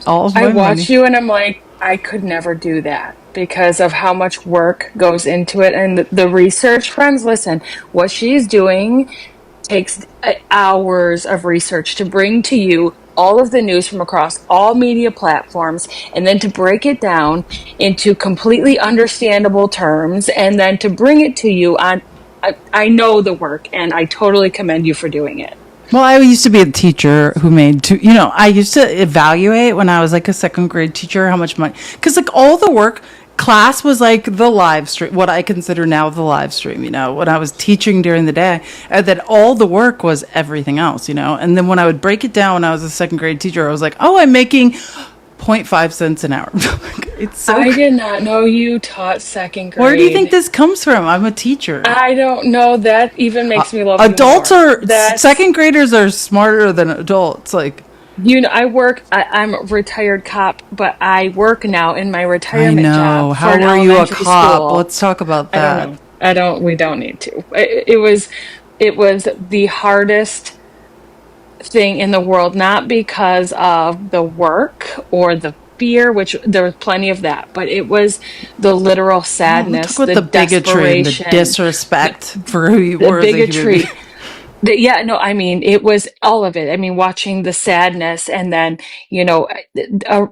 I watch you and I'm like, I could never do that because of how much work goes into it and the research. Friends, listen, what she's doing takes hours of research to bring to you all of the news from across all media platforms, and then to break it down into completely understandable terms, and then to bring it to you on... I know the work, and I totally commend you for doing it. Well, I used to be a teacher who made I used to evaluate when I was like a second grade teacher how much money, because like all the work... Class was like the live stream, what I consider now the live stream, when I was teaching during the day, and then all the work was everything else, and then when I would break it down when I was a second grade teacher, I was like, oh, I'm making 0.5 cents an hour. It's so I did not know you taught second grade. Where do you think this comes from? I'm a teacher. I don't know. That even makes me love adults you more. Second graders are smarter than adults. Like, I'm a retired cop, but I work now in my I retirement know. job for How an were you a elementary cop? school. Let's talk about I don't that. know. We don't need to. It was the hardest thing in the world, not because of the work or the fear, which there was plenty of that, but it was the literal No, let's talk sadness, about the the bigotry and the desperation, the, disrespect for who you the were as a human being. bigotry. Yeah, no, I mean, it was all of it. I mean, watching the sadness and then,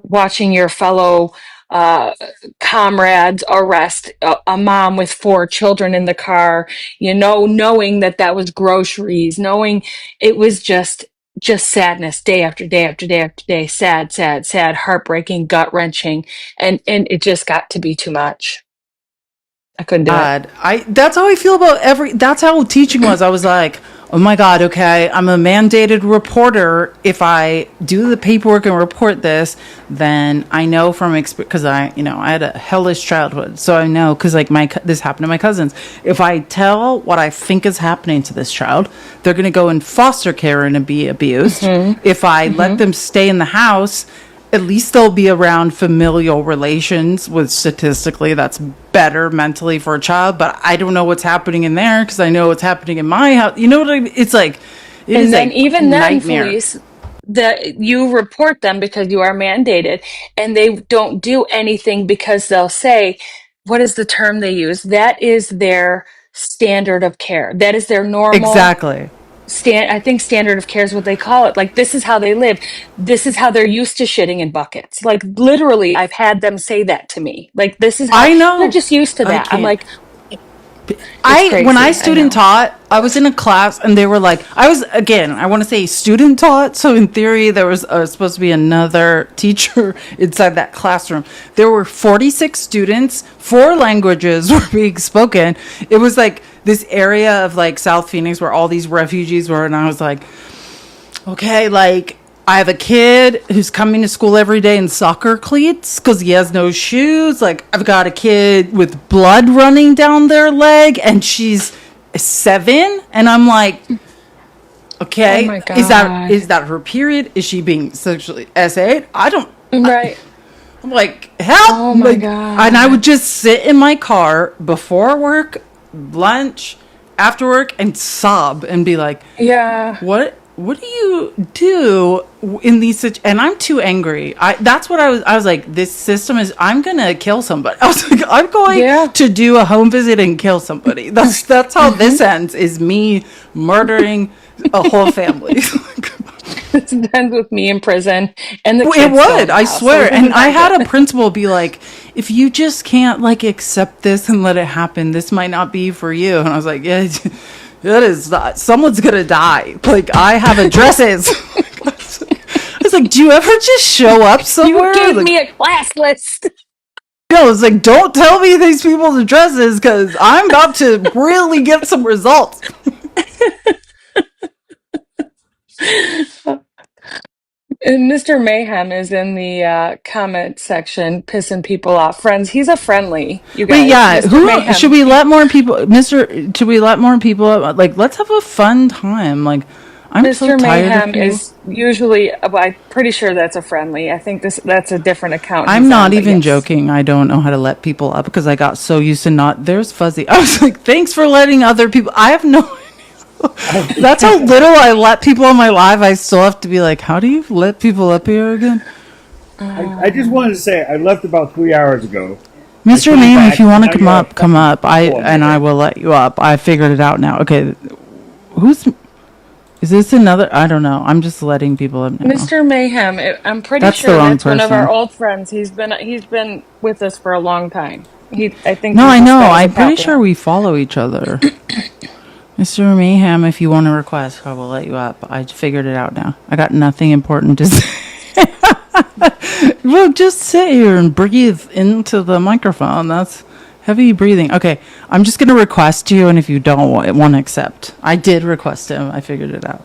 watching your fellow uh, comrades arrest a mom with 4 children in the car, knowing that that was groceries, knowing it was just sadness day after day after day after day, sad, sad, sad, heartbreaking, gut wrenching, and it just got to be too much. I couldn't do it. God, that's how I feel about that's how teaching was. I was like, oh my God, okay, I'm a mandated reporter. If I do the paperwork and report this, then I know from experience, because I had a hellish childhood. So I know, because like this happened to my cousins. If I tell what I think is happening to this child, they're going to go in foster care and be abused. If I let them stay in the house, at least they'll be around familial relations, with statistically that's better mentally for a child. But I don't know what's happening in there because I know what's happening in my house. You know what I mean? It's like, it And is then a even then, nightmare. Felice, that you report them because you are mandated, and they don't do anything because they'll say, what is the term they use? That is their standard of care. That is their normal Exactly. I think standard of care is what they call it. Like, this is how they live. This is how they're used to shitting in buckets. Like, literally, I've had them say that to me. Like, this is how I they're know. just used to I that. I'm can't. like, it's When I crazy. I student know. taught, I was in a class and they were like, I want to say student taught. So in theory, there was supposed to be another teacher inside that classroom. There were 46 students, 4 languages were being spoken. It was like this area of like South Phoenix where all these refugees were. And I was like, okay, like, I have a kid who's coming to school every day in soccer cleats because he has no shoes. Like, I've got a kid with blood running down their leg and she's 7. And I'm like, Oh okay, my is God. that her period? Is she being sexually SA'd? Right. I'm like, help! Oh my Like, and I would God. just sit in my car before work, lunch, after work, and sob and be like, Yeah. what do you do in these and I'm too angry. That's what I was like, this system is, I'm gonna kill somebody. I was like, I'm going Yeah. to do a home visit and kill somebody. That's how this ends, is me murdering a whole family. This ends with me in prison and the It kids still in would, the I house. So swear. this And is I not had a good. principal be like, if you just can't like accept this and let it happen, this might not be for you. And I was like, yeah, it is not. Someone's gonna die. Like, I have addresses. I was like, do you ever just show up You somewhere? gave Like, me a class list. no, it's like, don't tell me these people's addresses because I'm about to really get some results. And Mr. Mayhem is in the comment section pissing people off. Friends, he's a friendly, you Wait, guys. yeah. Mr. Who should Mayhem. we let more people, Mister? Should we let more people? Like, let's have a fun time. Like, I'm so Mr. tired of Mayhem people. is usually, well, I'm pretty sure that's a friendly. I think that's a different account I'm he's not on, but even yes. joking. I don't know how to let people up because I got so used to not. There's Fuzzy. I was like, thanks for letting other people. I have no. That's how little I let people on my live. I still have to be like, how do you let people up here again? I just wanted to say I left about 3 hours ago. Mr. came Name, back, if you want now to you're all come up. fucking And I will let you up. I figured it out now. Okay, is this another? I don't know. I'm just letting people up now. Mr. Mayhem, I'm pretty That's the sure wrong that's one of our person. old friends. He's been with us for a long time. I think No, he I just know. got as a I'm pretty sure popular. we follow each other. Mr. Mayhem, if you want to request, I will let you up. I figured it out now. I got nothing important to say. Well, just sit here and breathe into the microphone. That's heavy breathing. Okay, I'm just going to request you, and if you don't want to accept. I did request him. I figured it out.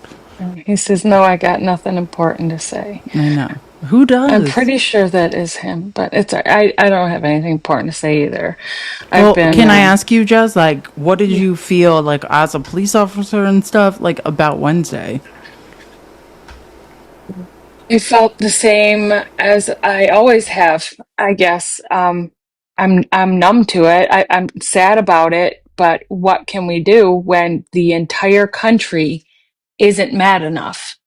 He says, no, I got nothing important to say. I know. Who does? I'm pretty sure that is him, but I don't have anything important to say either. I've Well, been can I ask you, Jess, like, what did yeah. you feel, like, as a police officer and stuff, like, about Wednesday? I felt the same as I always have, I guess. I'm numb to it. I'm sad about it, but what can we do when the entire country isn't mad enough?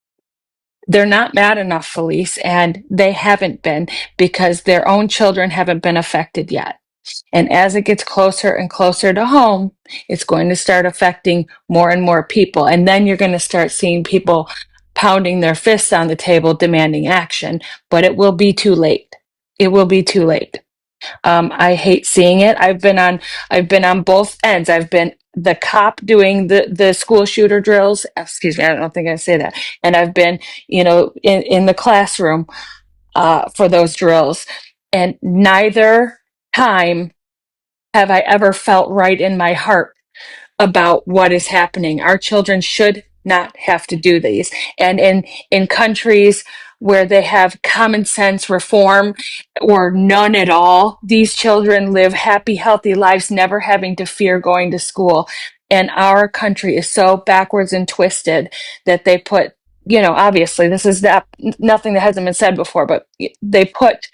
They're not mad enough, Felice, and they haven't been because their own children haven't been affected yet. And as it gets closer and closer to home, it's going to start affecting more and more people. And then you're going to start seeing people pounding their fists on the table, demanding action. But it will be too late. It will be too late. I hate seeing it. I've been on both ends. I've been the cop doing the school shooter drills. Excuse me, I don't think I say that. And I've been, in the classroom for those drills. And neither time have I ever felt right in my heart about what is happening. Our children should not have to do these. And in countries where they have common sense reform or none at all, these children live happy, healthy lives, never having to fear going to school. And our country is so backwards and twisted that they put, obviously this is nothing that hasn't been said before, but they put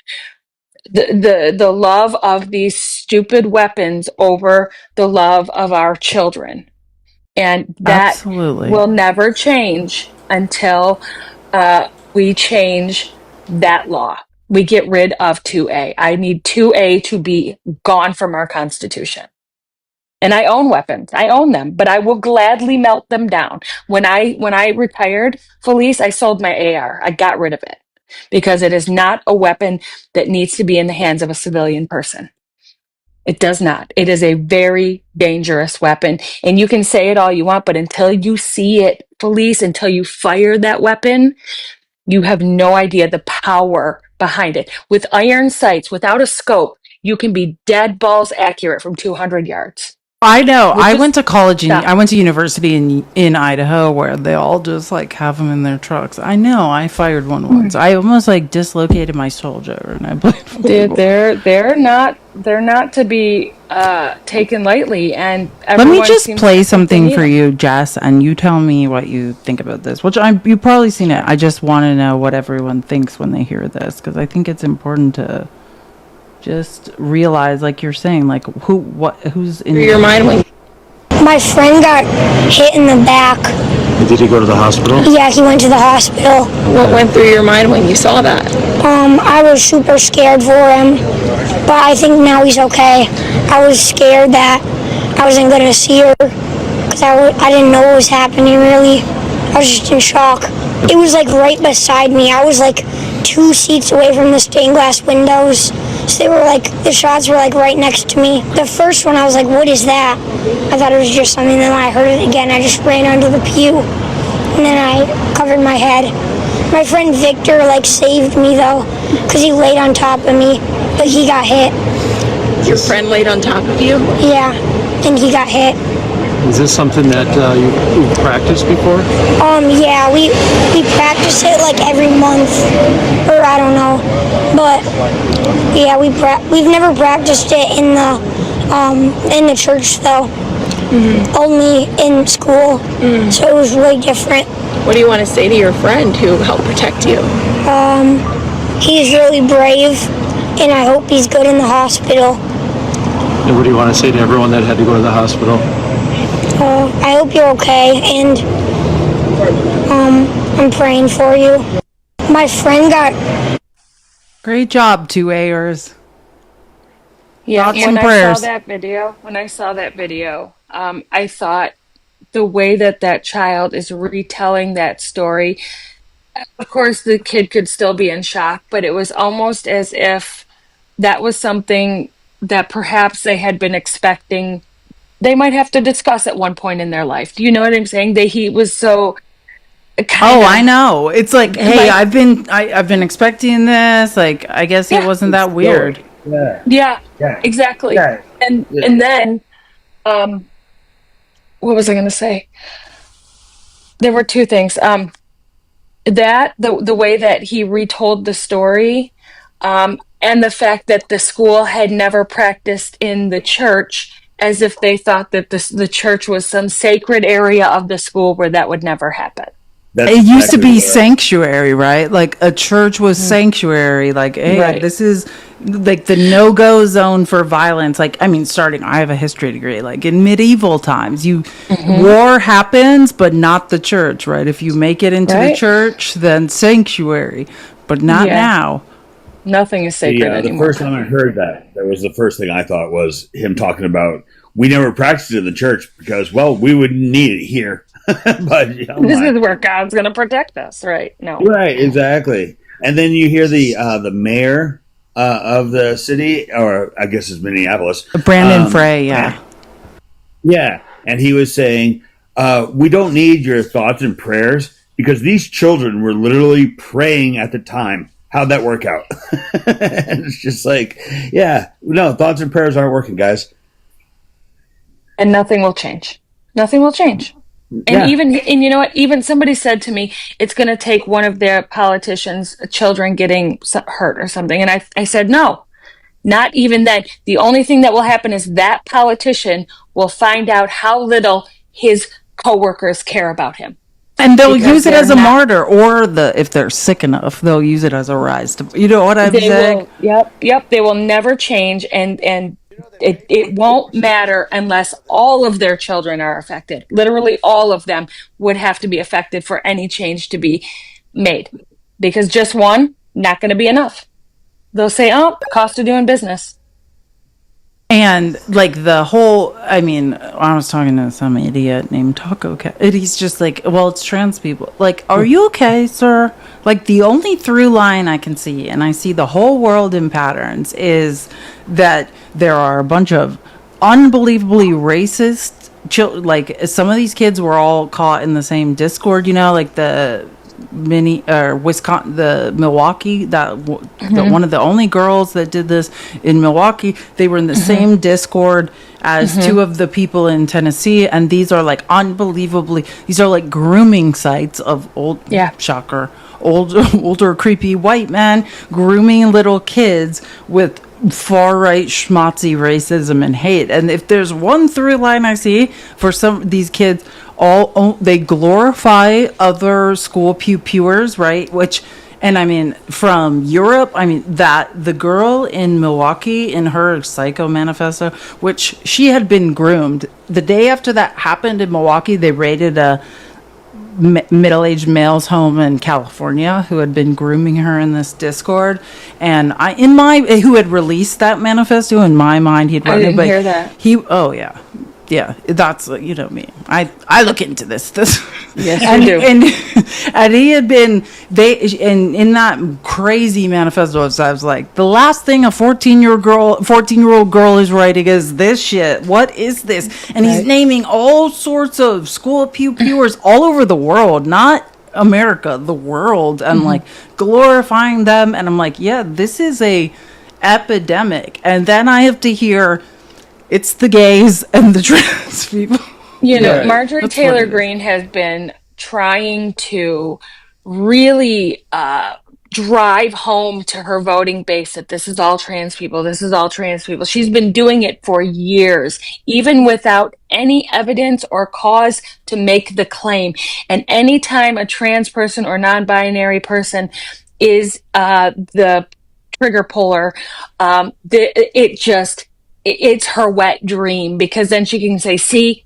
the love of these stupid weapons over the love of our children. And that Absolutely. will never change until we change that law. We get rid of 2A. I need 2A to be gone from our Constitution. And I own weapons. I own them, but I will gladly melt them down. When I retired, Felice, I sold my AR. I got rid of it because it is not a weapon that needs to be in the hands of a civilian person. It does not. It is a very dangerous weapon. And you can say it all you want, but until you see it, Felice, until you fire that weapon, you have no idea the power behind it. With iron sights, without a scope, you can be dead balls accurate from 200 yards. I know. I went to college and I went to university in Idaho where they all just have them in their trucks. I know. I fired one once. I almost dislocated my shoulder, and I played. They're not to be taken lightly. And let me just play something for you, Jess, and you tell me what you think about this. You've probably seen it. I just want to know what everyone thinks when they hear this because I think it's important to just realize, like you're saying, who's in your mind when my friend got hit in the back. Did he go to the hospital? Yeah, he went to the hospital. What went through your mind when you saw that? I was super scared for him, but I think now he's okay. I was scared that I wasn't going to see her because I didn't know what was happening really. I was just in shock. It was right beside me. I was 2 seats away from the stained glass windows. So they were the shots were right next to me. The first one I was like, what is that? I thought it was just something. Then when I heard it again, I just ran under the pew. And then I covered my head. My friend Victor saved me though, because he laid on top of me, but he got hit. Your friend laid on top of you? Yeah, and he got hit. Is this something that you've practiced before? Yeah, we practice it every month, or I don't know, but yeah, we've never practiced it in the church though. Mm-hmm. Only in school, so it was really different. What do you want to say to your friend who helped protect you? He's really brave, and I hope he's good in the hospital. And what do you want to say to everyone that had to go to the hospital? I hope you're okay, and I'm praying for you. My friend got... Great job, 2A'ers. Yeah, when I saw that video, I thought the way that child is retelling that story, of course the kid could still be in shock, but it was almost as if that was something that perhaps they had been expecting they might have to discuss at one point in their life. Do you know what I'm saying? He was so I know. It's hey, I've been expecting this. I guess it wasn't that weird. Yeah, exactly. Yeah. And then, what was I going to say? There were two things. That the way that he retold the story, and the fact that the school had never practiced in the church, as if they thought that the church was some sacred area of the school where that would never happen. That's It used to exactly be what sanctuary, right? Like a church was sanctuary. Like, hey, Right. this is like the no-go zone for violence. Like, I mean, I have a history degree. Like in medieval times, war happens, but not the church, right? If you make it into the Right. church, then sanctuary, but not Yeah. now. Nothing is sacred the anymore. first time I heard that was the first thing I thought was him talking about we never practiced it in the church because, well, we wouldn't need it here. But This is where God's going to protect us, right? No. right, exactly. And then you hear the mayor of the city, or I guess it's Minneapolis, Brandon Frey, yeah. yeah, and he was saying, we don't need your thoughts and prayers because these children were literally praying at the time. How'd that work out? And it's just like, yeah, no, thoughts and prayers aren't working, guys. And nothing will change. Nothing will change. And Yeah. and you know what? Even somebody said to me, it's going to take one of their politicians' children getting hurt or something. And I said, no, not even then. The only thing that will happen is that politician will find out how little his coworkers care about him. And they'll Because use it as a they're not- martyr, or if they're sick enough, they'll use it as a rise to. You know what I'm saying? Yep. They will never change, and it won't matter unless all of their children are affected. Literally, all of them would have to be affected for any change to be made, because just one not going to be enough. They'll say, "Oh, cost of doing business." And like the whole, I mean, I was talking to some idiot named Taco Cat, and he's just like, well, it's trans people. Like, are you okay, sir? Like, the only through line I can see, and I see the whole world in patterns, is that there are a bunch of unbelievably racist, like, some of these kids were all caught in the same Discord, like the Wisconsin, the Milwaukee, the one of the only girls that did this in Milwaukee. They were in the same Discord as two of the people in Tennessee, and these are like these are like grooming sites of older creepy white men grooming little kids with far right schmutzy racism and hate. And if there's one through line I see for some of these kids, they glorify other school pewers, right? And I mean, from Europe, I mean, that the girl in Milwaukee in her psycho manifesto, which she had been groomed the day after that happened in Milwaukee, they raided a middle-aged male's home in California who had been grooming her in this Discord, and who had released that manifesto. In my mind, he'd I didn't hear that. Yeah, that's me. I look into this. Yes, and, you do. And he had been in that crazy manifesto. I was like, the last thing a 14-year-old girl is writing is this shit. What is this? And he's naming all sorts of school pewers all over the world, not America, the world, and like glorifying them. And I'm like, yeah, this is a epidemic. And then I have to hear, it's the gays and the trans people. Marjorie Taylor Greene has been trying to really drive home to her voting base that this is all trans people. This is all trans people. She's been doing it for years, even without any evidence or cause to make the claim. And anytime a trans person or non-binary person is the trigger puller, it's her wet dream, because then she can say, see.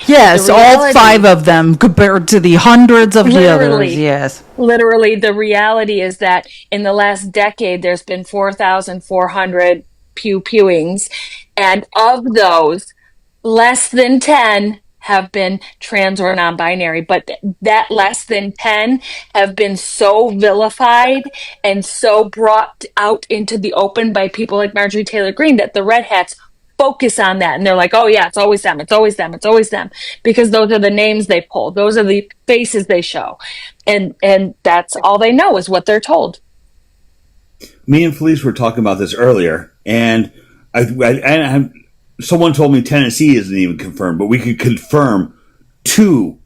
Yes, all 5 of them compared to the hundreds of the others. Yes. Literally, the reality is that in the last decade, there's been 4,400 pewings. And of those, less than 10 have been trans or non-binary, but that less than 10 have been so vilified and so brought out into the open by people like Marjorie Taylor Greene that the Red Hats focus on that. And they're like, oh yeah, it's always them, because those are the names they pull. Those are the faces they show. And that's all they know is what they're told. Me and Felice were talking about this earlier, and someone told me Tennessee isn't even confirmed, but we could confirm two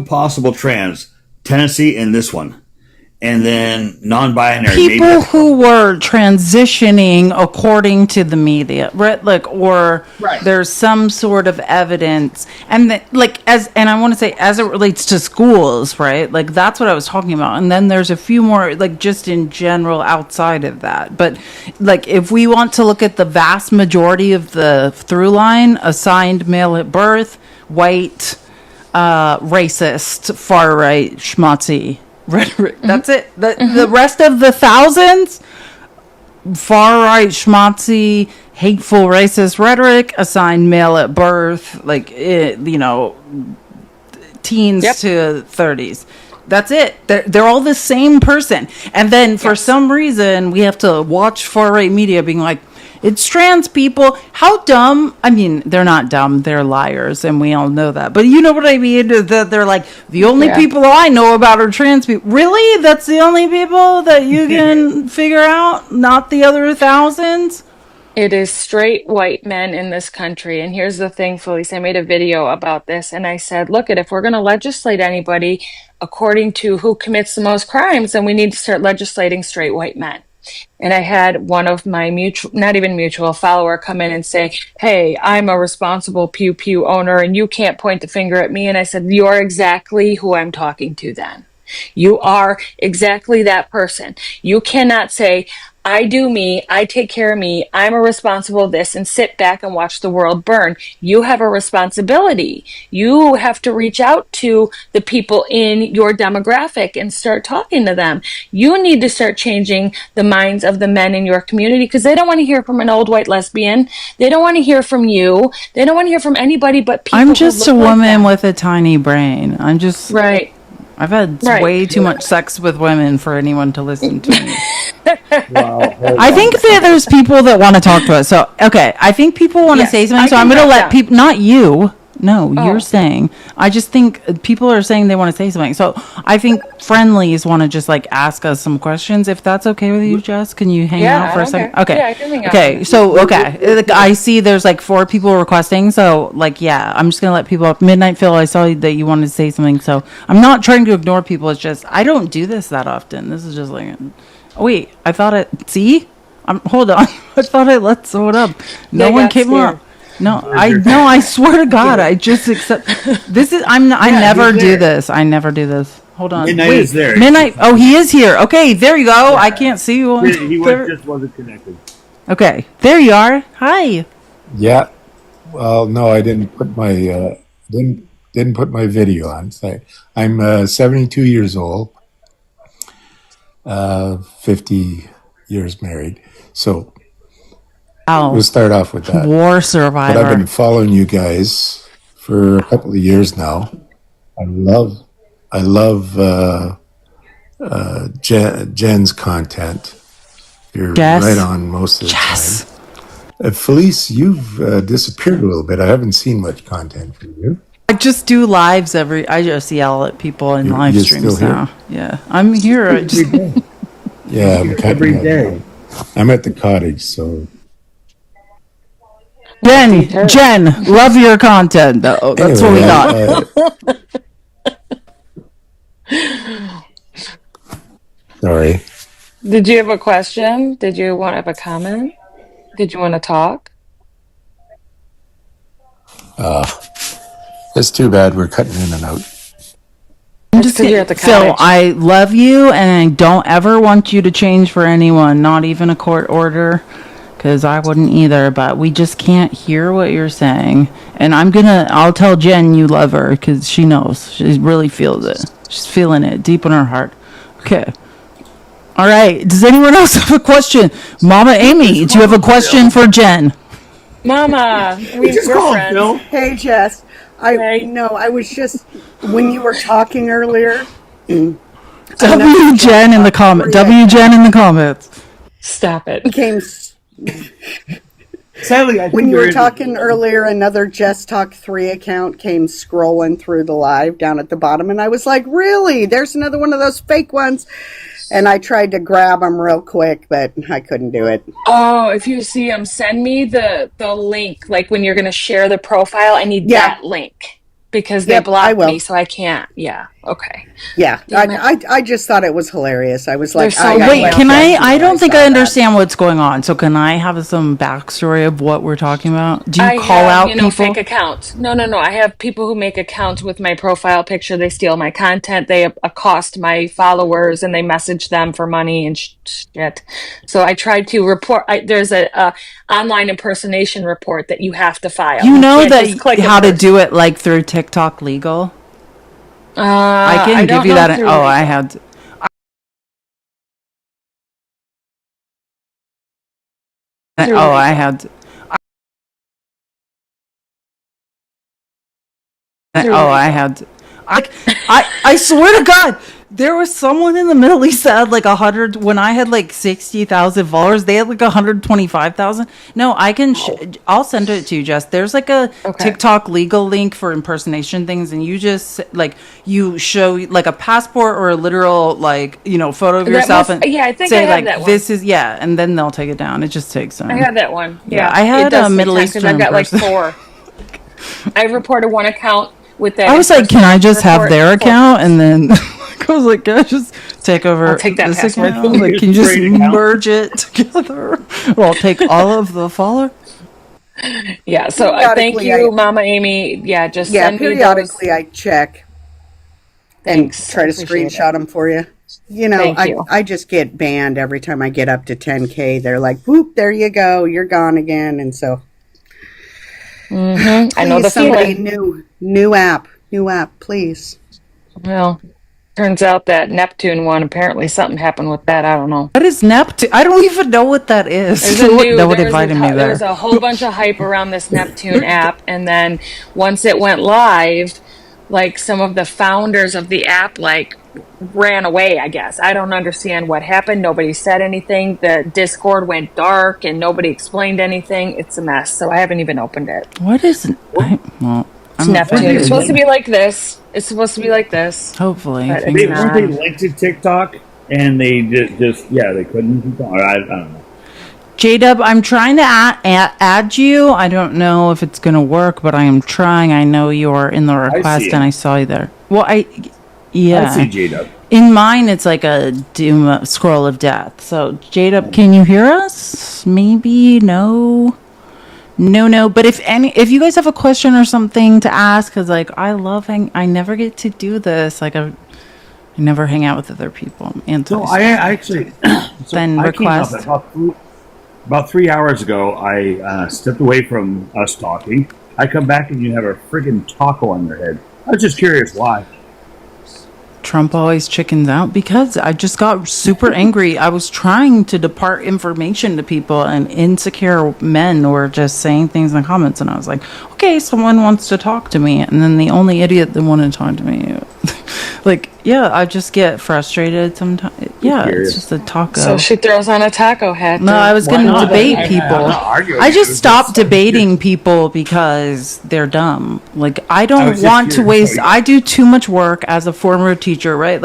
possible trans, Tennessee and this one. and then non-binary. People who were transitioning according to the media, right? Like, or Right. there's some sort of evidence, and and I want to say, as it relates to schools, right? Like, that's what I was talking about. And then there's a few more, like, just in general outside of that. But like, if we want to look at the vast majority of the through line, assigned male at birth, white, racist, far right, schmutzy rhetoric. That's it. The rest of the thousands, far right, schmutzy, hateful, racist rhetoric, assigned male at birth, like, teens to 30s. That's it. They're all the same person. And then for some reason, we have to watch far right media being like, it's trans people. How dumb? I mean, they're not dumb. They're liars, and we all know that. But you know what I mean? That they're like, the only people I know about are trans people. Really? That's the only people that you can figure out? Not the other thousands? It is straight white men in this country. And here's the thing, Felice, I made a video about this, and I said, look, if we're going to legislate anybody according to who commits the most crimes, then we need to start legislating straight white men. And I had one of my not even mutual follower come in and say, hey, I'm a responsible Pew Pew owner and you can't point the finger at me. And I said, you're exactly who I'm talking to then. You are exactly that person. You cannot say, I do me, I take care of me, I'm a responsible this, and sit back and watch the world burn. You have a responsibility. You have to reach out to the people in your demographic and start talking to them. You need to start changing the minds of the men in your community because they don't want to hear from an old white lesbian. They don't want to hear from you. They don't want to hear from anybody but people. I'm just a woman with a tiny brain. I'm just... Right. I've had way too much sex with women for anyone to listen to me. I think that there's people that want to talk to us. So, okay, I think people want to say something. So I'm going to let people, not you. No, you're saying. I just think people are saying they want to say something. So I think friendlies want to just like ask us some questions. If that's okay with you, Jess, can you hang out for a second? Okay. Yeah, I can hang out. Okay. So, I see there's like 4 people requesting. So like, yeah, I'm just going to let people up. Midnight Phil, I saw that you wanted to say something. So I'm not trying to ignore people. It's just, I don't do this that often. This is just like, oh, wait, I thought hold on. I thought I let someone up. No one came up. No, I swear to God, I just accept. This is, I never do this. I never do this. Hold on. Midnight is there. Midnight, oh, he is here. Okay, there you go. I can't see you. He just wasn't connected. Okay, there you are. Hi. Yeah. Well, no, I didn't put my, didn't put my video on. I'm 72 years old, 50 years married. So, we'll start off with that. War survivor. But I've been following you guys for a couple of years now. I love Jen's content. You're right on most of the time. Felice, you've disappeared a little bit. I haven't seen much content from you. I just do lives I just yell at people in live streams now. Yeah, I'm here. Yeah, I'm every day. I'm at the cottage, so. Jen, love your content, though. That's what we got. Sorry. Did you have a question? Did you want to have a comment? Did you want to talk? It's too bad we're cutting in and out. I'm just kidding. Phil, I love you, and I don't ever want you to change for anyone, not even a court order. Because I wouldn't either, but we just can't hear what you're saying. And I'll tell Jen you love her, because she knows. She really feels it. She's feeling it deep in her heart. Okay. All right. Does anyone else have a question? Mama Amy, do you have a question for Jen? Mama, we're friends. Hey, Jess. I was just, when you were talking earlier. Jen in the comments. Stop it. Sadly, I think when you were talking earlier, another Jess Talk 3 account came scrolling through the live down at the bottom, and I was like, really? There's another one of those fake ones. And I tried to grab them real quick, but I couldn't do it. Oh, if you see them, send me the link. Like when you're going to share the profile, I need that link because they blocked me, so I can't. Yeah. Okay. Yeah, I just thought it was hilarious. I was like, wait, can I don't think I understand what's going on. So can I have some backstory of what we're talking about? Do you call out people? Fake accounts. No. I have people who make accounts with my profile picture. They steal my content. They accost my followers and they message them for money and shit. So I tried to report. There's a online impersonation report that you have to file. You know that how to do it like through TikTok legal? I can give you that. I had. I had. I had. I swear to God, there was someone in the Middle East that had like 100. When I had like 60,000 followers, they had like 125,000. No, I can. I'll send it to you, Jess. There's like a TikTok legal link for impersonation things, and you just like you show like a passport or a literal photo of yourself, and I think say I have that one. This is and then they'll take it down. It just takes time. I have that one. Yeah, I had a Middle Eastern. I've got like 4. I reported one account. With that, I was like, can I just have their account? And then I was like, can I just take over this account? Like, can you just merge it together? Or I'll take all of the follower. Yeah, so thank you, Mama Amy. Yeah, just send periodically me those. I check and try to screenshot them for you. You know, I just get banned every time I get up to 10K. They're like, whoop, there you go. You're gone again. And so... I know the feeling. New app, please. Well, turns out that Neptune one, apparently something happened with that. I don't know. What is Neptune? I don't even know what that is. There's a whole bunch of hype around this Neptune app, and then once it went live, like some of the founders of the app ran away, I guess. I don't understand what happened. Nobody said anything. The Discord went dark and nobody explained anything. It's a mess. So I haven't even opened it. What is it? It's Neptune. It's supposed to be like this. Hopefully. Weren't they linked to TikTok and they just they couldn't keep going. I don't know. J-Dub, I'm trying to add you. I don't know if it's going to work, but I am trying. I know you're in the request and I saw you there. Well, I see J-Dub. In mine, it's like a doom scroll of death. So, J-Dub, can you hear us? Maybe? No. But if you guys have a question or something to ask, because I never get to do this. I never hang out with other people. So I actually then request. About 3 hours ago, I stepped away from us talking. I come back and you have a friggin' taco on your head. I was just curious why. Trump always chickens out because I just got super angry. I was trying to depart information to people, and insecure men were just saying things in the comments, and I was like, okay, someone wants to talk to me, and then the only idiot that wanted to talk to me I just get frustrated sometimes. It's just a taco. So she throws on a taco hat. No, I was going to debate people. I just stopped debating people because they're dumb. I don't want to waste. I do too much work as a former teacher, right?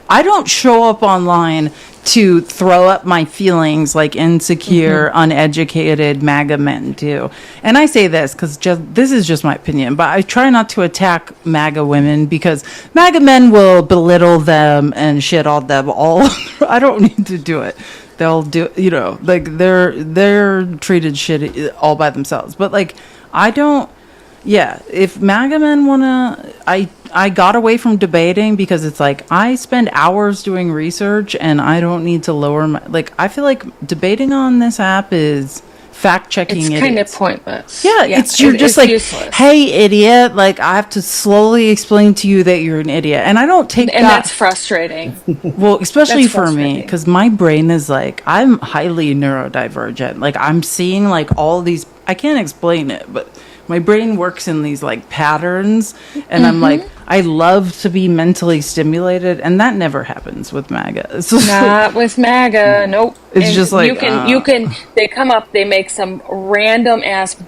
I don't show up online to throw up my feelings like insecure, uneducated MAGA men do. And I say this because this is just my opinion, but I try not to attack MAGA women because MAGA men will belittle them and shit on them all. I don't need to do it. They'll do, they're treated shit all by themselves. But I don't. Yeah, if MAGA men wanna, I got away from debating because it's I spend hours doing research and I don't need to lower my I feel like debating on this app is fact checking. It's kind of pointless. Yeah, you're just useless. Hey idiot, I have to slowly explain to you that you're an idiot, and I don't take and that's frustrating. Well, especially for me because my brain is I'm highly neurodivergent. I'm seeing all these. I can't explain it, but my brain works in these patterns, and I'm I love to be mentally stimulated, and that never happens with MAGA. Not with MAGA, nope. It's and just you can. They come up, they make some random ass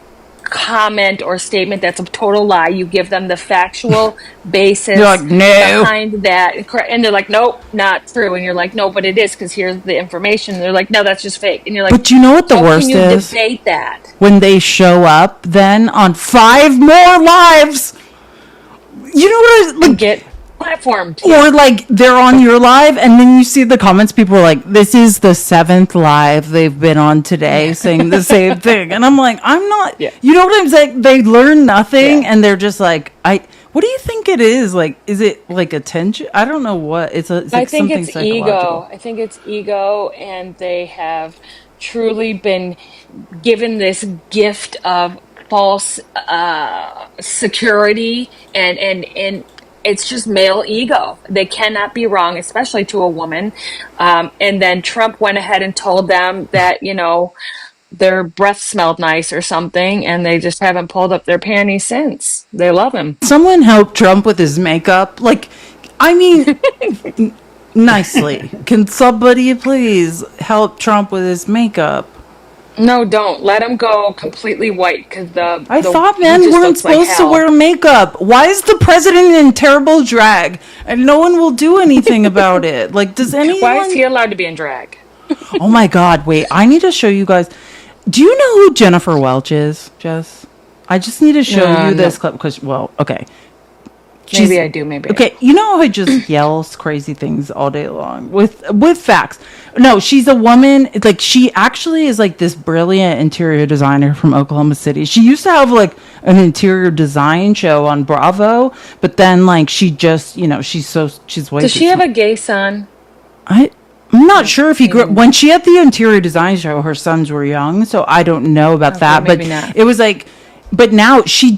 comment or statement that's a total lie. You give them the factual basis behind that, and they're like, nope, not true. And you're like, no, but it is because here's the information. And they're like, no, that's just fake. And you're like, but you know what the worst is? How can you debate that? When they show up then on 5 more lives. You know what platformed. Or like they're on your live and then you see the comments, people are like, this is the 7th live they've been on today saying the same thing. And I'm like, I'm not, you know what I'm saying? They learn nothing and they're just like, what do you think it is? Like, is it like attention? I don't know what. It's like I think something it's psychological. ego. I think it's ego, and they have truly been given this gift of false security, and it's just male ego. They cannot be wrong, especially to a woman. And then Trump went ahead and told them that, you know, their breath smelled nice or something, and they just haven't pulled up their panties since. They love him. Someone help Trump with his makeup. Like, I mean, nicely. Can somebody please help Trump with his makeup? No, don't. Let him go completely white, because I thought men weren't supposed to wear makeup. Why is the president in terrible drag and no one will do anything about it? Like, does anyone? Why is he allowed to be in drag? Oh my God! Wait, I need to show you guys. Do you know who Jennifer Welch is, Jess? I just need to show you this clip because, well, okay. Maybe I do. Maybe. Okay, you know how I just yells crazy things all day long with facts. No, she's a woman. Like, she actually is like this brilliant interior designer from Oklahoma City. She used to have like an interior design show on Bravo, but then like she just, you know, she's way. Does she have a gay son? I'm not sure if he grew up. When she had the interior design show, her sons were young, so I don't know about that. But not. It was like, but now she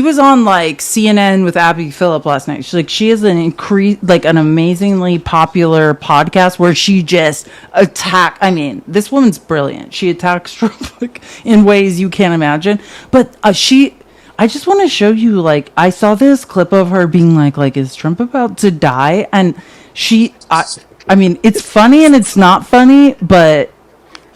was on like CNN with Abby Phillip last night. She has an amazingly popular podcast where she just I mean, this woman's brilliant. She attacks Trump like in ways you can't imagine. But I just want to show you, like, I saw this clip of her being like, is Trump about to die? And I mean, it's funny and it's not funny, but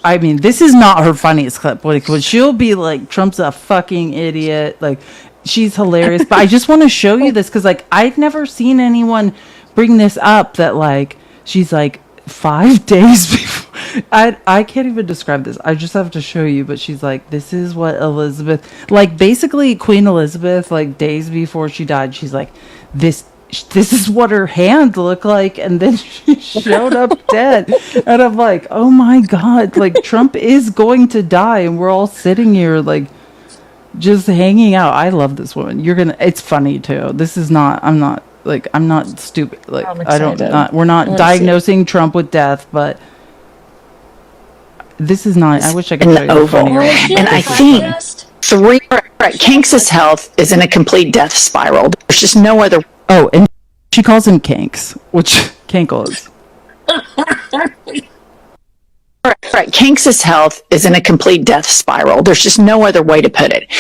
I mean, this is not her funniest clip. Like, she'll be like, Trump's a fucking idiot. Like, she's hilarious. But I just want to show you this because, like, I've never seen anyone bring this up that, like, she's like 5 days before. I can't even describe this. I just have to show you. But she's like, this is what Elizabeth, like, basically Queen Elizabeth, like, days before she died, she's like, this is what her hand looked like, and then she showed up dead. And I'm like, oh my God, like, Trump is going to die and we're all sitting here like just hanging out. I love this woman. It's funny too. This is not, I'm not stupid. Like, we're not diagnosing Trump with death, but this is not, I wish I could show you a funnier one. And I think Kinks' health is in a complete death spiral. There's just no other. Oh, and she calls him Kinks, which Kinkle is. Right. Kinks' health is in a complete death spiral. There's just no other way to put it.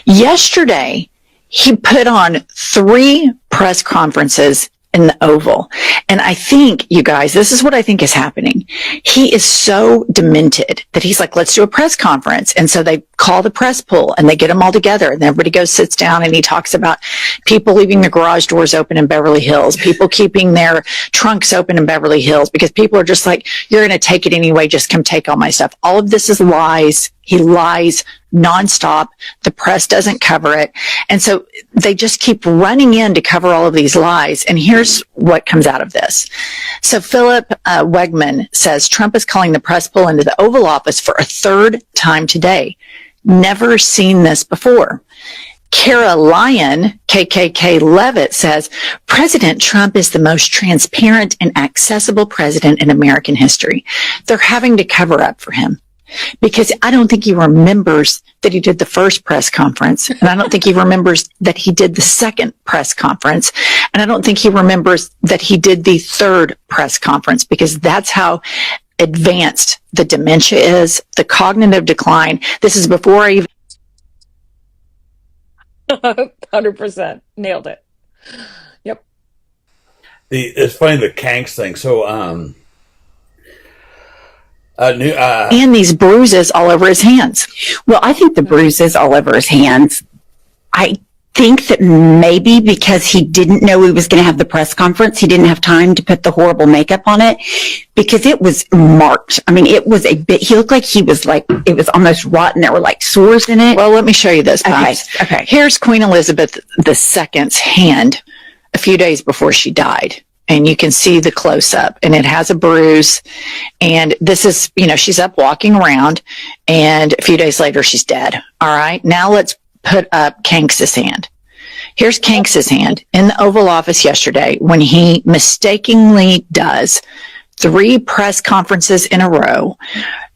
Yesterday, he put on 3 press conferences in the Oval. And I think, you guys, this is what I think is happening. He is so demented that he's like, let's do a press conference. And so they call the press pool and they get them all together and everybody goes, sits down, and he talks about people leaving their garage doors open in Beverly Hills, people keeping their trunks open in Beverly Hills because people are just like, you're going to take it anyway. Just come take all my stuff. All of this is lies. He lies nonstop. The press doesn't cover it. And so they just keep running in to cover all of these lies. And here's what comes out of this. So Philip Wegman says Trump is calling the press pool into the Oval Office for a 3rd time today. Never seen this before. Kara Lyon, KKK Levitt, says President Trump is the most transparent and accessible president in American history. They're having to cover up for him. Because I don't think he remembers that he did the first press conference. And I don't think he remembers that he did the second press conference. And I don't think he remembers that he did the 3rd press conference, because that's how advanced the dementia is, the cognitive decline. This is before I even 100% nailed it. Yep. It's funny, the Kanks thing. So, and these bruises all over his hands. Well, I think the bruises all over his hands, I think that maybe because he didn't know he was going to have the press conference, he didn't have time to put the horrible makeup on it, because it was marked. I mean, it was a bit, he looked like he was like, it was almost rotten. There were like sores in it. Well, let me show you this, Okay. guys. Okay. Here's Queen Elizabeth II's hand. a few days before she died. And you can see the close up, and it has a bruise. And this is, she's up walking around, and a few days later, she's dead. All right. Now let's put up Kanks's hand. Here's Kanks's hand in the Oval Office yesterday when he mistakenly does 3 press conferences in a row,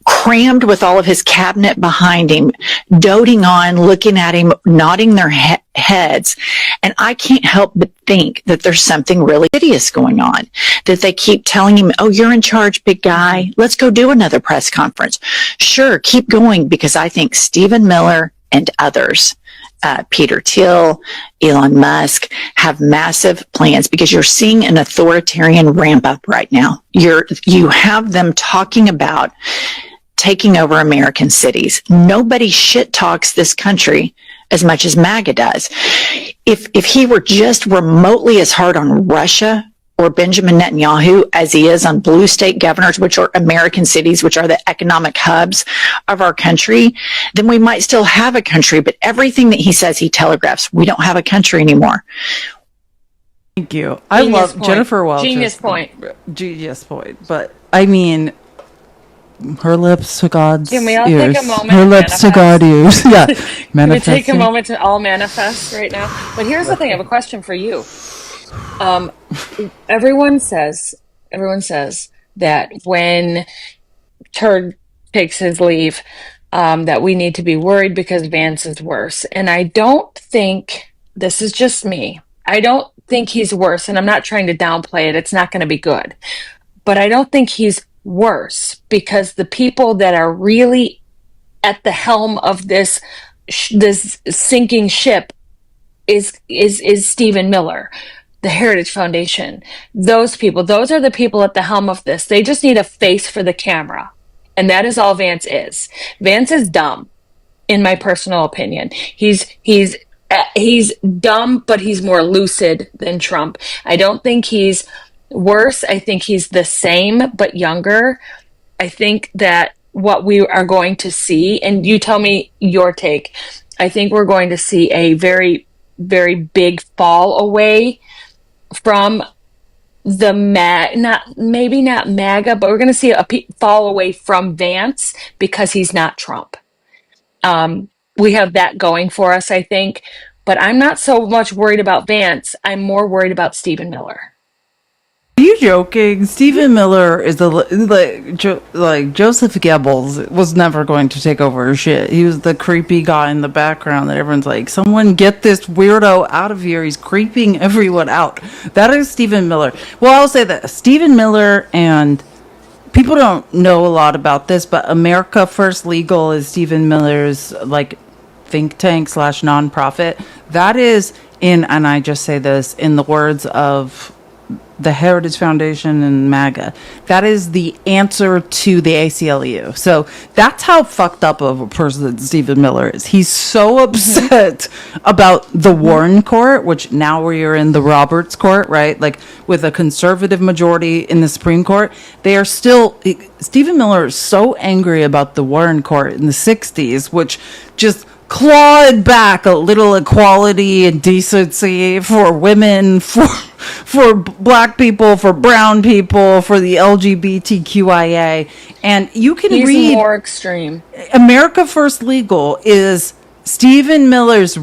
crammed with all of his cabinet behind him, doting on, looking at him, nodding their heads. And I can't help but think that there's something really hideous going on, that they keep telling him, oh, you're in charge, big guy. Let's go do another press conference. Sure, keep going, because I think Stephen Miller and others, Peter Thiel, Elon Musk, have massive plans, because you're seeing an authoritarian ramp up right now. You have them talking about taking over American cities. Nobody shit talks this country as much as MAGA does. If he were just remotely as hard on Russia or Benjamin Netanyahu as he is on blue state governors, which are American cities, which are the economic hubs of our country, then we might still have a country. But everything that he says, he telegraphs, we don't have a country anymore. Thank you. I love point. Jennifer Welch. Genius point. Genius point. But I mean, her lips to God's Can we all ears. take a moment Her to lips to manifest? God ears. Yeah. Can we take a moment to all manifest right now? But here's the thing, I have a question for you. Everyone says that when Turd takes his leave, that we need to be worried because Vance is worse. And I don't think, this is just me, I don't think he's worse. And I'm not trying to downplay it. It's not going to be good. But I don't think he's worse, because the people that are really at the helm of this sinking ship is Stephen Miller, the Heritage Foundation. Those people, those are the people at the helm of this. They just need a face for the camera. And that is all Vance is. Vance is dumb, in my personal opinion. He's dumb, but he's more lucid than Trump. I don't think he's worse. I think he's the same, but younger. I think that what we are going to see, and you tell me your take, I think we're going to see a very, very big fall away from the maybe not MAGA, but we're going to see a fall away from Vance because he's not Trump. We have that going for us, I think. But I'm not so much worried about Vance. I'm more worried about Stephen Miller. Are you joking? Stephen Miller is like Joseph Goebbels was never going to take over shit. He was the creepy guy in the background that everyone's like, someone get this weirdo out of here. He's creeping everyone out. That is Stephen Miller. Well, I'll say that Stephen Miller, and people don't know a lot about this, but America First Legal is Stephen Miller's like think tank / nonprofit. That is and I just say this in the words of the Heritage Foundation and MAGA, that is the answer to the ACLU. So that's how fucked up of a person Stephen Miller is. He's so upset about the Warren Court, which now we are in the Roberts Court, right? Like with a conservative majority in the Supreme Court, they are still, Stephen Miller is so angry about the Warren Court in the 60s, which just clawed back a little equality and decency for women, for black people, for brown people, for the LGBTQIA. And you can read more extreme. America First Legal is Stephen Miller's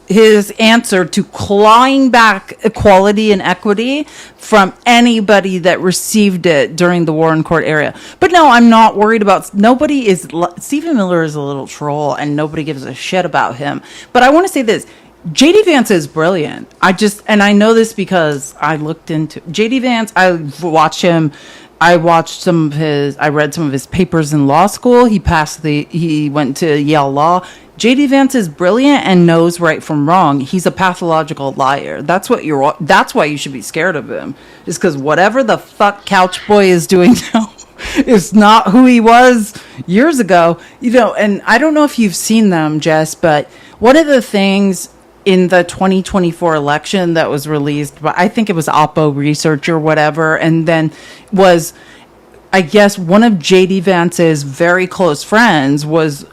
his answer to clawing back equality and equity from anybody that received it during the Warren Court era. But no, I'm not worried about, Stephen Miller is a little troll and nobody gives a shit about him. But I want to say this, JD Vance is brilliant. I know this because I looked into JD Vance. I watched him. I read some of his papers in law school. He went to Yale Law. JD Vance is brilliant and knows right from wrong. He's a pathological liar. That's why you should be scared of him. Is because whatever the fuck Couch Boy is doing now is not who he was years ago. And I don't know if you've seen them, Jess, but one of the things in the 2024 election that was released by, I think it was Oppo Research or whatever, and then was, I guess, one of JD Vance's very close friends was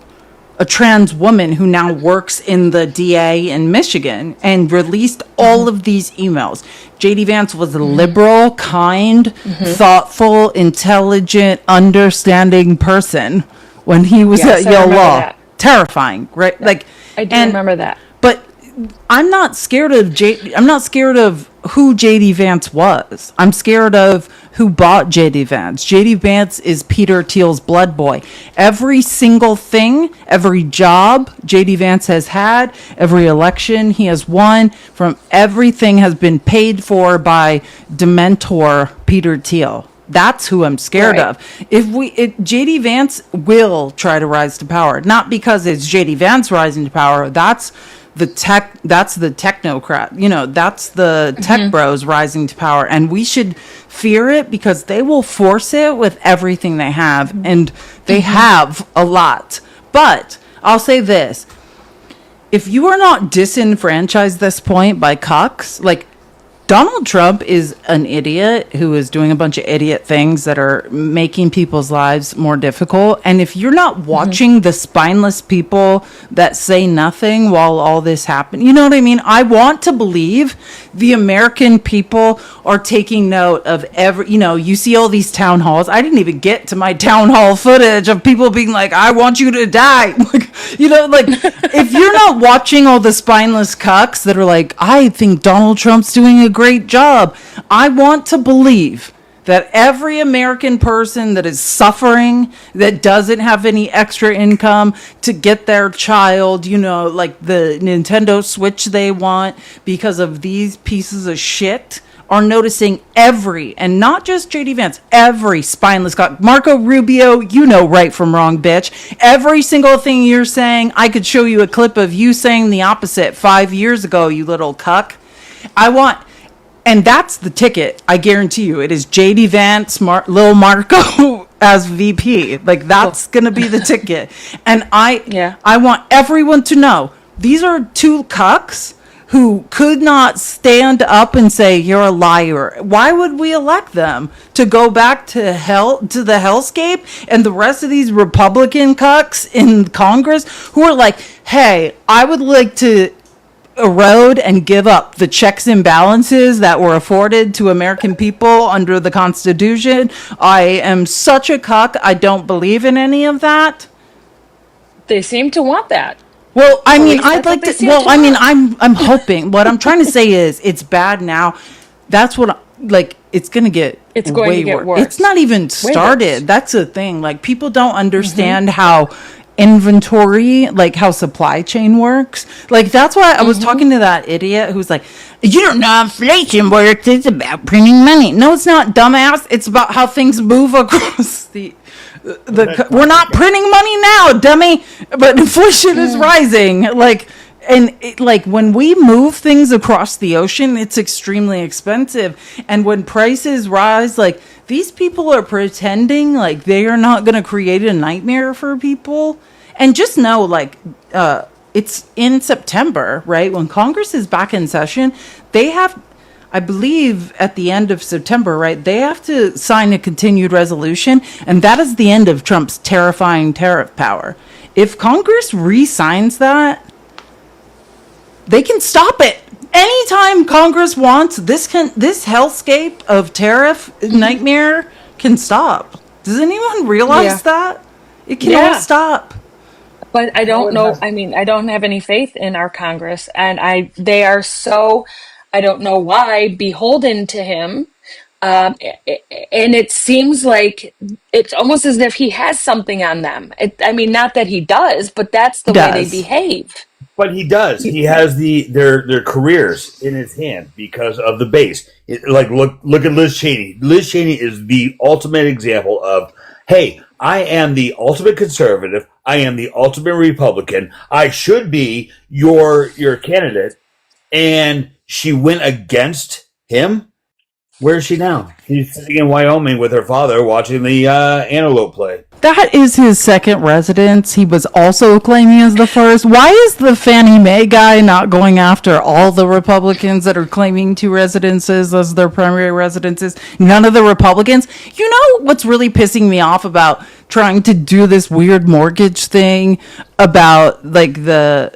a trans woman who now works in the DA in Michigan and released all of these emails. JD Vance was a liberal, kind, thoughtful, intelligent, understanding person when he was Yes, at I Yale remember Law. that. Terrifying, right? Like, I do remember that. but I'm not scared of I'm not scared of who JD Vance was. I'm scared of who bought JD Vance. JD Vance is Peter Thiel's blood boy. Every single thing, every job JD Vance has had, every election he has won, from everything has been paid for by Dementor Peter Thiel. That's who I'm scared of. If JD Vance will try to rise to power, not because it's JD Vance rising to power. That's the technocrat. You know, that's the tech bros rising to power, and we should fear it because they will force it with everything they have, and they have a lot. But I'll say this: if you are not disenfranchised at this point by cucks, like Donald Trump is an idiot who is doing a bunch of idiot things that are making people's lives more difficult. And if you're not watching the spineless people that say nothing while all this happens, you know what I mean? I want to believe the American people are taking note of every, you know, you see all these town halls. I didn't even get to my town hall footage of people being like, I want you to die. Like, you know, like if you're not watching all the spineless cucks that are like, I think Donald Trump's doing a great job. I want to believe that every American person that is suffering, that doesn't have any extra income to get their child, you know, like the Nintendo Switch they want because of these pieces of shit, are noticing every, and not just JD Vance, every spineless guy. Marco Rubio, you know right from wrong, bitch. Every single thing you're saying, I could show you a clip of you saying the opposite 5 years ago, you little cuck. And that's the ticket. I guarantee you, it is JD Vance, Lil Marco as VP. Like that's gonna be the ticket. And I want everyone to know these are two cucks who could not stand up and say you're a liar. Why would we elect them to go back to hell, to the hellscape? And the rest of these Republican cucks in Congress who are like, hey, I would like to erode and give up the checks and balances that were afforded to American people under the Constitution. I am such a cuck. I don't believe in any of that. They seem to want that. Well, I mean, I'd like to. Well, I mean, I'm hoping. What I'm trying to say is, it's bad now. That's what. Like, it's gonna get. It's going to get worse. It's not even started. That's the thing. Like, people don't understand how inventory, like how supply chain works. Like that's why I was talking to that idiot who's like, you don't know how inflation works, it's about printing money. No, it's not, dumbass. It's about how things move across the we're not printing money now, dummy, but inflation is rising. Like, and like when we move things across the ocean, it's extremely expensive, and when prices rise, like these people are pretending like they are not going to create a nightmare for people. And just know, like, it's in September, right? When Congress is back in session, they have, I believe at the end of September, right? They have to sign a continued resolution, and that is the end of Trump's terrifying tariff power. If Congress re-signs that, they can stop it. Anytime Congress wants, this hellscape of tariff nightmare can stop. Does anyone realize that? It can all stop. But I don't know. I mean, I don't have any faith in our Congress, and they are so, I don't know why, beholden to him. And it seems like it's almost as if he has something on them. I mean, not that he does, but that's the way they behave. But he does. He has their careers in his hand because of the base. Like look at Liz Cheney. Liz Cheney is the ultimate example of, hey, I am the ultimate conservative. I am the ultimate Republican. I should be your candidate. And she went against him. Where's she now? She's sitting in Wyoming with her father watching the antelope play. That is his second residence. He was also claiming as the first. Why is the Fannie Mae guy not going after all the Republicans that are claiming two residences as their primary residences? None of the Republicans. You know what's really pissing me off about trying to do this weird mortgage thing about like the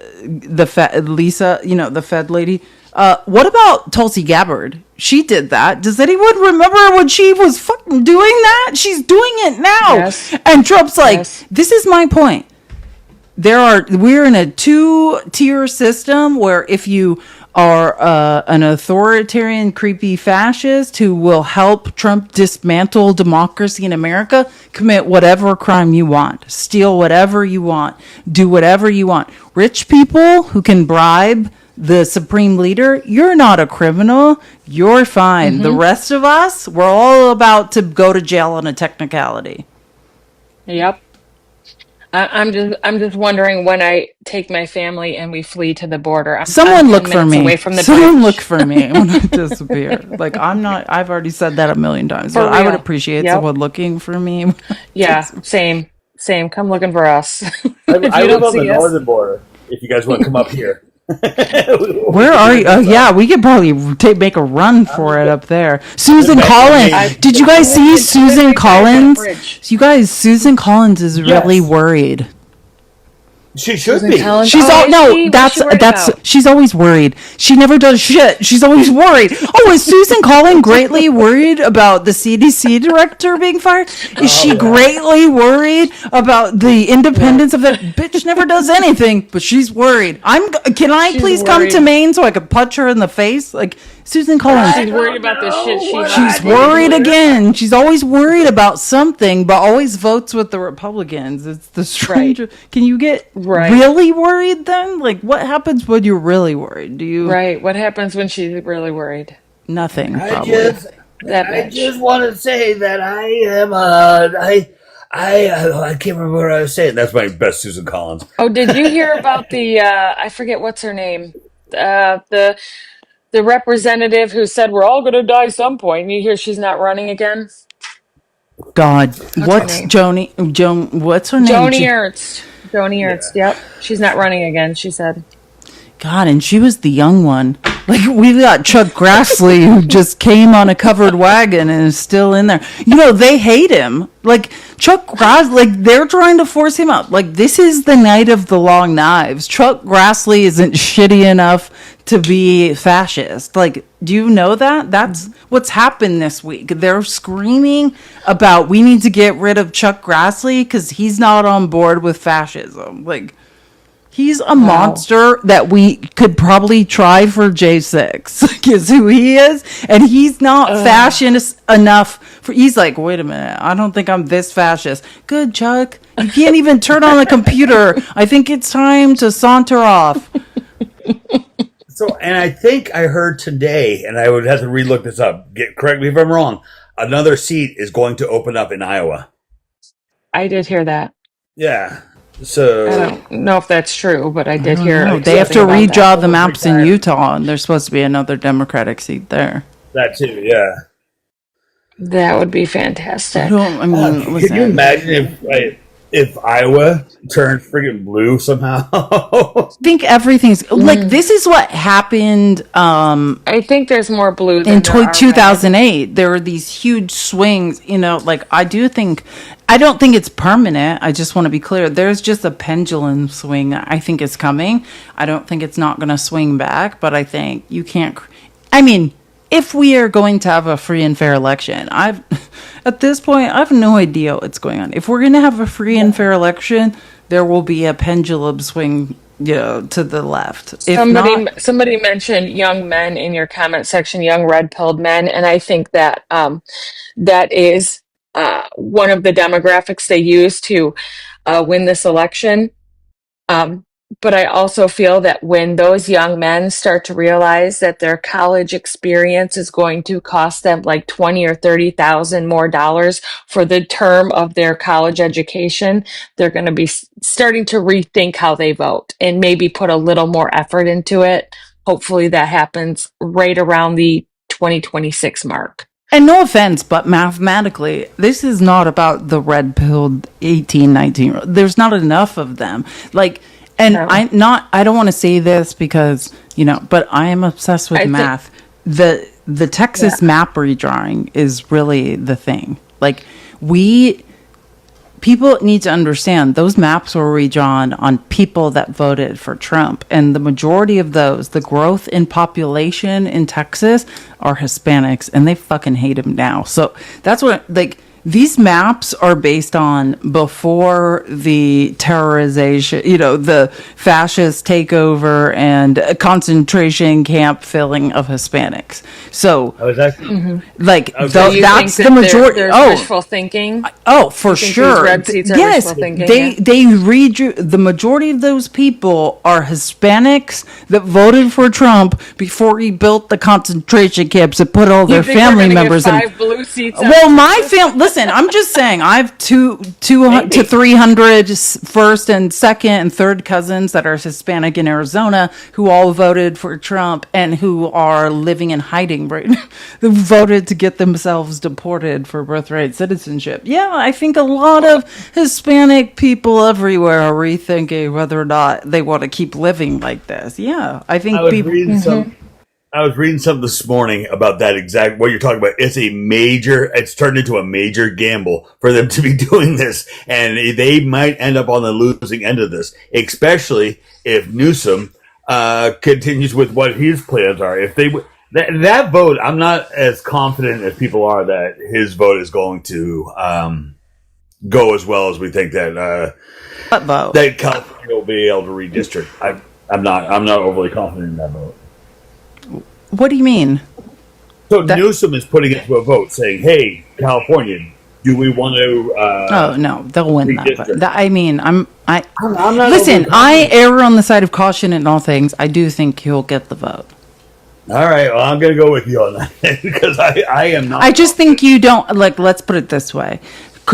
Lisa, the Fed lady? What about Tulsi Gabbard? She did that. Does anyone remember when she was fucking doing that? She's doing it now. Yes. And Trump's like, Yes. This is my point. We're in a 2-tier system where if you are an authoritarian, creepy fascist who will help Trump dismantle democracy in America, commit whatever crime you want, steal whatever you want, do whatever you want. Rich people who can bribe the supreme leader, you're not a criminal. You're fine. Mm-hmm. The rest of us, we're all about to go to jail on a technicality. Yep. I'm just wondering when I take my family and we flee to the border. Someone I'm look 10 for minutes me. away from the Someone bridge. look for me when I disappear. Like I've already said that a million times. For But I would real. appreciate Yep. someone looking for me. Yeah, same. Come looking for us. I If you live don't on the see us. northern border. If you guys want to come up here. Where are you? Oh, yeah, we could probably make a run for it up there. Susan Collins. Did you guys see Susan Collins? You guys, Susan Collins is really worried. She should Susan be. Collins? She's Oh, all is no. she? What's she worried about? She's always worried. She never does shit. She's always worried. Oh, is Susan Collins greatly worried about the CDC director being fired? Is she greatly worried about the independence of that bitch? Never does anything, but she's worried. Can I She's please come to worried. Maine so I could punch her in the face? Like Susan Collins. She's worried about the shit She's worried again. She's always worried about something, but always votes with the Republicans. It's the stranger. Can you get really worried then? Like, what happens when you're really worried? Do you? Right. What happens when she's really worried? Nothing. I Probably. just want to say that I am I can't remember what I was saying. That's my best Susan Collins. Oh, did you hear about the I forget what's her name? The representative who said we're all going to die some point. And you hear she's not running again? God, What's her name? What's her name? Joni Ernst. Joni Ernst. Yep. She's not running again, she said. God, and she was the young one. Like, we've got Chuck Grassley, who just came on a covered wagon and is still in there. They hate him. Like, Chuck Grassley, like, they're trying to force him out. Like, this is the night of the long knives. Chuck Grassley isn't shitty enough to be fascist. Like, do you know that? That's what's happened this week. They're screaming about we need to get rid of Chuck Grassley because he's not on board with fascism. Like, he's a monster that we could probably try for J6, is who he is. And he's not fascist enough for, he's like, wait a minute, I don't think I'm this fascist. Good, Chuck. You can't even turn on the computer. I think it's time to saunter off. So, and I think I heard today, and I would have to relook this up. Correct me if I'm wrong. Another seat is going to open up in Iowa. I did hear that. Yeah. So I don't know if that's true, but I did hear. They have to something about redraw that. the maps in Utah, and there's supposed to be another Democratic seat there. That too, yeah. That would be fantastic. Can you imagine if Iowa turned friggin' blue somehow? I think everything's like this is what happened. I think there's more blue than in there are 2008. There were these huge swings. Like I don't think it's permanent. I just want to be clear. There's just a pendulum swing. I think is coming. I don't think it's not going to swing back, but I think you can't. I mean, if we are going to have a free and fair election, at this point, I have no idea what's going on. If we're going to have a free and fair election, there will be a pendulum swing, to the left. If somebody mentioned young men in your comment section, young red-pilled men, and I think that that is one of the demographics they use to win this election. But I also feel that when those young men start to realize that their college experience is going to cost them like $20,000 or $30,000 more dollars for the term of their college education, they're going to be starting to rethink how they vote and maybe put a little more effort into it. Hopefully that happens right around the 2026 mark. And no offense, but mathematically, this is not about the red-pilled 18, 19. There's not enough of them. Like, and No. I don't want to say this because, but I am obsessed with math. The Texas map redrawing is really the thing. Like, people need to understand those maps were redrawn on people that voted for Trump. And the majority of those, the growth in population in Texas are Hispanics, and they fucking hate him now. So that's what, these maps are based on before the terrorization, the fascist takeover and concentration camp filling of Hispanics. So, that's the majority. There's wishful thinking. Oh, for sure. Red seats are yes, wishful thinking. they redrew. The majority of those people are Hispanics that voted for Trump before he built the concentration camps and put all their family members in. 5 blue seats. Well, my family. Listen, I'm just saying. I have 200 to 300 first and second and third cousins that are Hispanic in Arizona who all voted for Trump and who are living in hiding right now. Who voted to get themselves deported for birthright citizenship. Yeah, I think a lot of Hispanic people everywhere are rethinking whether or not they want to keep living like this. Yeah, I think people. I was reading something this morning about that exact what you're talking about. It's turned into a major gamble for them to be doing this, and they might end up on the losing end of this, especially if Newsom continues with what his plans are. If they that vote, I'm not as confident as people are that his vote is going to go as well as we think that that California will be able to redistrict. I'm not overly confident in that vote. What do you mean? So Newsom is putting it to a vote, saying, "Hey, California, do we want to?" Oh no, they'll win that. I'm not. Listen, I err on the side of caution in all things. I do think he'll get the vote. All right, well, I'm going to go with you on that because I am not. I just think you don't let's put it this way.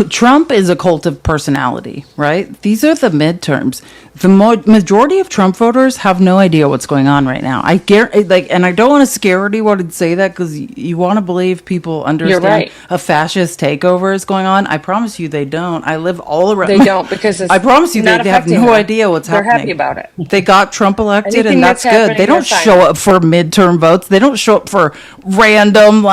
Trump is a cult of personality, right? These are the midterms. The majority of Trump voters have no idea what's going on right now. And I don't want to scare anyone and say that because you want to believe people understand a fascist takeover is going on. I promise you they don't. I live all around. They don't because I promise you they have no idea what's happening. They're happy about it. They got Trump elected Anything and that's good. They don't show up for midterm votes. They don't show up for random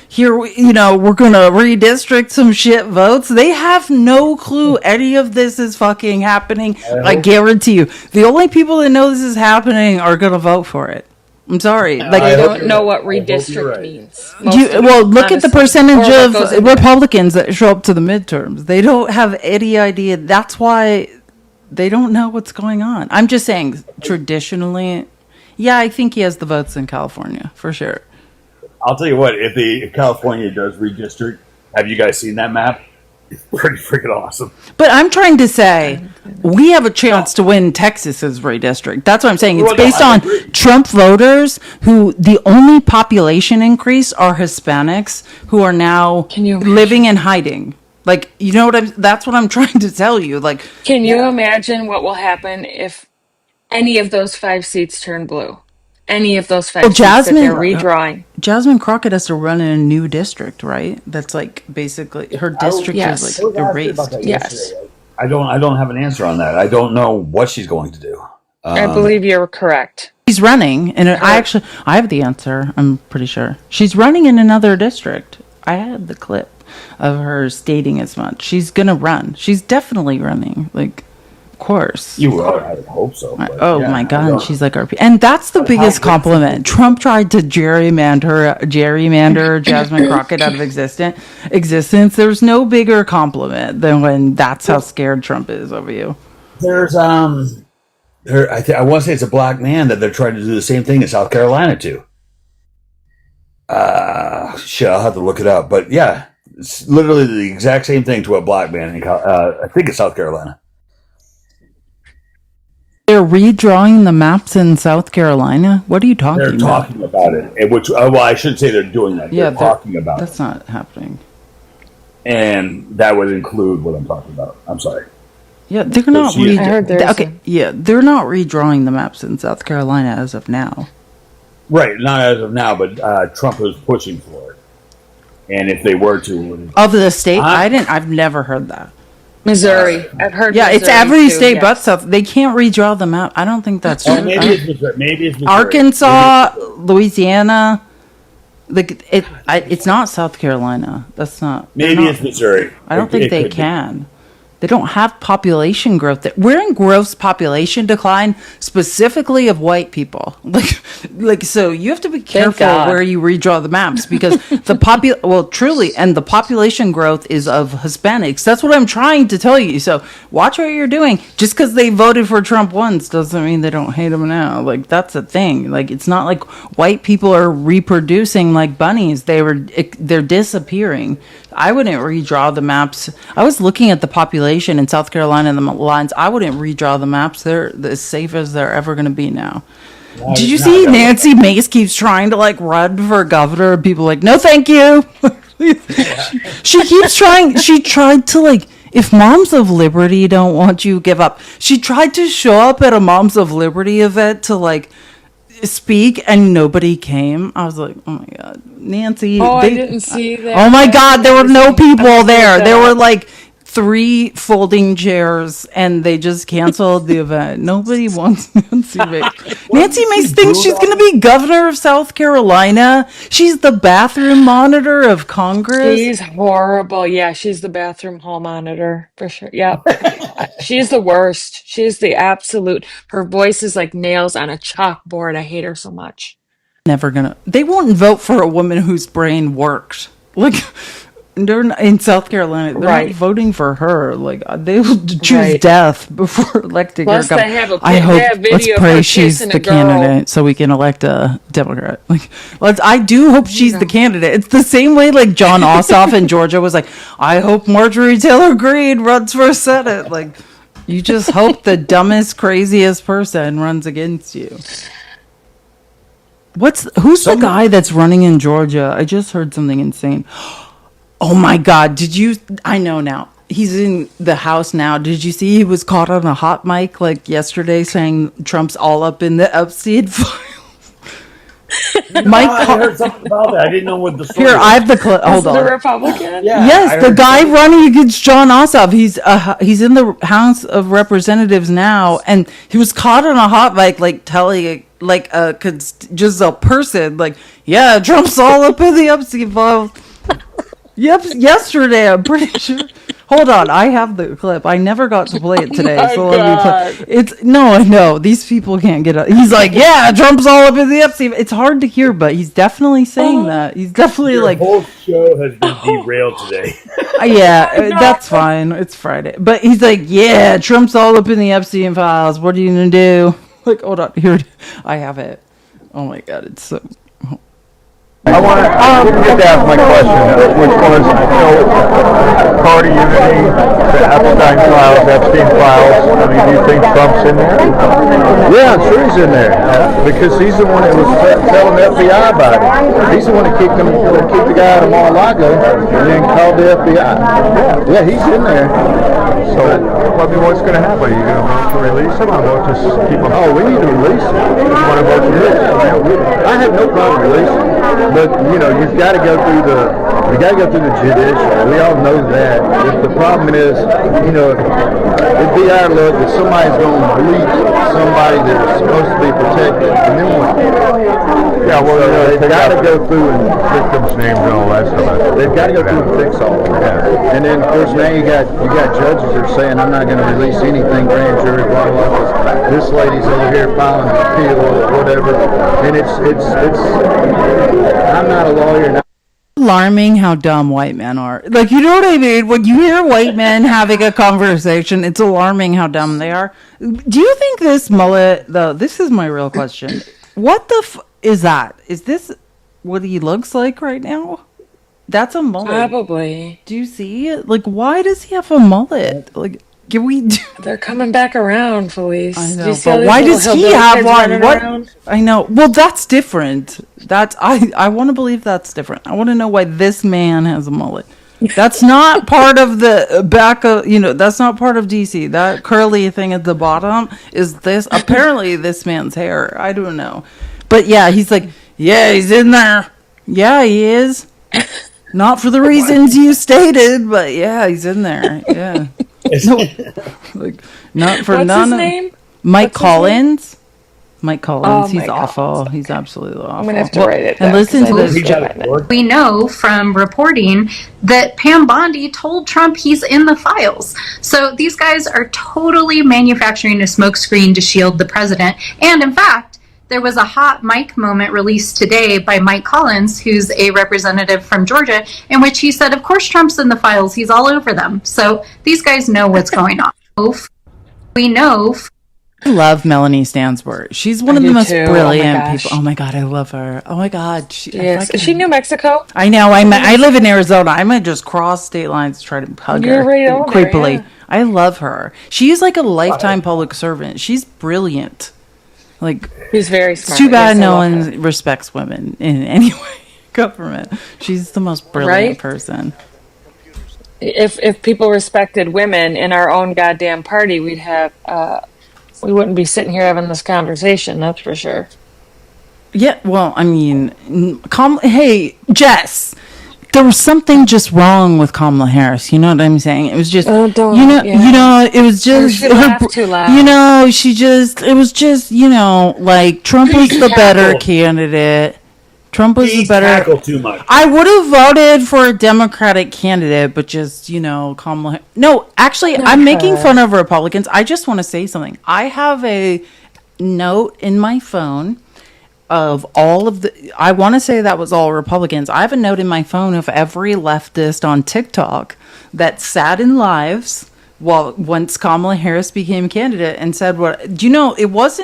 here, we're going to redistrict some shit votes. They have no clue any of this is fucking happening. I guarantee you. The only people that know this is happening are going to vote for it. I'm sorry. I don't know what redistrict means. Look at the percentage of Republicans that show up to the midterms. They don't have any idea. That's why they don't know what's going on. I'm just saying, traditionally, I think he has the votes in California, for sure. I'll tell you what, if California does redistrict, have you guys seen that map? It's pretty freaking awesome. But I'm trying to say, we have a chance to win Texas's redistrict. That's what I'm saying. It's based on Trump voters who the only population increase are Hispanics who are now living in hiding. That's what I'm trying to tell you. Can you imagine what will happen if any of those 5 seats turn blue? Any of those 5 seats that they're redrawing. Jasmine Crockett has to run in a new district, right? That's basically her district is erased. Yes. I don't have an answer on that. I don't know what she's going to do. I believe you're correct. She's running, and I have the answer. I'm pretty sure she's running in another district. I had the clip of her stating as much. She's gonna run. She's definitely running. Of course. You will. I would hope so. My God. She's RP. And that's the biggest compliment. Trump tried to gerrymander Jasmine Crockett out of existence. There's no bigger compliment than when that's how scared Trump is of you. There's, I want to say it's a black man that they're trying to do the same thing in South Carolina too. I'll have to look it up. But yeah, it's literally the exact same thing to a black man. I think it's South Carolina. They're redrawing the maps in South Carolina? What are you talking about? They're talking about it. Which, I shouldn't say they're doing that. They're talking about it. That's not happening. And that would include what I'm talking about. I'm sorry. Yeah, they're not. They're not redrawing the maps in South Carolina as of now. Right, not as of now, but Trump is pushing for it. And if they were to, of the state, I've never heard that. Missouri. I've heard. Yeah, Missouri it's every too, state yes. but South. They can't redraw the map. I don't think that's true. maybe it's Missouri. Maybe it's Missouri. Arkansas, Louisiana. Like it's not South Carolina. That's not. Maybe it's Missouri. I don't think they can. They don't have population growth. We're in gross population decline, specifically of white people. Like so, you have to be careful where you redraw the maps because the the population growth is of Hispanics. That's what I'm trying to tell you. So watch what you're doing. Just because they voted for Trump once doesn't mean they don't hate him now. Like that's a thing. Like it's not like white people are reproducing like bunnies. They're disappearing. I wouldn't redraw the maps. I was looking at the population in South Carolina and the lines. I wouldn't redraw the maps. They're as safe as they're ever going to be now. Did you see Nancy Mace keeps trying to like run for governor and people are like, no, thank you. She keeps trying. She tried to like, if Moms of Liberty don't want you, give up. She tried to show up at a Moms of Liberty event to like speak and nobody came. I was like, oh my god, Nancy. I didn't see that. Oh my god, there were no people there. There were like 3 folding chairs and they just canceled the event. Nobody wants Nancy Mace. Nancy Mace thinks she's going to be governor of South Carolina. She's the bathroom monitor of Congress. She's horrible. Yeah, she's the bathroom hall monitor for sure. Yeah. She's the worst. She's the absolute. Her voice is like nails on a chalkboard. I hate her so much. Never gonna. They won't vote for a woman whose brain worked. Like they're in South Carolina, they're not voting for her. Like they will choose death before electing Plus, her. they have a I hope. video Let's of pray her she's kissing the a girl. candidate, so we can elect a Democrat. Like, I do hope she's the candidate. It's the same way like John Ossoff in Georgia was like, I hope Marjorie Taylor Greene runs for Senate. Like, you just hope the dumbest, craziest person runs against you. Who's the guy that's running in Georgia? I just heard something insane. Oh my God. I know now. He's in the House now. Did you see he was caught on a hot mic like yesterday saying Trump's all up in the Epstein files? I heard something about that. I didn't know what the story Here, I have the clip. Hold on. The Republican? Yes, the guy running against John Ossoff. He's in the House of Representatives now, and he was caught on a hot mic, like telling just a person, like, yeah, Trump's all up in the Epstein files. Yep, yesterday, I'm pretty sure. Hold on, I have the clip. I never got to play it today, so let me play. I know these people can't get it. He's like, yeah, Trump's all up in the Epstein. It's hard to hear, but he's definitely saying that. He's definitely Your whole show has been derailed today. That's fine. It's Friday, but he's like, yeah, Trump's all up in the Epstein files. What are you gonna do? Like, hold on, here, I have it. Oh my God, it's so. I want to get to ask my question, which was, party unity, the Epstein files. I mean, do you think Trump's in there? Yeah, I'm sure he's in there. Because he's the one that was telling the FBI about it. He's the one that kicked the guy out of Mar-a-Lago and then called the FBI. Yeah, he's in there. So, what's going to happen? Are you going to vote to release him or vote to keep him? Oh, we need to release him. You want to vote to release him? I have no problem releasing him. But you've got to go through the judicial. We all know that. If the problem is, it'd be our luck that somebody's going to bleach somebody that's supposed to be protected, and then what? Yeah, well, they got to go through and victims' names and all that stuff. They've got to go through and fix all of that. And then, of course, now you got judges that are saying, I'm not going to release anything, grand jury, blah, blah, blah. This lady's over here filing an appeal or whatever. And it's I'm not a lawyer. Alarming how dumb white men are. Like, you know what I mean? When you hear white men having a conversation, it's alarming how dumb they are. Do you think this mullet, though, this is my real question. What the is that? Is this what he looks like right now? That's a mullet. Probably. Do you see it? Like, why does he have a mullet? Like, can we They're coming back around, Felice. I know, do you see but why does he have one? What? Around? I know. Well, that's different. I want to believe that's different. I want to know why this man has a mullet. That's not part of the back of, that's not part of DC. That curly thing at the bottom is apparently this man's hair. I don't know. But yeah, he's like, yeah, he's in there. Yeah, he is. Not for the reasons you stated, but yeah, he's in there. Yeah. No, like, not for What's none his of name? Mike What's his name? Collins. Mike Collins, Oh, he's Mike awful. Collins. He's absolutely awful. I'm gonna have to write it and down, listen to 'cause I this. need to find it. We know from reporting that Pam Bondi told Trump he's in the files. So these guys are totally manufacturing a smokescreen to shield the president. And in fact, there was a hot mic moment released today by Mike Collins, who's a representative from Georgia, in which he said, of course Trump's in the files. He's all over them. So these guys know what's going on. We know. I love Melanie Stansbury. She's one of the most too. brilliant Oh my gosh. people. Oh my God, I love her. Oh my God. Yes. Is she New Mexico? I know. I live in Arizona. I might just cross state lines to try to hug You're her right over there, creepily. yeah. I love her. She is like a lifetime public servant. She's brilliant. Like, He's very it's smart. too bad Yes, I no love one respects women in any way. Government. She's the most brilliant Right? person. If people respected women in our own goddamn party, we'd have we wouldn't be sitting here having this conversation. That's for sure. Yeah, well, I mean, hey, Jess, there was something just wrong with Kamala Harris. You know what I'm saying? It was just, it was just, she laughed too loud. it was just, like Trump was the better candidate. Trump was the better. Tackle too much. I would have voted for a Democratic candidate, but just, Kamala. No, actually, I'm making fun of Republicans. I just want to say something. I have a note in my phone of all of the, I want to say that was all Republicans. I have a note in my phone of every leftist on TikTok that sat in lives once Kamala Harris became candidate and said it was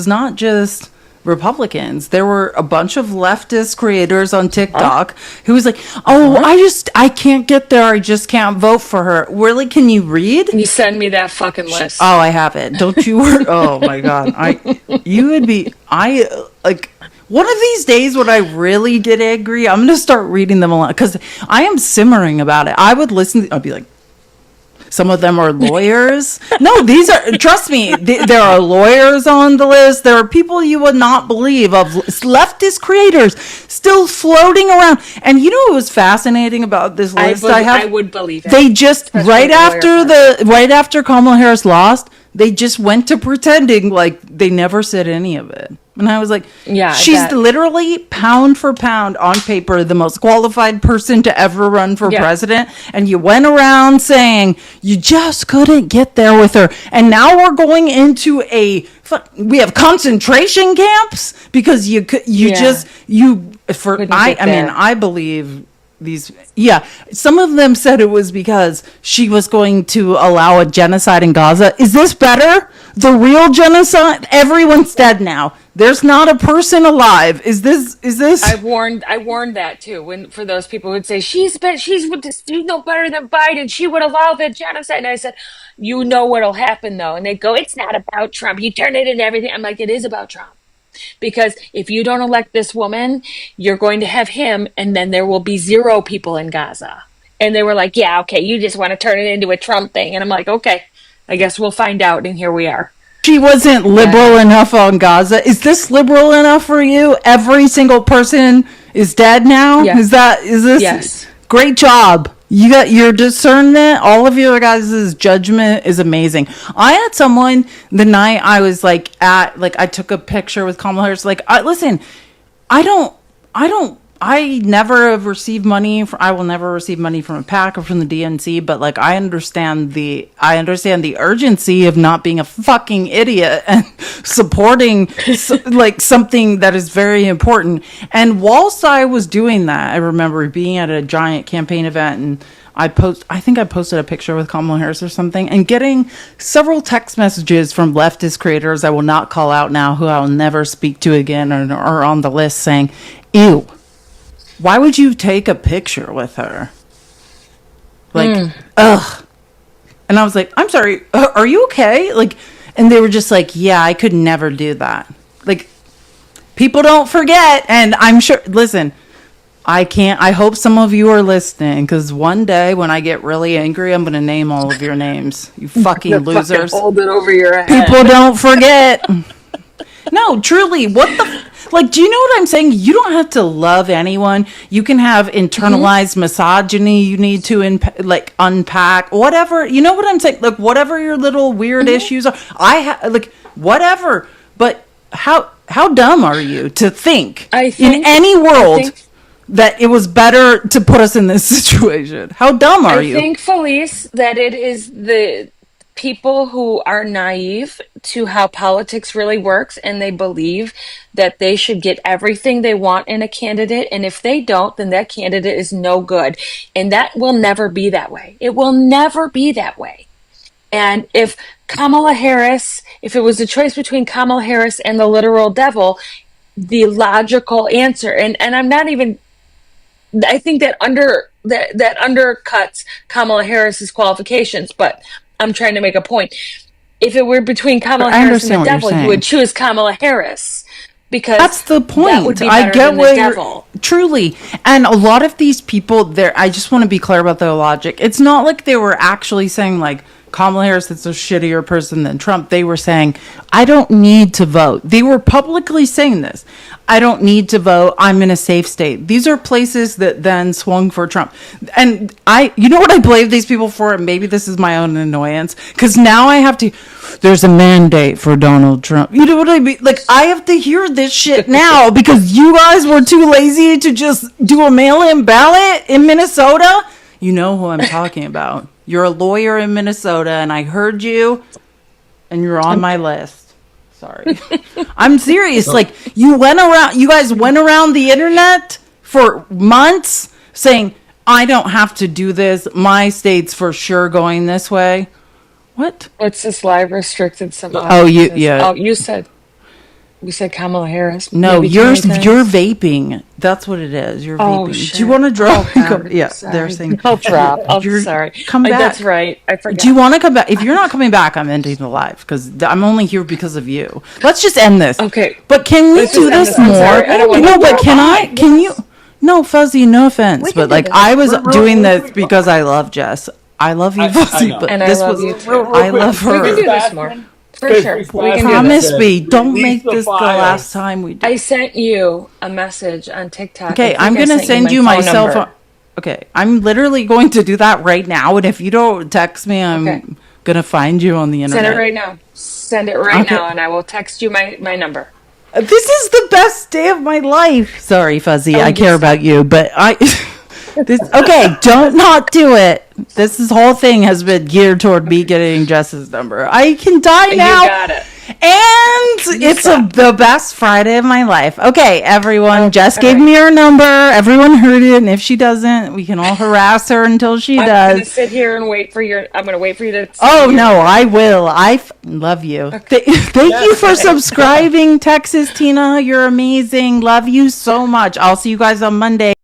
not just Republicans. There were a bunch of leftist creators on TikTok who was like, I can't get there. I just can't vote for her. Really? Can you read? You send me that fucking list. Oh, I have it. Don't you worry. Oh my God. One of these days when I really get angry, I'm going to start reading them a lot because I am simmering about it. I would I'd be like, some of them are lawyers. No, trust me, there are lawyers on the list. There are people you would not believe of leftist creators still floating around. And what was fascinating about this list I would believe it. They just, right after Kamala Harris lost, they just went to pretending like they never said any of it. And I was like, she's literally pound for pound on paper the most qualified person to ever run for president. And you went around saying you just couldn't get there with her. And now we're going into we have concentration camps because I believe some of them said it was because she was going to allow a genocide in Gaza. Is this better? The real genocide? Everyone's dead now. There's not a person alive. Is this? I warned that too. For those people who would say she's no better than Biden. She would allow the genocide. And I said, what'll happen though. And they go, it's not about Trump. You turn it into everything. I'm like, it is about Trump. Because if you don't elect this woman, you're going to have him, and then there will be 0 people in Gaza. And they were like, yeah, okay, you just want to turn it into a Trump thing. And I'm like, okay, I guess we'll find out. And here we are. She wasn't liberal enough on Gaza. Is this liberal enough for you? Every single person is dead now? Yeah. Is this? Yes. Great job. You got your discernment. All of your guys' judgment is amazing. I had someone the night I was I took a picture with Kamala Harris. Listen, I never have received money. I will never receive money from a PAC or from the DNC. But I understand the urgency of not being a fucking idiot and supporting something that is very important. And whilst I was doing that, I remember being at a giant campaign event and I think I posted a picture with Kamala Harris or something and getting several text messages from leftist creators I will not call out now, who I will never speak to again, or are on the list, saying, ew, why would you take a picture with her? Ugh. And I was like, I'm sorry, are you okay? And they were just like, yeah, I could never do that. People don't forget. And I'm sure, listen, I hope some of you are listening, because one day when I get really angry, I'm going to name all of your names. You fucking losers. Hold it over your head. People don't forget. No, truly, what the like? Do you know what I'm saying? You don't have to love anyone. You can have internalized misogyny. You need to unpack whatever. You know what I'm saying? Like whatever your little weird issues are. Whatever. But how dumb are you to think in any world that it was better to put us in this situation? How dumb are you? I think, Felice, that it is the people who are naive to how politics really works, and they believe that they should get everything they want in a candidate, and if they don't, then that candidate is no good. And that will never be that way. It will never be that way. And if it was a choice between Kamala Harris and the literal devil, the logical answer, and I'm not even, I think that undercuts Kamala Harris's qualifications, but I'm trying to make a point. If it were between Kamala Harris and the devil, you would choose Kamala Harris because that's the point. That would be I better get than what the devil. Truly, and a lot of these people there. I just want to be clear about their logic. It's not like they were actually saying like Kamala Harris is a shittier person than Trump. They were saying, I don't need to vote. They were publicly saying this. I don't need to vote. I'm in a safe state. These are places that then swung for Trump. And you know what I blame these people for? And maybe this is my own annoyance. Because now I have to, there's a mandate for Donald Trump. You know what I mean? Like, I have to hear this shit now because you guys were too lazy to just do a mail-in ballot in Minnesota. You know who I'm talking about. You're a lawyer in Minnesota, and I heard you, and you're on my list. Sorry. I'm serious. Like, you guys went around the internet for months saying, I don't have to do this. My state's for sure going this way. What? What's this live restricted? You said Kamala Harris. No, you're vaping. That's what it is. You're vaping. Shit. Do you want to drop? They're saying I'll drop. I'm sorry. Come back. That's right. I forgot. Do you want to come back? If you're not coming back, I'm ending the live because I'm only here because of you. Let's just end this. Okay. But can we do this more? Can you? No, Fuzzy. No offense, but like I was doing this because I love Jess. I love you, Fuzzy, but this was. I love her. We can do this more. For sure. Promise me, don't make this the last time we do. I sent you a message on TikTok. Okay, I'm going to send you my cell phone. Okay, I'm literally going to do that right now. And if you don't text me, I'm going to find you on the internet. Send it right now. Send it right now, and I will text you my number. This is the best day of my life. Sorry, Fuzzy, I care about you, but don't not do it. This whole thing has been geared toward me getting Jess's number. I can die now. You got it. And it's the best Friday of my life. Okay, everyone. Jess gave me her number. Everyone heard it. And if she doesn't, we can all harass her until she does. I'm going to sit here and wait for you to. Oh, no, I will. I love you. Okay. Thank you for subscribing, Texas Tina. You're amazing. Love you so much. I'll see you guys on Monday.